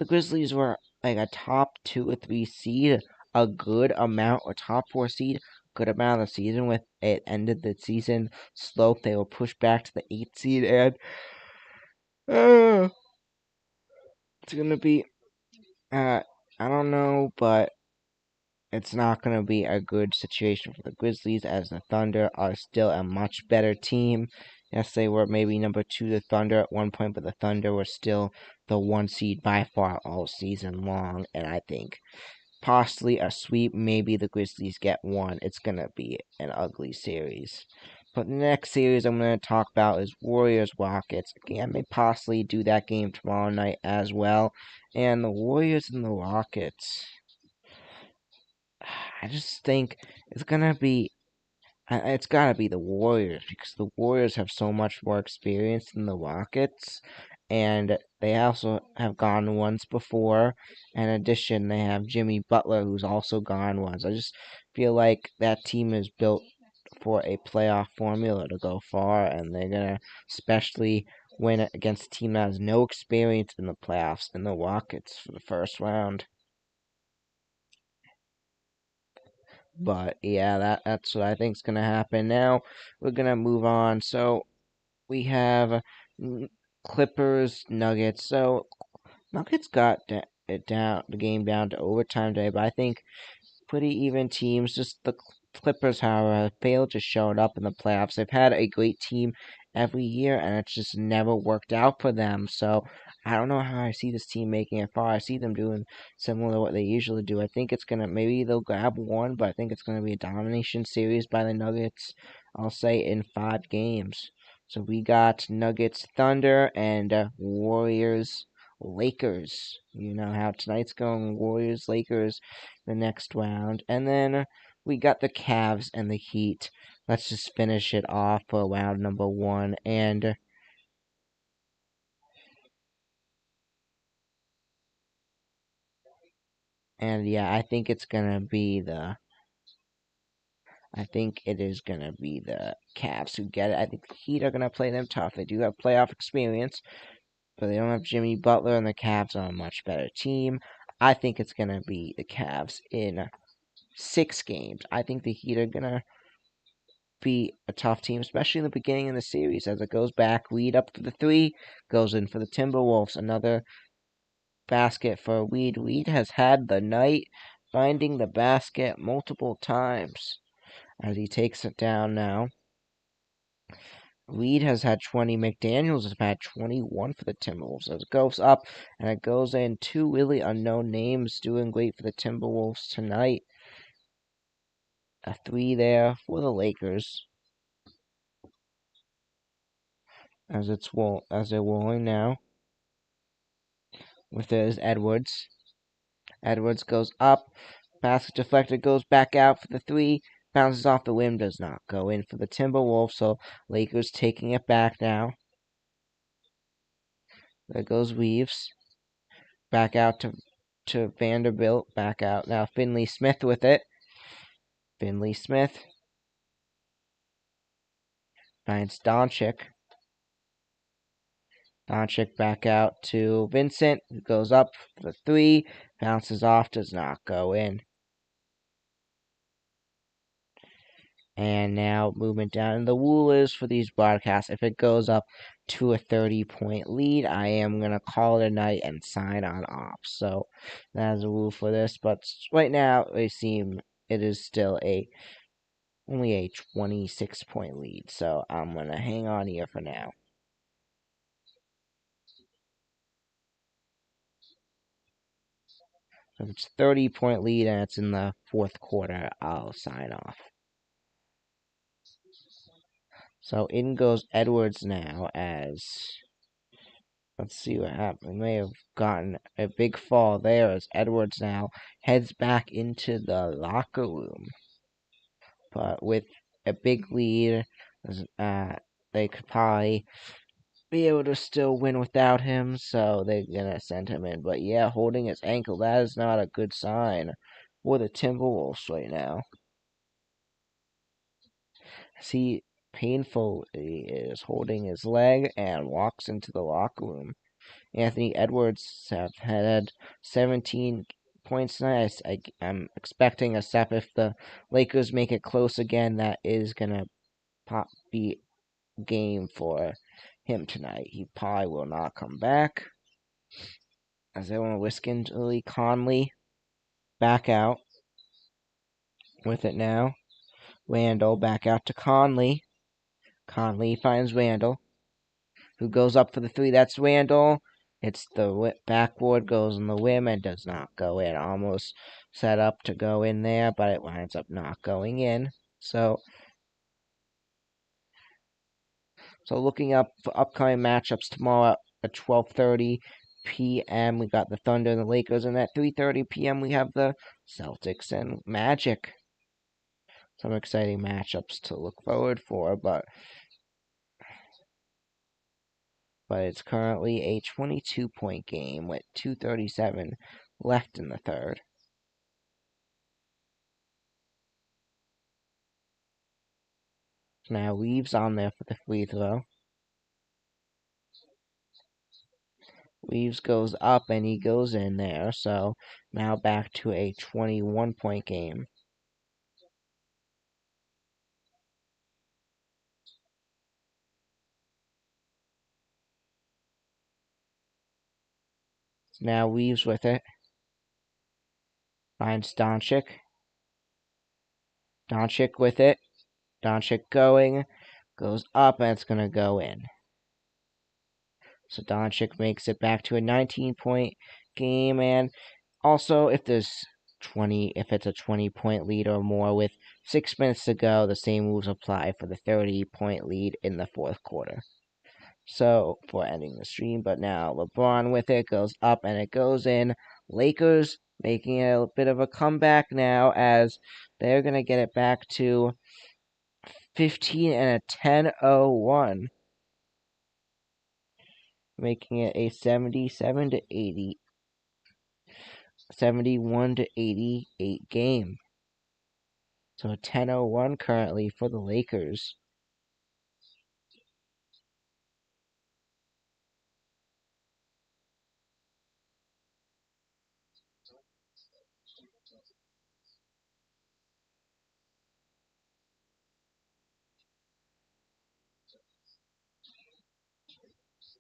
Grizzlies were like a top 2 or 3 seed, a good amount, or top 4 seed, good amount of the season. With it ended the season slope, they were pushed back to the 8th seed, and it's going to be, I don't know, but it's not going to be a good situation for the Grizzlies, as the Thunder are still a much better team. Yes, they were maybe number 2 to Thunder at one point, but the Thunder were still the 1 seed by far all season long, and I think possibly a sweep, maybe the Grizzlies get 1. It's going to be an ugly series. But the next series I'm going to talk about is Warriors-Rockets. Again, they possibly do that game tomorrow night as well. And the Warriors and the Rockets, I just think it's got to be the Warriors, because the Warriors have so much more experience than the Rockets, and they also have gone once before. In addition, they have Jimmy Butler, who's also gone once. I just feel like that team is built for a playoff formula to go far, and they're going to especially win against a team that has no experience in the playoffs, in the Rockets, for the first round. But yeah, that's what I think is going to happen. Now we're going to move on. So we have Clippers, Nuggets. So Nuggets got the game down to overtime today, but I think pretty even teams. Just the Clippers, however, failed to show it up in the playoffs. They've had a great team every year, and it's just never worked out for them. So I don't know how I see this team making it far. I see them doing similar to what they usually do. I think maybe they'll grab 1, but I think it's going to be a domination series by the Nuggets, I'll say, in 5 games. So we got Nuggets, Thunder, and Warriors, Lakers. You know how tonight's going, Warriors, Lakers, the next round. And then we got the Cavs and the Heat. Let's just finish it off for round number 1. And yeah, I think it is gonna be the Cavs who get it. I think the Heat are gonna play them tough. They do have playoff experience, but they don't have Jimmy Butler, and the Cavs are a much better team. I think it's gonna be the Cavs in 6 games. I think the Heat are gonna be a tough team, especially in the beginning of the series. As it goes back, Weed up for the three, goes in for the Timberwolves. Another basket for Weed. Weed has had the night, finding the basket multiple times as he takes it down now. Weed has had 20. McDaniels has had 21 for the Timberwolves. As it goes up, and it goes in. Two really unknown names doing great for the Timberwolves tonight. A three there for the Lakers. As they're rolling now. With it is Edwards. Edwards goes up. Basket deflected, goes back out for the three. Bounces off the rim, does not go in for the Timberwolves. So Lakers taking it back now. There goes Reeves. Back out to Vanderbilt. Back out now. Finley Smith with it. Finley Smith finds Doncic. Doncic back out to Vincent, who goes up for the three. Bounces off, does not go in. And now movement down. And the rule is for these broadcasts, if it goes up to a 30-point lead, I am going to call it a night and sign on off. So that is a rule for this. But right now, it is still only a 26-point lead. So I'm going to hang on here for now. If it's 30-point lead and it's in the fourth quarter, I'll sign off. So in goes Edwards now as, let's see what happened. We may have gotten a big fall there as Edwards now heads back into the locker room. But with a big lead, they could probably be able to still win without him, so they're going to send him in. But yeah, holding his ankle, that is not a good sign for the Timberwolves right now. See, painfully is holding his leg and walks into the locker room. Anthony Edwards have had 17 points tonight. I'm expecting a step if the Lakers make it close again. That is gonna be game for him tonight. He probably will not come back. As they want to whisk into Conley back out with it now. Randall back out to Conley. Conley finds Randall, who goes up for the three. That's Randall. It's the backboard, goes on the rim, and does not go in. Almost set up to go in there, but it winds up not going in. So looking up for upcoming matchups tomorrow at 12:30 p.m. we got the Thunder and the Lakers, and at 3:30 p.m. we have the Celtics and Magic. Some exciting matchups to look forward for, but it's currently a 22-point game with 2:37 left in the third. Now Reeves on there for the free throw. Reeves goes up and he goes in there, so now back to a 21-point game. Now Reeves with it. Finds Doncic. Doncic with it. Doncic going. Goes up and it's going to go in. So Doncic makes it back to a 19-point game. And also, if it's a 20-point lead or more with 6 minutes to go, the same rules apply for the 30-point lead in the fourth quarter. So, for ending the stream, but now LeBron with it, goes up and it goes in. Lakers making a bit of a comeback now as they're going to get it back to 15 and a 10-0-1. Making it a 71 to 88 game. So a 10-0-1 currently for the Lakers.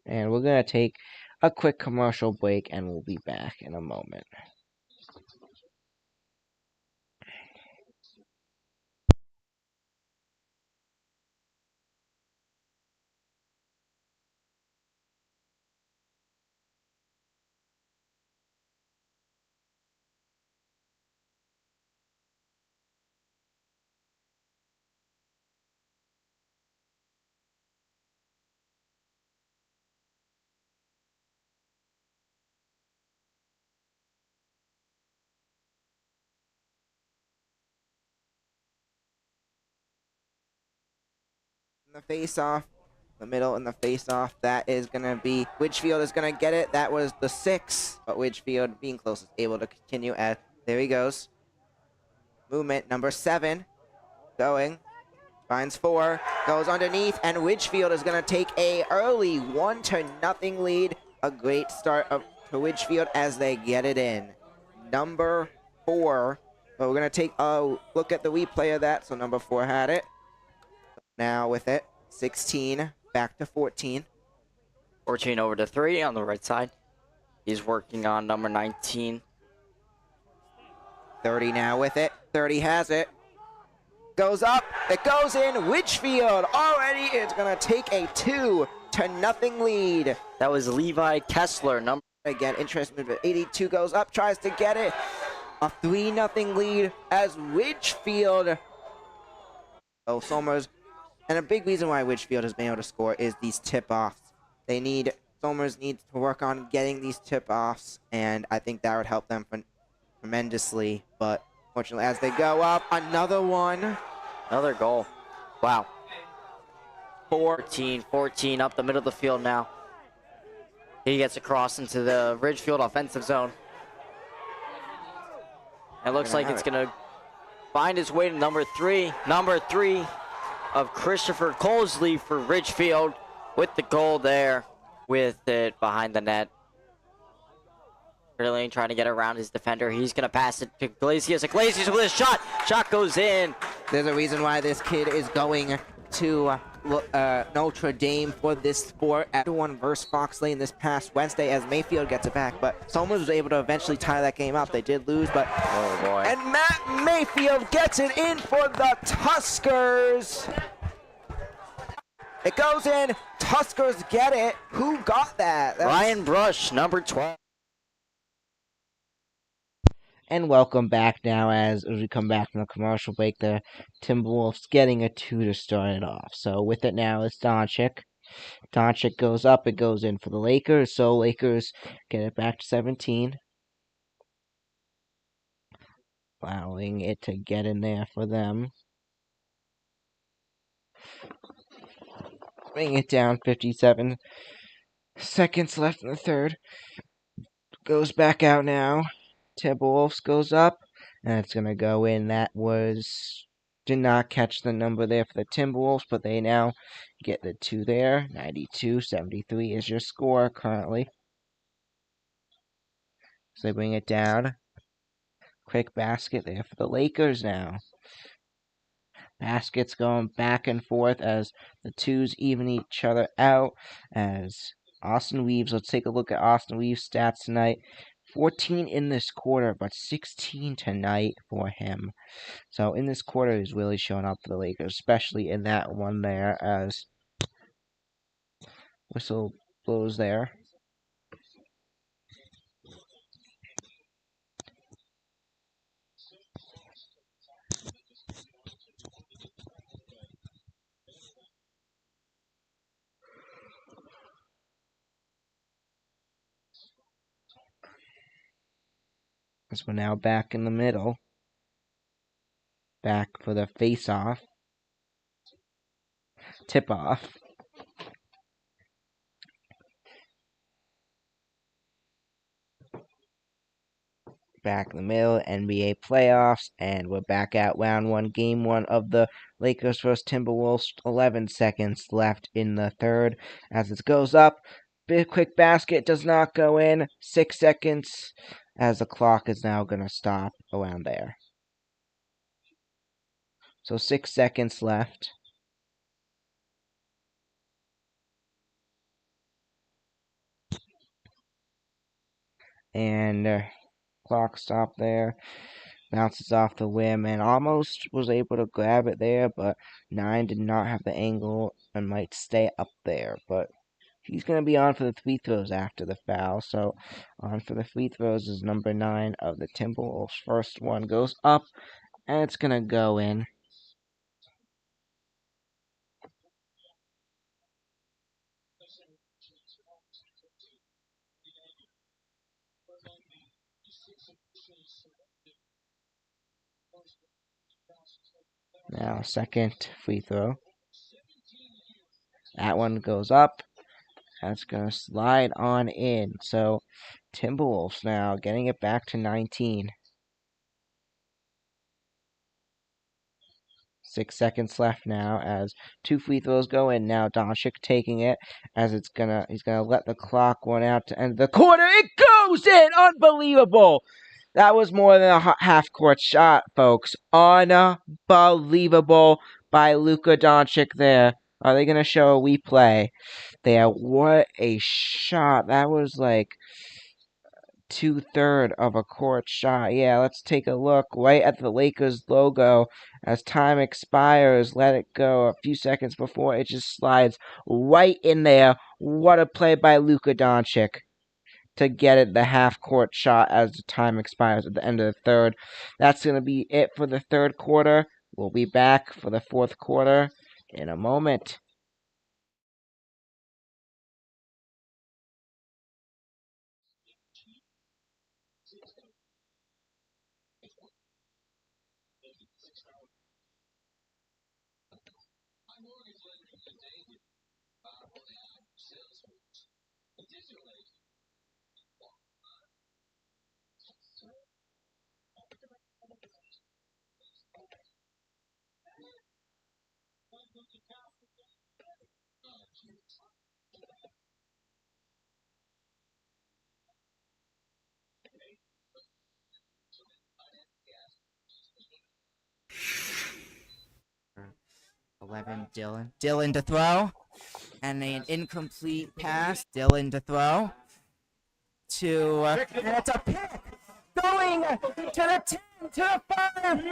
And we're going to take a quick commercial break, and we'll be back in a moment. The face-off, the middle and the face-off, that is going to be, Widgefield is going to get it. That was the 6, but Widgefield, being close, is able to continue at, there he goes. Movement, number 7, going, finds 4, goes underneath, and Widgefield is going to take a early 1-0 lead. A great start to Widgefield as they get it in. Number 4, but we're going to take a look at the replay of that, so number 4 had it. Now with it, 16, back to 14. 14 over to 3 on the right side. He's working on number 19. 30 now with it. 30 has it. Goes up. It goes in. Widgefield already is going to take a 2-0 lead. That was Levi Kessler. Again, interest movement. 82 goes up, tries to get it. A 3-0 lead as Widgefield. Oh, Somers. And a big reason why Widgefield has been able to score is these tip-offs. Somers needs to work on getting these tip-offs, and I think that would help them tremendously. But fortunately, as they go up, another one. Another goal. Wow. 14 up the middle of the field now. He gets across into the Ridgefield offensive zone. It looks like it's going to find its way to number 3. Number 3 of Christopher Colesley for Ridgefield with the goal there with it behind the net. Really trying to get around his defender. He's going to pass it to Iglesias. Iglesias with a shot. Shot goes in. There's a reason why this kid is going to Notre Dame for this sport. Everyone versus Fox Lane this past Wednesday as Mayfield gets it back. But Somers was able to eventually tie that game up. They did lose, but... Oh, boy. And Matt Mayfield gets it in for the Tuskers. It goes in. Tuskers get it. Who got that? Ryan Brush, number 12. And welcome back now as we come back from the commercial break. The Timberwolves getting a 2 to start it off. So with it now is Doncic. Doncic goes up. It goes in for the Lakers. So Lakers get it back to 17. Allowing it to get in there for them. Bring it down, 57 seconds left in the third. Goes back out now. Timberwolves goes up, and it's going to go in. That did not catch the number there for the Timberwolves, but they now get the 2 there. 92-73 is your score currently. So they bring it down. Quick basket there for the Lakers now. Baskets going back and forth as the 2s even each other out. As Austin Reeves, let's take a look at Austin Reeves' stats tonight. 14 in this quarter, but 16 tonight for him. So in this quarter, he's really showing up for the Lakers, especially in that one there as whistle blows there. As we're now back in the middle. Back for the face-off. Tip-off. Back in the middle, NBA playoffs, and we're back at round 1, game 1 of the Lakers vs. Timberwolves. 11 seconds left in the third as it goes up. Big quick basket does not go in. 6 seconds as the clock is now going to stop around there. So 6 seconds left. and clock stop there. Bounces off the rim and almost was able to grab it there, but 9 did not have the angle and might stay up there. But he's going to be on for the free throws after the foul. So on for the free throws is number 9 of the Timberwolves. First one goes up, and it's going to go in. Now, second free throw. That one goes up. That's going to slide on in. So, Timberwolves now getting it back to 19. 6 seconds left now as 2 free throws go in. Now Doncic taking it as he's gonna let the clock run out to end the quarter. It goes in! Unbelievable! That was more than a half-court shot, folks. Unbelievable by Luka Doncic there. Are they gonna show a replay there? What a shot! That was like 2/3 of a court shot. Yeah, let's take a look right at the Lakers logo as time expires. Let it go a few seconds before it just slides right in there. What a play by Luka Doncic to get it the half-court shot as the time expires at the end of the third. That's going to be it for the third quarter. We'll be back for the fourth quarter in a moment. Dylan to throw, and an incomplete pass. Dylan to throw and it's a pick going to the 10, to the 5.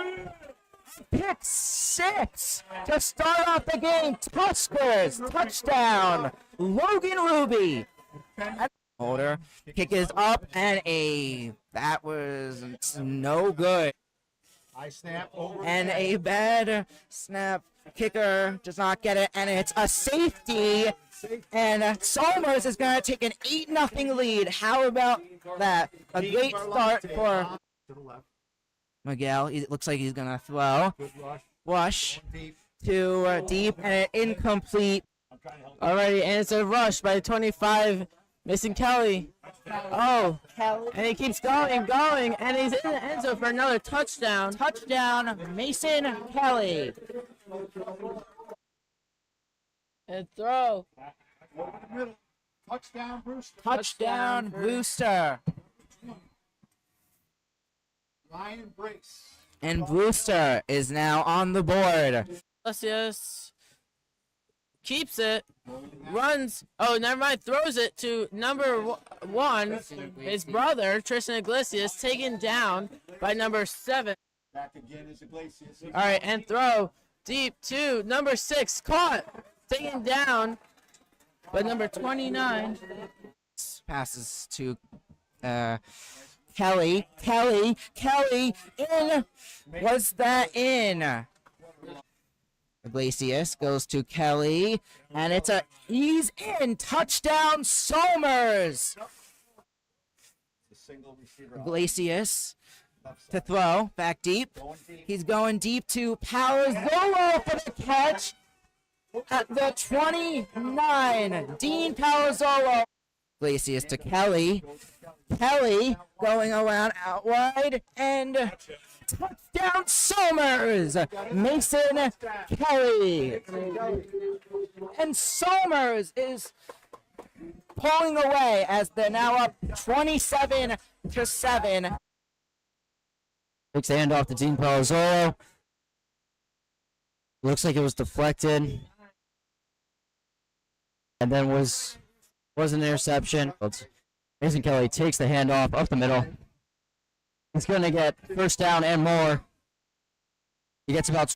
Pick 6 to start off the game. Tuskers touchdown. Logan Ruby. Holder kick is up and that was no good. And a bad snap. Kicker does not get it, and it's a safety. And Somers is going to take an 8-0 lead. How about that? A great start for Miguel. It looks like he's going to throw. Rush to deep and incomplete. Alrighty, and it's a rush by 25. Missing Kelly. Oh, and he keeps going, and he's in the end zone for another touchdown. Touchdown, Mason Kelly. And throw. Touchdown, Brewster. Touchdown, Brewster. Ryan Brace. And Brewster is now on the board. Yes. Keeps it, runs, oh, never mind, throws it to number 1, his brother, Tristan Iglesias, taken down by number 7. Back again is Iglesias. All right, and throw deep to number 6, caught, taken down by number 29. Passes to Kelly, in. Was that in? Iglesias goes to Kelly, and he's in. Touchdown, Somers. Iglesias to throw, back deep. He's going deep to Palazzolo for the catch at the 29. Dean Palazzolo. Iglesias to Kelly. Kelly going around out wide, and touchdown, Somers! Mason Kelly. And Somers is pulling away as they're now up 27-7. Takes the hand off to Dean Palazzolo. Looks like it was deflected. And then was an interception. Mason Kelly takes the handoff up the middle. He's going to get first down and more. He gets about.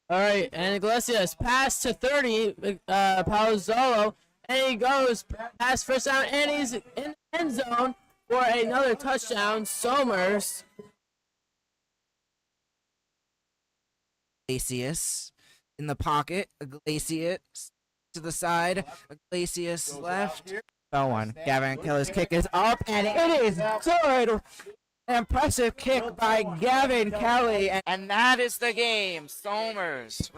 All right, and Iglesias pass to 30, Palazzolo, and he goes past first down, and he's in the end zone for another touchdown. Somers. Iglesias in the pocket. Iglesias to the side. Iglesias left. One. Gavin Kelly's kick is up, and it is good. Impressive kick by Gavin Kelly, and that is the game. Somers.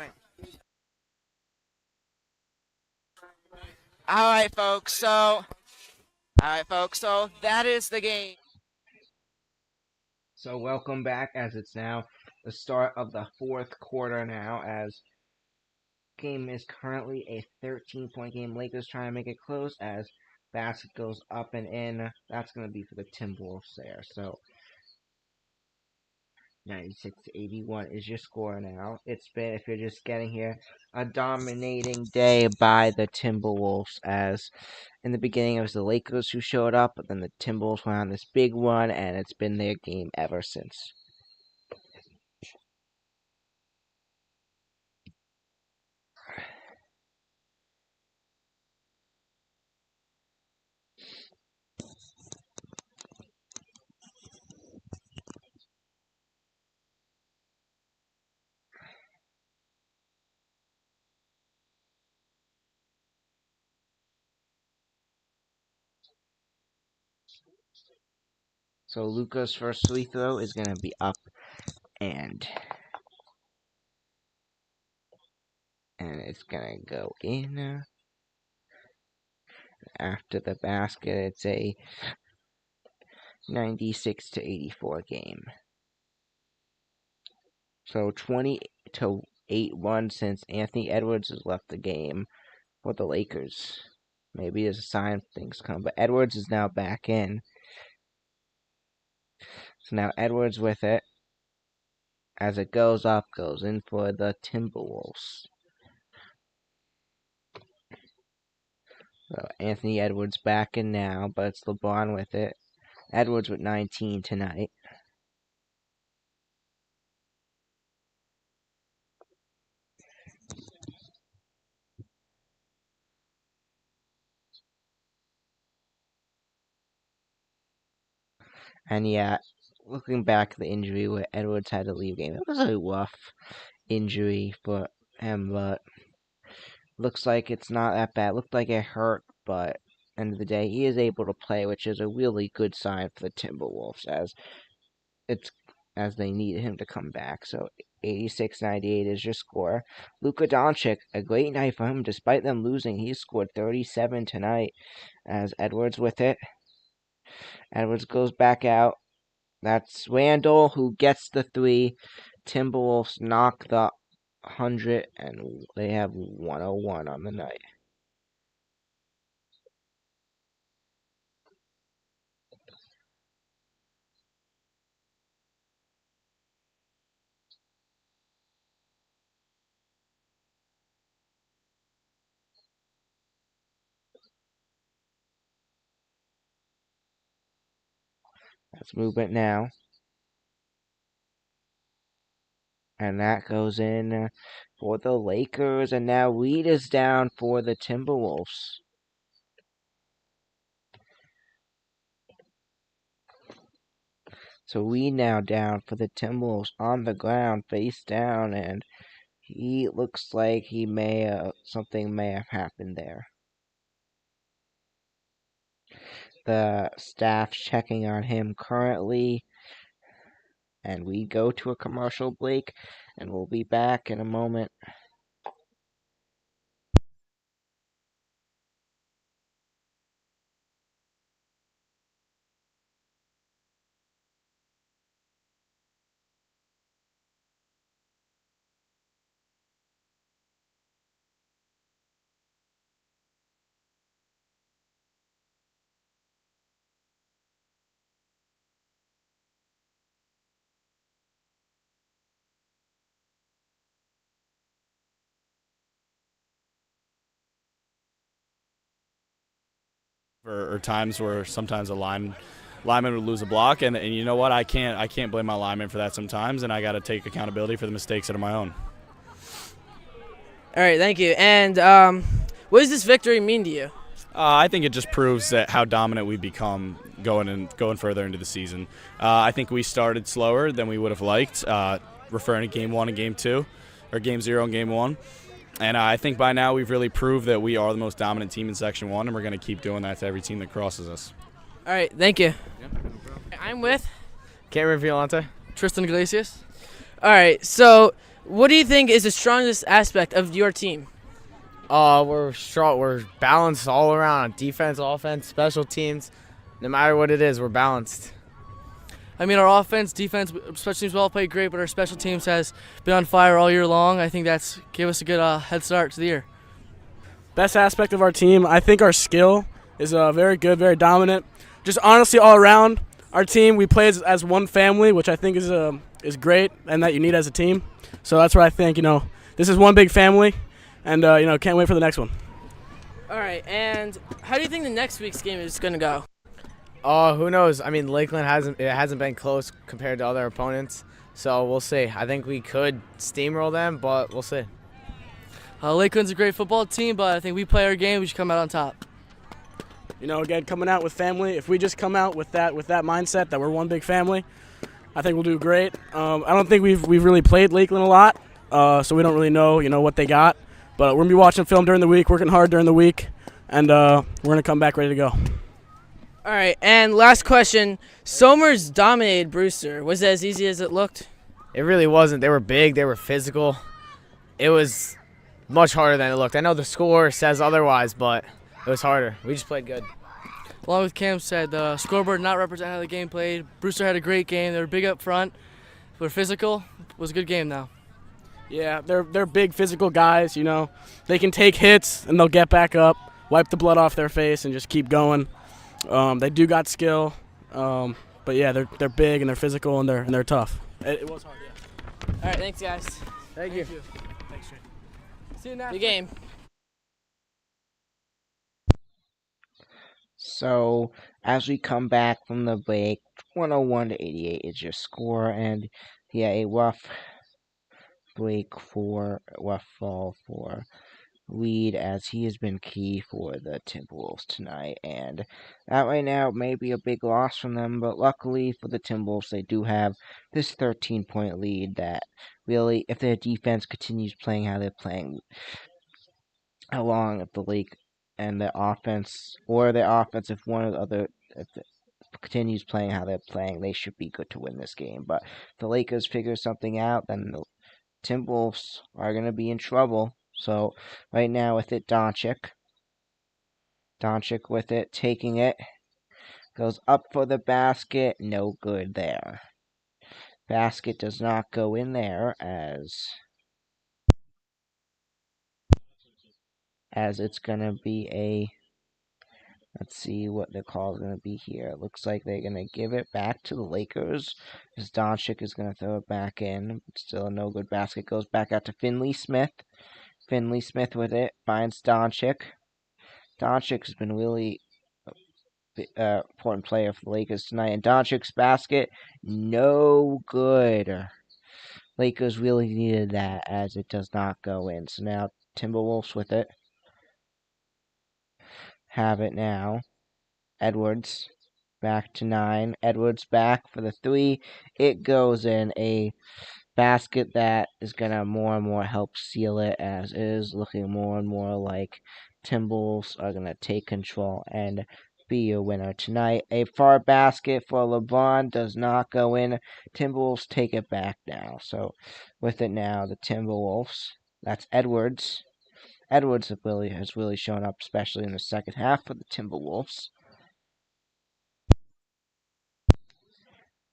All right, folks. So that is the game. So welcome back, as it's now the start of the fourth quarter now, as game is currently a 13-point game. Lakers trying to make it close as basket goes up and in. That's going to be for the Timberwolves there. So 96-81 is your score now. It's been, if you're just getting here, a dominating day by the Timberwolves, as in the beginning it was the Lakers who showed up, but then the Timberwolves went on this big run, and it's been their game ever since. So Luka's first free throw is going to be up, and it's going to go in. After the basket, it's a 96-84 game. So 20-8 since Anthony Edwards has left the game for the Lakers. Maybe there's a sign things come, but Edwards is now back in. So now Edwards with it. As it goes up, goes in for the Timberwolves. So Anthony Edwards back in now, but it's LeBron with it. Edwards with 19 tonight. And yeah, looking back at the injury where Edwards had to leave game, it was a rough injury for him, but looks like it's not that bad. Looked like it hurt, but end of the day, he is able to play, which is a really good sign for the Timberwolves, as they need him to come back. So 86-98 is your score. Luka Doncic, a great night for him, despite them losing. He scored 37 tonight, as Edwards with it. Edwards goes back out. That's Randall who gets the three. Timberwolves knock the 100, and they have 101 on the night. That's movement now. And that goes in for the Lakers, and now lead is down for the Timberwolves. So we now down for the Timberwolves on the ground, face down, and he looks like he something may have happened there. The staff's checking on him currently, and we go to a commercial break, and we'll be back in a moment. or times where sometimes a lineman would lose a block, and you know what? I can't blame my lineman for that sometimes, and I got to take accountability for the mistakes that are my own. All right, thank you. And what does this victory mean to you? I think it just proves that how dominant we've become going further into the season. I think we started slower than we would have liked, referring to Game 1 and Game 2, or Game 0 and Game 1. And I think by now we've really proved that we are the most dominant team in Section 1, and we're going to keep doing that to every team that crosses us. All right, thank you. I'm with Cameron Violante. Tristan Iglesias. All right, so what do you think is the strongest aspect of your team? We're strong. We're balanced all around on defense, offense, special teams. No matter what it is, we're balanced. I mean, our offense, defense, special teams all played great, but our special teams has been on fire all year long. I think that's gave us a good head start to the year. Best aspect of our team, I think our skill is very good, very dominant. Just honestly, all around, our team, we play as one family, which I think is great and that you need as a team. So that's what I think, this is one big family, and, can't wait for the next one. All right, and how do you think the next week's game is going to go? Who knows? I mean, Lakeland hasn't been close compared to other opponents, so we'll see. I think we could steamroll them, but we'll see. Lakeland's a great football team, but I think we play our game, we should come out on top. Again, coming out with family, if we just come out with that mindset that we're one big family, I think we'll do great. I don't think we've really played Lakeland a lot, so we don't really know, what they got. But we're going to be watching film during the week, working hard during the week, and we're going to come back ready to go. All right, and last question. Somers dominated Brewster. Was it as easy as it looked? It really wasn't. They were big. They were physical. It was much harder than it looked. I know the score says otherwise, but it was harder. We just played good. Along with Cam said, the scoreboard not represent how the game played. Brewster had a great game. They were big up front. They were physical. It was a good game, though. Yeah, they're big physical guys, They can take hits, and they'll get back up, wipe the blood off their face, and just keep going. They do got skill, but yeah, they're big and they're physical and they're tough. It was hard, yeah. All right, thanks, guys. Thank you. Thanks, Trey. See you next. The game. So as we come back from the break, 101 to 88 is your score, and yeah, a rough fall for Reed, as he has been key for the Timberwolves tonight, and that right now may be a big loss from them, but luckily for the Timberwolves, they do have this 13-point lead that really, if their defense continues playing how they're playing, along with the league, and their offense, if one or the other, if it continues playing how they're playing, they should be good to win this game. But if the Lakers figure something out, then the Timberwolves are going to be in trouble. So right now with it, Doncic with it, taking it, goes up for the basket, no good there. Basket does not go in there as it's going to be let's see what the call is going to be here. It looks like they're going to give it back to the Lakers, as Doncic is going to throw it back in. Still a no good basket, goes back out to Finley Smith. Finley Smith with it, finds Doncic. Doncic has been really important player for the Lakers tonight. And Doncic's basket, no good. Lakers really needed that, as it does not go in. So now Timberwolves with it. Have it now. Edwards back to 9. Edwards back for the 3. It goes in, a basket that is going to more and more help seal it, as it is looking more and more like Timberwolves are going to take control and be a winner tonight. A far basket for LeBron does not go in. Timberwolves take it back now. So with it now, the Timberwolves, that's Edwards. Edwards has really shown up, especially in the second half for the Timberwolves.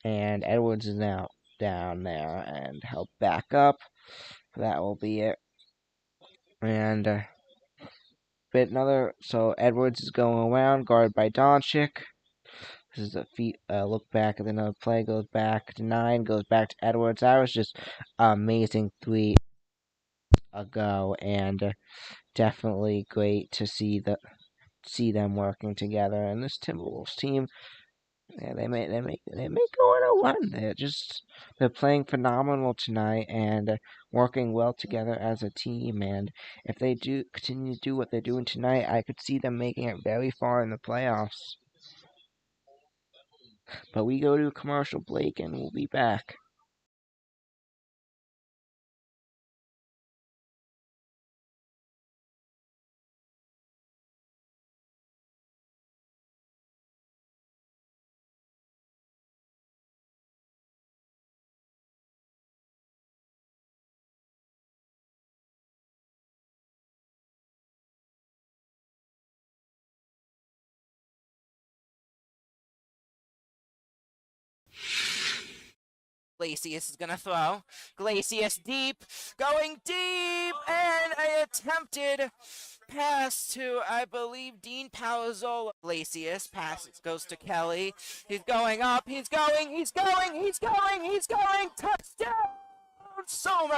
And Edwards is now down there and help back up. That will be it. And so Edwards is going around, guarded by Doncic. This is a look back at another play, goes back to 9, goes back to Edwards. That was just an amazing 3 ago, and definitely great to see see them working together. And this Timberwolves team, yeah, they may go on a run. They're playing phenomenal tonight and working well together as a team. And if they do continue to do what they're doing tonight, I could see them making it very far in the playoffs. But we go to a commercial break and we'll be back. Glacius is gonna throw. Glacius deep, going deep, and an attempted pass to, I believe, Dean Palazzolo. Glacius passes, goes to Kelly. He's going up. He's going. Touchdown, Somers!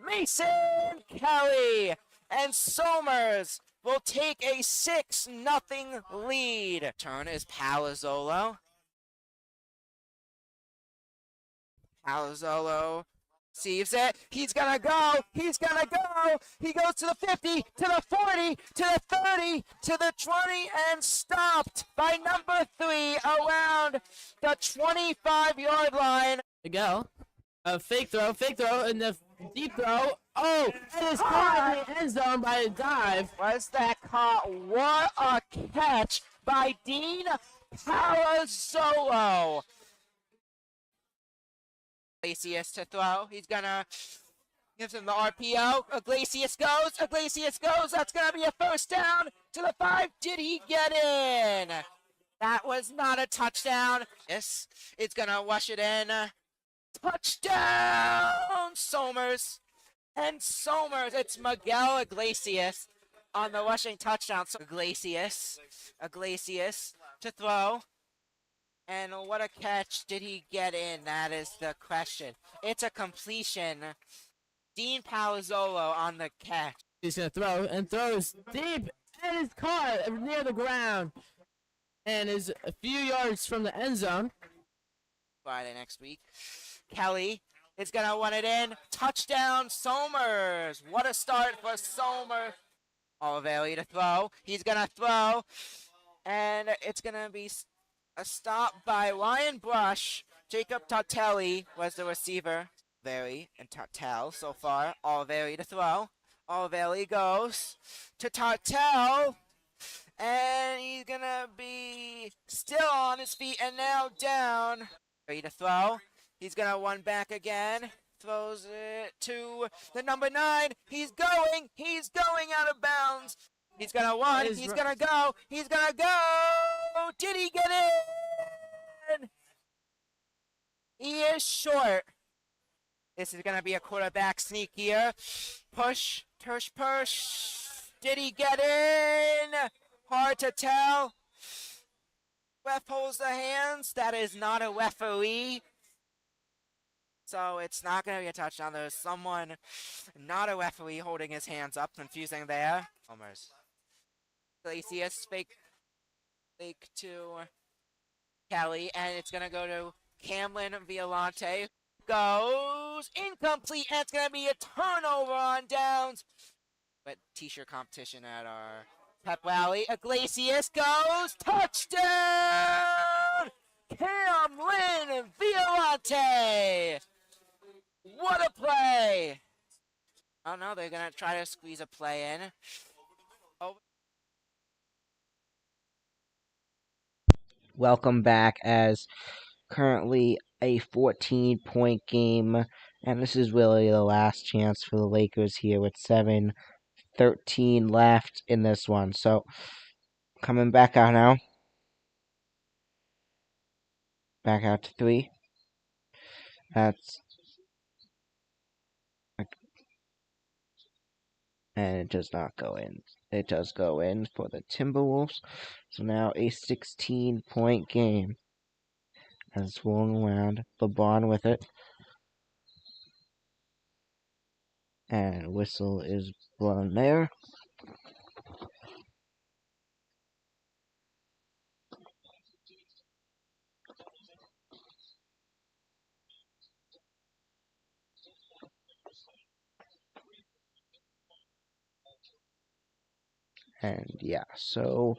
Mason Kelly and Somers will take a 6-0 lead. Turn is Palazzolo. Palazzolo receives it. He's gonna go. He goes to the 50, to the 40, to the 30, to the 20, and stopped by number 3 around the 25-yard line. To go. A fake throw, and the deep throw. Oh, it is caught in the end zone by a dive. Was that caught? What a catch by Dean Palazzolo. Glacius to throw. He's gonna gives him the RPO. Glacius goes. That's gonna be a first down to the 5. Did he get in? That was not a touchdown. Yes, it's gonna wash it in. Touchdown, Somers. And Somers, it's Miguel Iglesias on the rushing touchdown. So Iglesias to throw. And what a catch. Did he get in? That is the question. It's a completion. Dean Palazzolo on the catch. He's going to throw and throws deep and is caught near the ground and is a few yards from the end zone. Friday next week. Kelly is going to run it in. Touchdown, Somers. What a start for Somers. Olivelli to throw. He's going to throw. And it's going to be a stop by Ryan Brush. Jacob Tartelli was the receiver. Olivelli and Tartel so far. Olivelli to throw. Olivelli goes to Tartel. And he's going to be still on his feet and now down. Ready to throw. He's going to run back again. Throws it to the number 9. He's going out of bounds. He's going to run. He's going to go. Did he get in? He is short. This is going to be a quarterback sneak here. Push. Did he get in? Hard to tell. Ref holds the hands. That is not a referee. So it's not going to be a touchdown. There's someone, not a referee, holding his hands up. Confusing there. Homers. Glacius fake to Kelly. And it's going to go to Camlin Violante. Goes incomplete. And it's going to be a turnover on downs. But t-shirt competition at our pep rally. Iglesias goes. Touchdown! Camlin Violante! What a play! Oh no, they're going to try to squeeze a play in. Oh. Welcome back as currently a 14-point game. And this is really the last chance for the Lakers here with 7:13 left in this one. So, coming back out now. Back out to 3. And it does not go in. It does go in for the Timberwolves. So now a 16-point game. As it's rolling around. LeBron with it. And whistle is blown there. And yeah, so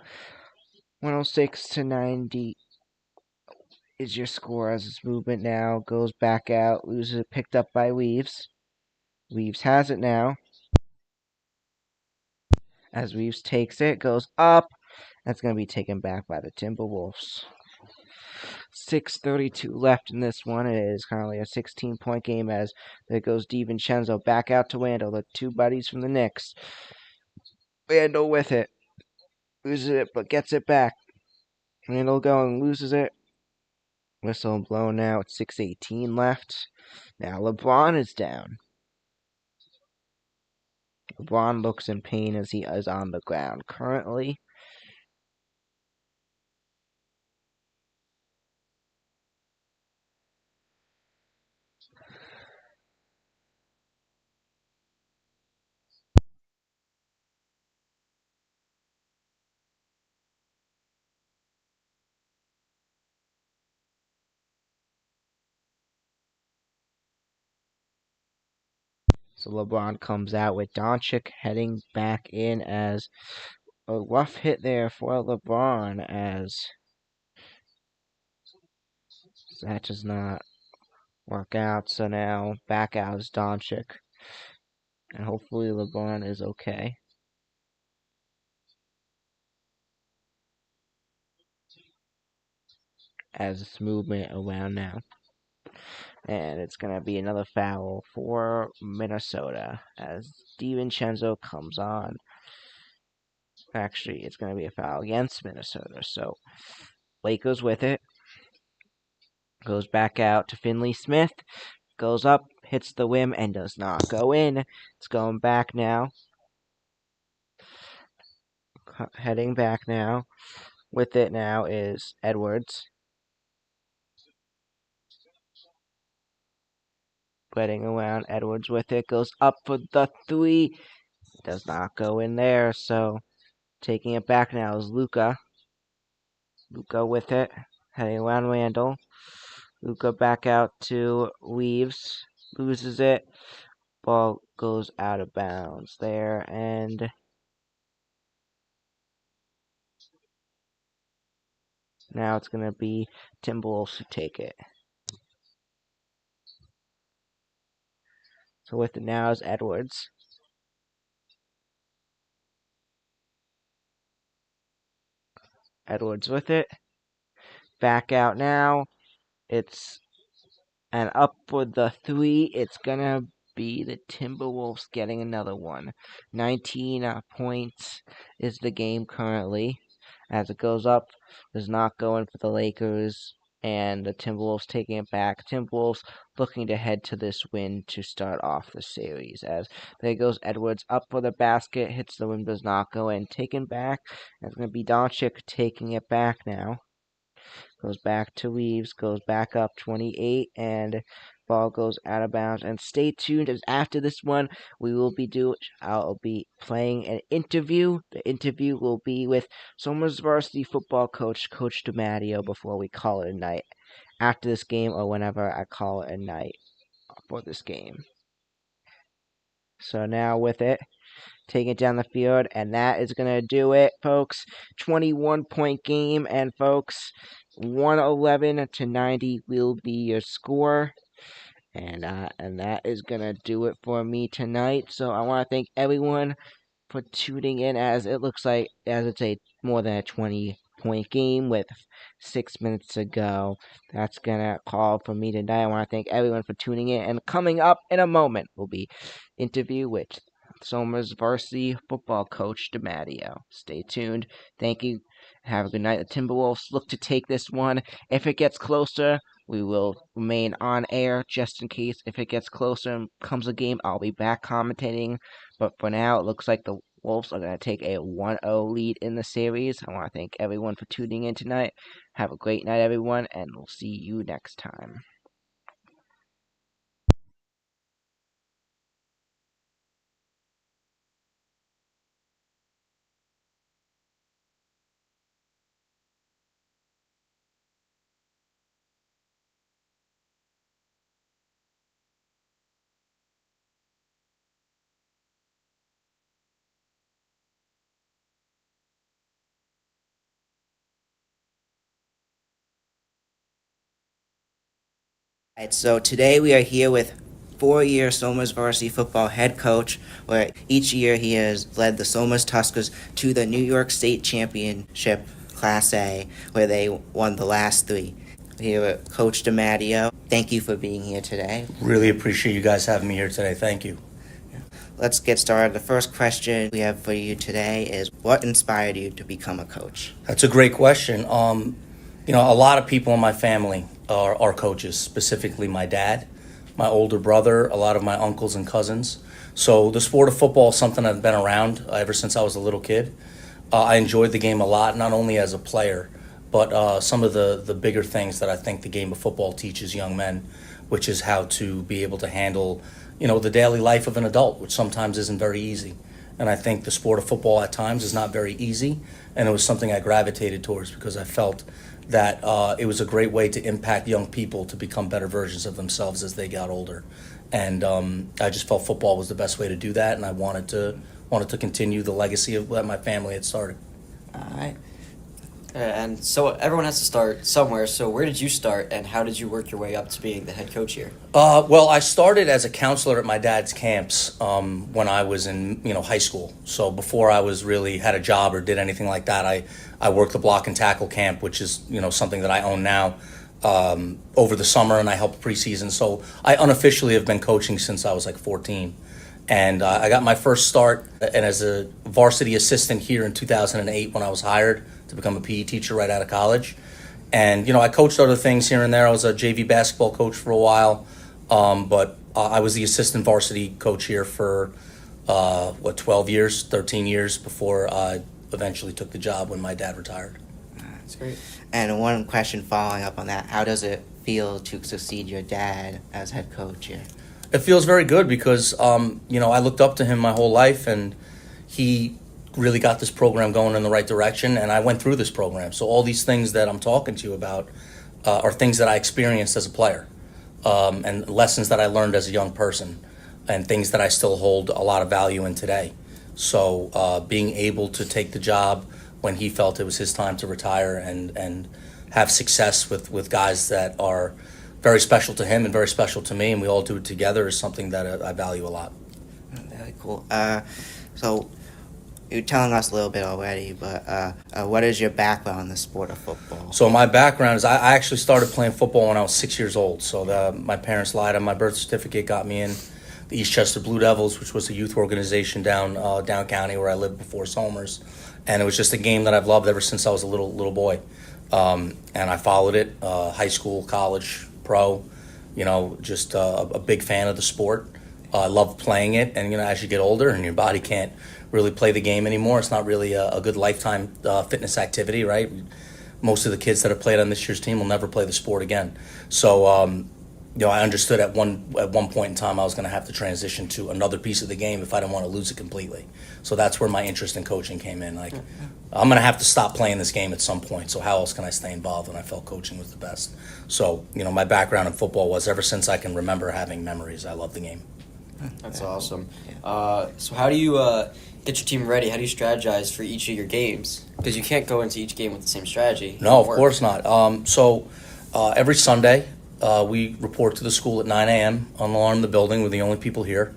106-90 is your score as this movement now goes back out, loses it, picked up by Weaves. Weaves has it now. As Weaves takes it, goes up. That's going to be taken back by the Timberwolves. 6:32 left in this one. It is currently a 16-point game as there goes DiVincenzo back out to Wandle, the two buddies from the Knicks. Wandle with it. Loses it, but gets it back. Wandle going, loses it. Whistle blown now. It's 6:18 left. Now LeBron is down. LeBron looks in pain as he is on the ground currently. So LeBron comes out with Doncic heading back in as a rough hit there for LeBron as that does not work out. So now back out is Doncic. And hopefully LeBron is okay. As this movement around now. And it's going to be another foul for Minnesota as DiVincenzo comes on. Actually, it's going to be a foul against Minnesota. So Lakers with it. Goes back out to Finley Smith. Goes up, hits the rim, and does not go in. It's going back now. Heading back now. With it now is Edwards. Spreading around, Edwards with it. Goes up for the three. Does not go in there, so taking it back now is Luka. Luka with it. Heading around Randall. Luka back out to Weaves. Loses it. Ball goes out of bounds there, and now it's going to be Timberwolves who take it. So with it now is Edwards. Edwards with it. Back out now. It's and up for the three. It's going to be the Timberwolves getting another one. 19 points is the game currently. As it goes up, does not go in for the Lakers. And the Timberwolves taking it back. Timberwolves looking to head to this win to start off the series. As there goes Edwards up for the basket. Hits the rim, does not go in. Taken back. It's going to be Doncic taking it back now. Goes back to Weaves. Goes back up 28. And ball goes out of bounds. And stay tuned as after this one, I'll be playing an interview. The interview will be with Somers varsity football coach, Coach DiMatteo, before we call it a night. After this game or whenever I call it a night for this game. So now with it, taking it down the field, and that is going to do it, folks. 21-point game, and folks, 111-90 will be your score. And that is going to do it for me tonight. So I want to thank everyone for tuning in, as it looks like, as it's a more than a 20-point game with 6 minutes to go. That's going to call for me tonight. I want to thank everyone for tuning in. And coming up in a moment will be interview with Somers varsity football coach DiMatteo. Stay tuned. Thank you. Have a good night. The Timberwolves look to take this one. If it gets closer, we will remain on air just in case. If it gets closer and comes a game, I'll be back commentating. But for now, it looks like the Wolves are going to take a 1-0 lead in the series. I want to thank everyone for tuning in tonight. Have a great night, everyone, and we'll see you next time. Right, so today we are here with four-year Somers varsity football head coach, where each year he has led the Somers Tuskers to the New York State Championship Class A, where they won the last three. Here with Coach DiMatteo. Thank you for being here today. Really appreciate you guys having me here today. Thank you. Let's get started. The first question we have for you today is, what inspired you to become a coach? That's a great question. A lot of people in my family are coaches, specifically my dad, my older brother, a lot of my uncles and cousins. So the sport of football is something I've been around ever since I was a little kid. I enjoyed the game a lot, not only as a player, but some of the bigger things that I think the game of football teaches young men, which is how to be able to handle, the daily life of an adult, which sometimes isn't very easy. And I think the sport of football at times is not very easy, and it was something I gravitated towards because I felt that it was a great way to impact young people to become better versions of themselves as they got older. And I just felt football was the best way to do that, and I wanted to continue the legacy of what my family had started. All right. And so everyone has to start somewhere. So where did you start, and how did you work your way up to being the head coach here? Well, I started as a counselor at my dad's camps when I was in high school. So before I was really had a job or did anything like that, I worked the block and tackle camp, which is something that I own now, over the summer, and I helped preseason. So I unofficially have been coaching since I was like 14. And I got my first start and as a varsity assistant here in 2008 when I was hired to become a PE teacher right out of college. And, I coached other things here and there. I was a JV basketball coach for a while, but I was the assistant varsity coach here for, 12 years, 13 years before I eventually took the job when my dad retired. That's great. And one question following up on that, how does it feel to succeed your dad as head coach here? It feels very good because, I looked up to him my whole life, and he really got this program going in the right direction, and I went through this program. So all these things that I'm talking to you about are things that I experienced as a player, and lessons that I learned as a young person, and things that I still hold a lot of value in today. So being able to take the job when he felt it was his time to retire and have success with guys that are very special to him and very special to me, and we all do it together, is something that I value a lot. Very cool. So you're telling us a little bit already, but what is your background in the sport of football? So my background is I actually started playing football when I was 6 years old. So my parents lied on my birth certificate, got me in the Eastchester Blue Devils, which was a youth organization down county where I lived before Somers. And it was just a game that I've loved ever since I was a little boy. And I followed it, high school, college, pro, just a big fan of the sport. I love playing it, and as you get older and your body can't really play the game anymore, it's not really a good lifetime fitness activity, right? Most of the kids that have played on this year's team will never play the sport again. So, I understood at one point in time I was going to have to transition to another piece of the game if I didn't want to lose it completely. So that's where my interest in coaching came in. Like, I'm going to have to stop playing this game at some point, so how else can I stay involved? And I felt coaching was the best. So, my background in football was, ever since I can remember having memories, I love the game. That's awesome. So how do you get your team ready? How do you strategize for each of your games? Because you can't go into each game with the same strategy. No, of course not. Every Sunday, we report to the school at 9 a.m. Unarmed the building. We're the only people here.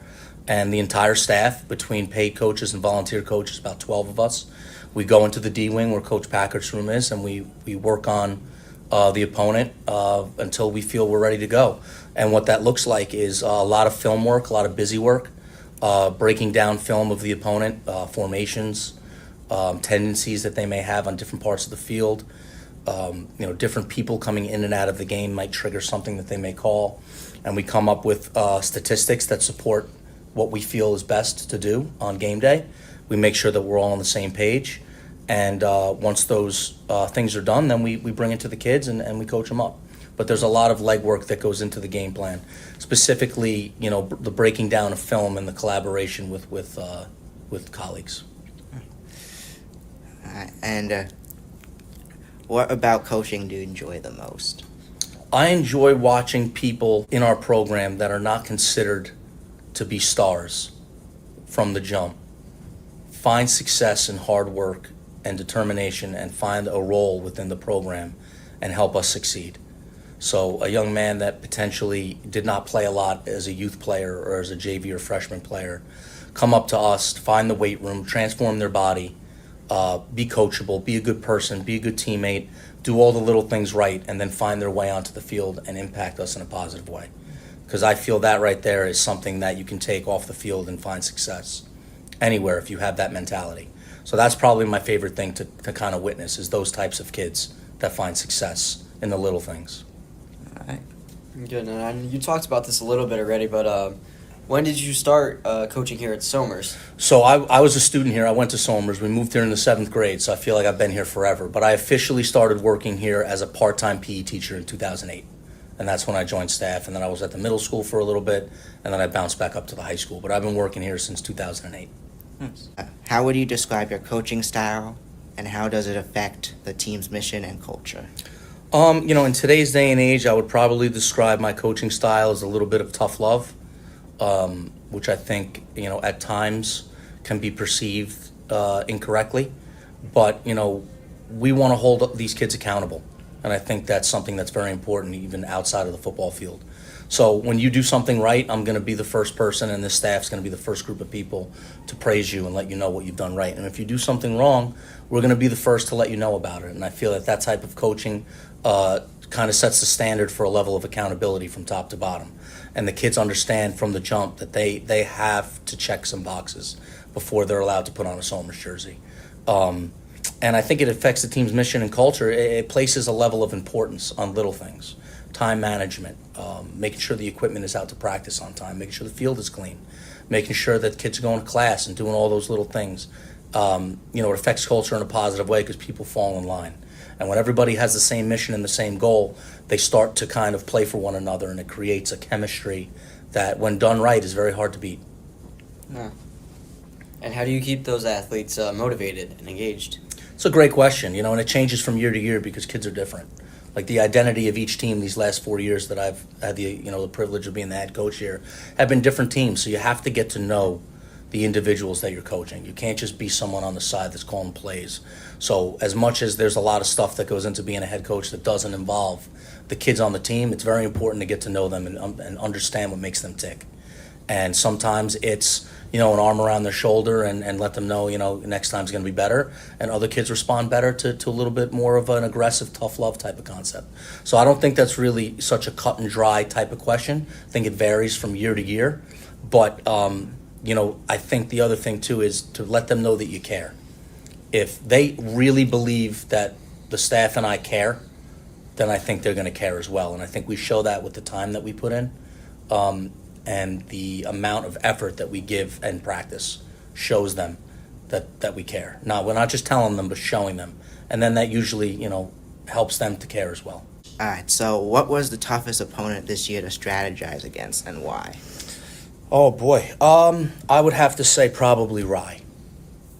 And the entire staff, between paid coaches and volunteer coaches, about 12 of us, we go into the D wing where Coach Packard's room is, and we work on the opponent until we feel we're ready to go. And what that looks like is a lot of film work, a lot of busy work, breaking down film of the opponent, formations, tendencies that they may have on different parts of the field. Different people coming in and out of the game might trigger something that they may call. And we come up with statistics that support what we feel is best to do on game day. We make sure that we're all on the same page. And once those things are done, then we bring it to the kids and we coach them up. But there's a lot of legwork that goes into the game plan, specifically, the breaking down of film and the collaboration with colleagues. And what about coaching do you enjoy the most? I enjoy watching people in our program that are not considered to be stars from the jump find success in hard work and determination and find a role within the program and help us succeed. So a young man that potentially did not play a lot as a youth player or as a JV or freshman player, come up to us, find the weight room, transform their body, be coachable, be a good person, be a good teammate, do all the little things right, and then find their way onto the field and impact us in a positive way. Because I feel that right there is something that you can take off the field and find success anywhere if you have that mentality. So that's probably my favorite thing to kind of witness, is those types of kids that find success in the little things. All right. Good. And you talked about this a little bit already, but when did you start coaching here at Somers? So I was a student here. I went to Somers. We moved here in the 7th grade, so I feel like I've been here forever. But I officially started working here as a part-time PE teacher in 2008. And that's when I joined staff. And then I was at the middle school for a little bit, and then I bounced back up to the high school. But I've been working here since 2008. How would you describe your coaching style, and how does it affect the team's mission and culture? In today's day and age, I would probably describe my coaching style as a little bit of tough love, which I think, at times can be perceived incorrectly. But, we want to hold these kids accountable. And I think that's something that's very important, even outside of the football field. So when you do something right, I'm going to be the first person, and this staff's going to be the first group of people to praise you and let you know what you've done right. And if you do something wrong, we're going to be the first to let you know about it. And I feel that type of coaching kind of sets the standard for a level of accountability from top to bottom. And the kids understand from the jump that they have to check some boxes before they're allowed to put on a Somers jersey. And I think it affects the team's mission and culture. It places a level of importance on little things. Time management, making sure the equipment is out to practice on time, making sure the field is clean, making sure that kids are going to class and doing all those little things. It affects culture in a positive way because people fall in line. And when everybody has the same mission and the same goal, they start to kind of play for one another, and it creates a chemistry that, when done right, is very hard to beat. Yeah. And how do you keep those athletes motivated and engaged? It's a great question, and it changes from year to year because kids are different. Like the identity of each team these last 4 years that I've had the privilege of being the head coach here have been different teams. So you have to get to know the individuals that you're coaching. You can't just be someone on the side that's calling plays. So as much as there's a lot of stuff that goes into being a head coach that doesn't involve the kids on the team, it's very important to get to know them and understand what makes them tick. And sometimes it's an arm around their shoulder and let them know, next time's going to be better. And other kids respond better to a little bit more of an aggressive, tough love type of concept. So I don't think that's really such a cut and dry type of question. I think it varies from year to year. But, I think the other thing, too, is to let them know that you care. If they really believe that the staff and I care, then I think they're going to care as well. And I think we show that with the time that we put in. And the amount of effort that we give and practice shows them that we care. Now, we're not just telling them, but showing them. And then that usually, helps them to care as well. All right, so what was the toughest opponent this year to strategize against, and why? Oh, boy. I would have to say probably Rye.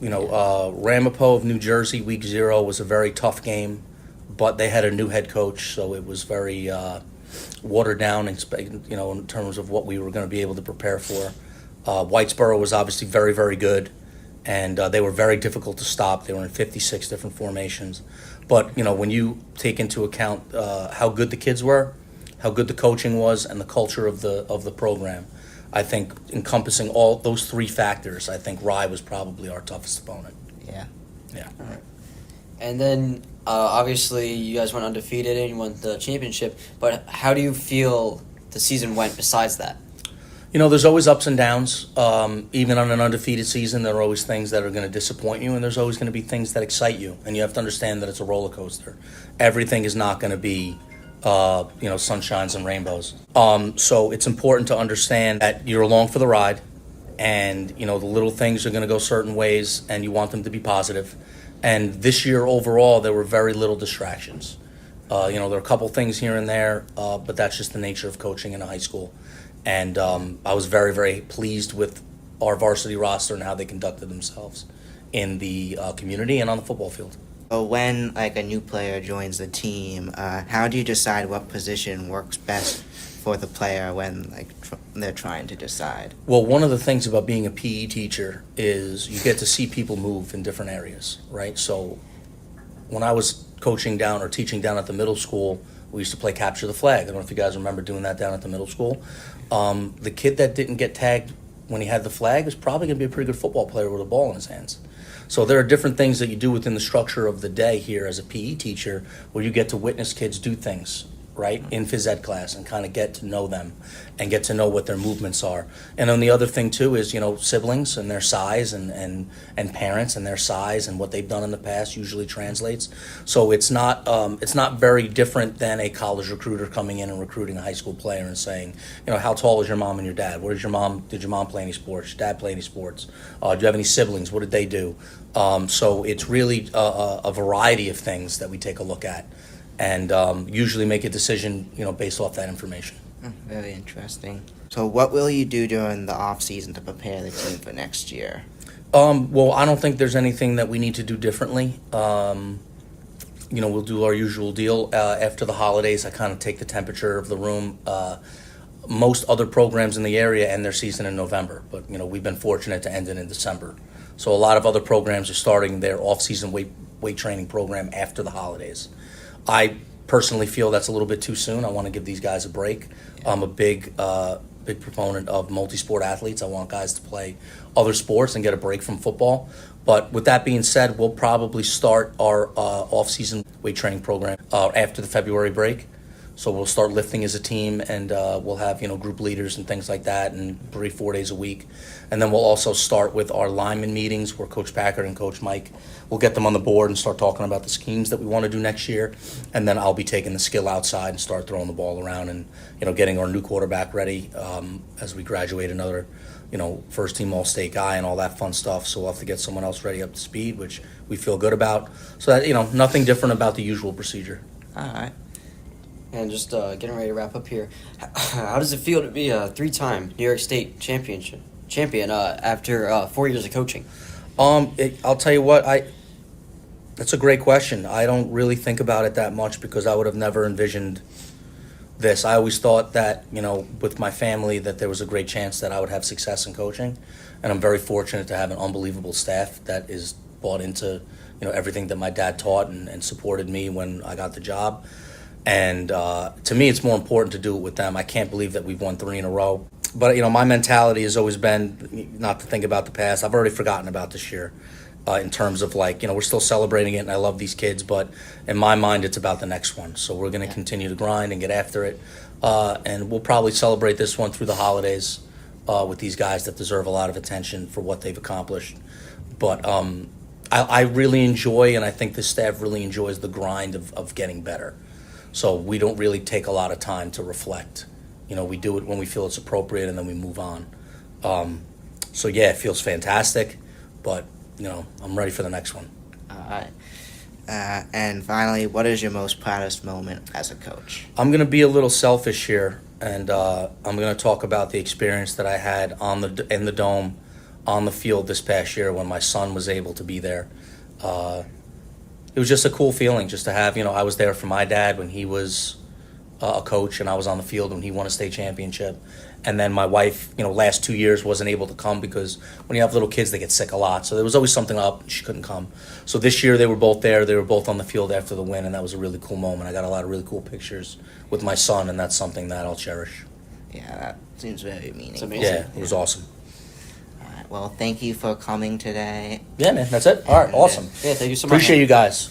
Ramapo of New Jersey, week 0, was a very tough game, but they had a new head coach, so it was very watered down, in terms of what we were going to be able to prepare for. Whitesboro was obviously very, very good, and they were very difficult to stop. They were in 56 different formations. But, when you take into account how good the kids were, how good the coaching was, and the culture of the program, I think encompassing all those 3 factors, I think Rye was probably our toughest opponent. Yeah. Yeah. All right. And then, obviously, you guys went undefeated and you won the championship, but how do you feel the season went besides that? There's always ups and downs. Even on an undefeated season, there are always things that are going to disappoint you, and there's always going to be things that excite you, and you have to understand that it's a roller coaster. Everything is not going to be sunshines and rainbows. So it's important to understand that you're along for the ride, and, the little things are going to go certain ways, and you want them to be positive. And this year overall, there were very little distractions. There are a couple things here and there, but that's just the nature of coaching in a high school. And I was very, very pleased with our varsity roster and how they conducted themselves in the community and on the football field. So when a new player joins the team, how do you decide what position works best for the player when they're trying to decide? Well, one of the things about being a PE teacher is you get to see people move in different areas, right? So when I was coaching down or teaching down at the middle school, We used to play capture the flag. I don't know if you guys remember doing that down at the middle school. The kid that didn't get tagged when he had the flag is probably going to be a pretty good football player with a ball in his hands. So there are different things that you do within the structure of the day here as a PE teacher where you get to witness kids do things, right, in phys ed class and kind of get to know them and get to know what their movements are. And then the other thing, too, is, siblings and their size and parents and their size and what they've done in the past usually translates. So it's not very different than a college recruiter coming in and recruiting a high school player and saying, how tall is your mom and your dad? Did your mom play any sports? Your dad play any sports? Do you have any siblings? What did they do? So it's really a variety of things that we take a look at and usually make a decision, based off that information. Very interesting. So what will you do during the off season to prepare the team for next year? Well, I don't think there's anything that we need to do differently. We'll do our usual deal. After the holidays, I kind of take the temperature of the room. Most other programs in the area end their season in November, but we've been fortunate to end it in December. So a lot of other programs are starting their off-season weight training program after the holidays. I personally feel that's a little bit too soon. I want to give these guys a break. I'm a big proponent of multi-sport athletes. I want guys to play other sports and get a break from football. But with that being said, we'll probably start our off-season weight training program after the February break. So we'll start lifting as a team, and we'll have group leaders and things like that, and 3-4 days a week. And then we'll also start with our lineman meetings where Coach Packard and Coach Mike, we'll get them on the board and start talking about the schemes that we want to do next year. And then I'll be taking the skill outside and start throwing the ball around and getting our new quarterback ready as we graduate another first team All-State guy and all that fun stuff. So we'll have to get someone else ready up to speed, which we feel good about. So that nothing different about the usual procedure. All right. And just getting ready to wrap up here. How does it feel to be a 3-time New York State champion after 4 years of coaching? I'll tell you what, that's a great question. I don't really think about it that much because I would have never envisioned this. I always thought that, with my family, that there was a great chance that I would have success in coaching. And I'm very fortunate to have an unbelievable staff that is bought into, everything that my dad taught and supported me when I got the job. And to me, it's more important to do it with them. I can't believe that we've won 3 in a row. But, my mentality has always been not to think about the past. I've already forgotten about this year in terms of, we're still celebrating it, and I love these kids. But in my mind, it's about the next one. So we're going to continue to grind and get after it. And we'll probably celebrate this one through the holidays with these guys that deserve a lot of attention for what they've accomplished. But I really enjoy, and I think the staff really enjoys the grind of getting better. So we don't really take a lot of time to reflect. We do it when we feel it's appropriate, and then we move on. So yeah, it feels fantastic, but I'm ready for the next one. All right. And finally, what is your most proudest moment as a coach? I'm going to be a little selfish here, and I'm going to talk about the experience that I had in the Dome, on the field this past year when my son was able to be there. It was just a cool feeling just to have, I was there for my dad when he was a coach, and I was on the field when he won a state championship. And then my wife, last 2 years wasn't able to come because when you have little kids, they get sick a lot. So there was always something up. She couldn't come. So this year they were both there. They were both on the field after the win, and that was a really cool moment. I got a lot of really cool pictures with my son, and that's something that I'll cherish. Yeah, that seems very meaningful. Yeah, it was awesome. Well, thank you for coming today. Yeah, man, that's it. All right, awesome. Yeah, thank you so much. Appreciate you guys.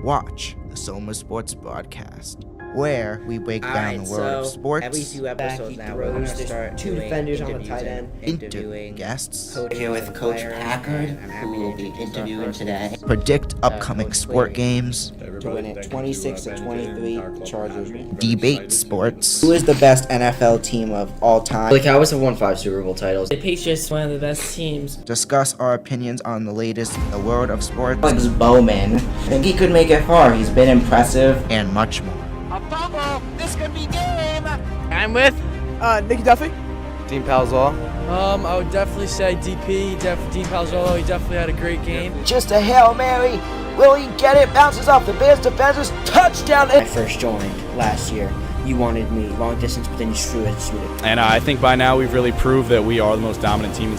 Watch the Soma Sports Broadcast, where we break down the world of sports. Every few episodes now, we're going to start 2 defenders on the tight end, interviewing guests. Coach Here with Coach player, Packard, and I'm who happy will to be introduce our interviewing first today. Predict upcoming sport games. To win it 26-23, Chargers win. Debate sports. Who is the best NFL team of all time? The Cowboys have won 5 Super Bowl titles. The Patriots, one of the best teams. Discuss our opinions on the latest in the world of sports. Alex Bowman. Think he could make it far. He's been impressive. And much more. A fumble. This could be game. I'm with Nicky Duffy. Dean Palzall. I would definitely say DP, Dean Palzolo. He definitely had a great game. Just a Hail Mary. Will he get it? Bounces off the Bears defenders. Touchdown. I first joined last year. You wanted me long distance, but then you threw it. And I think by now we've really proved that we are the most dominant team in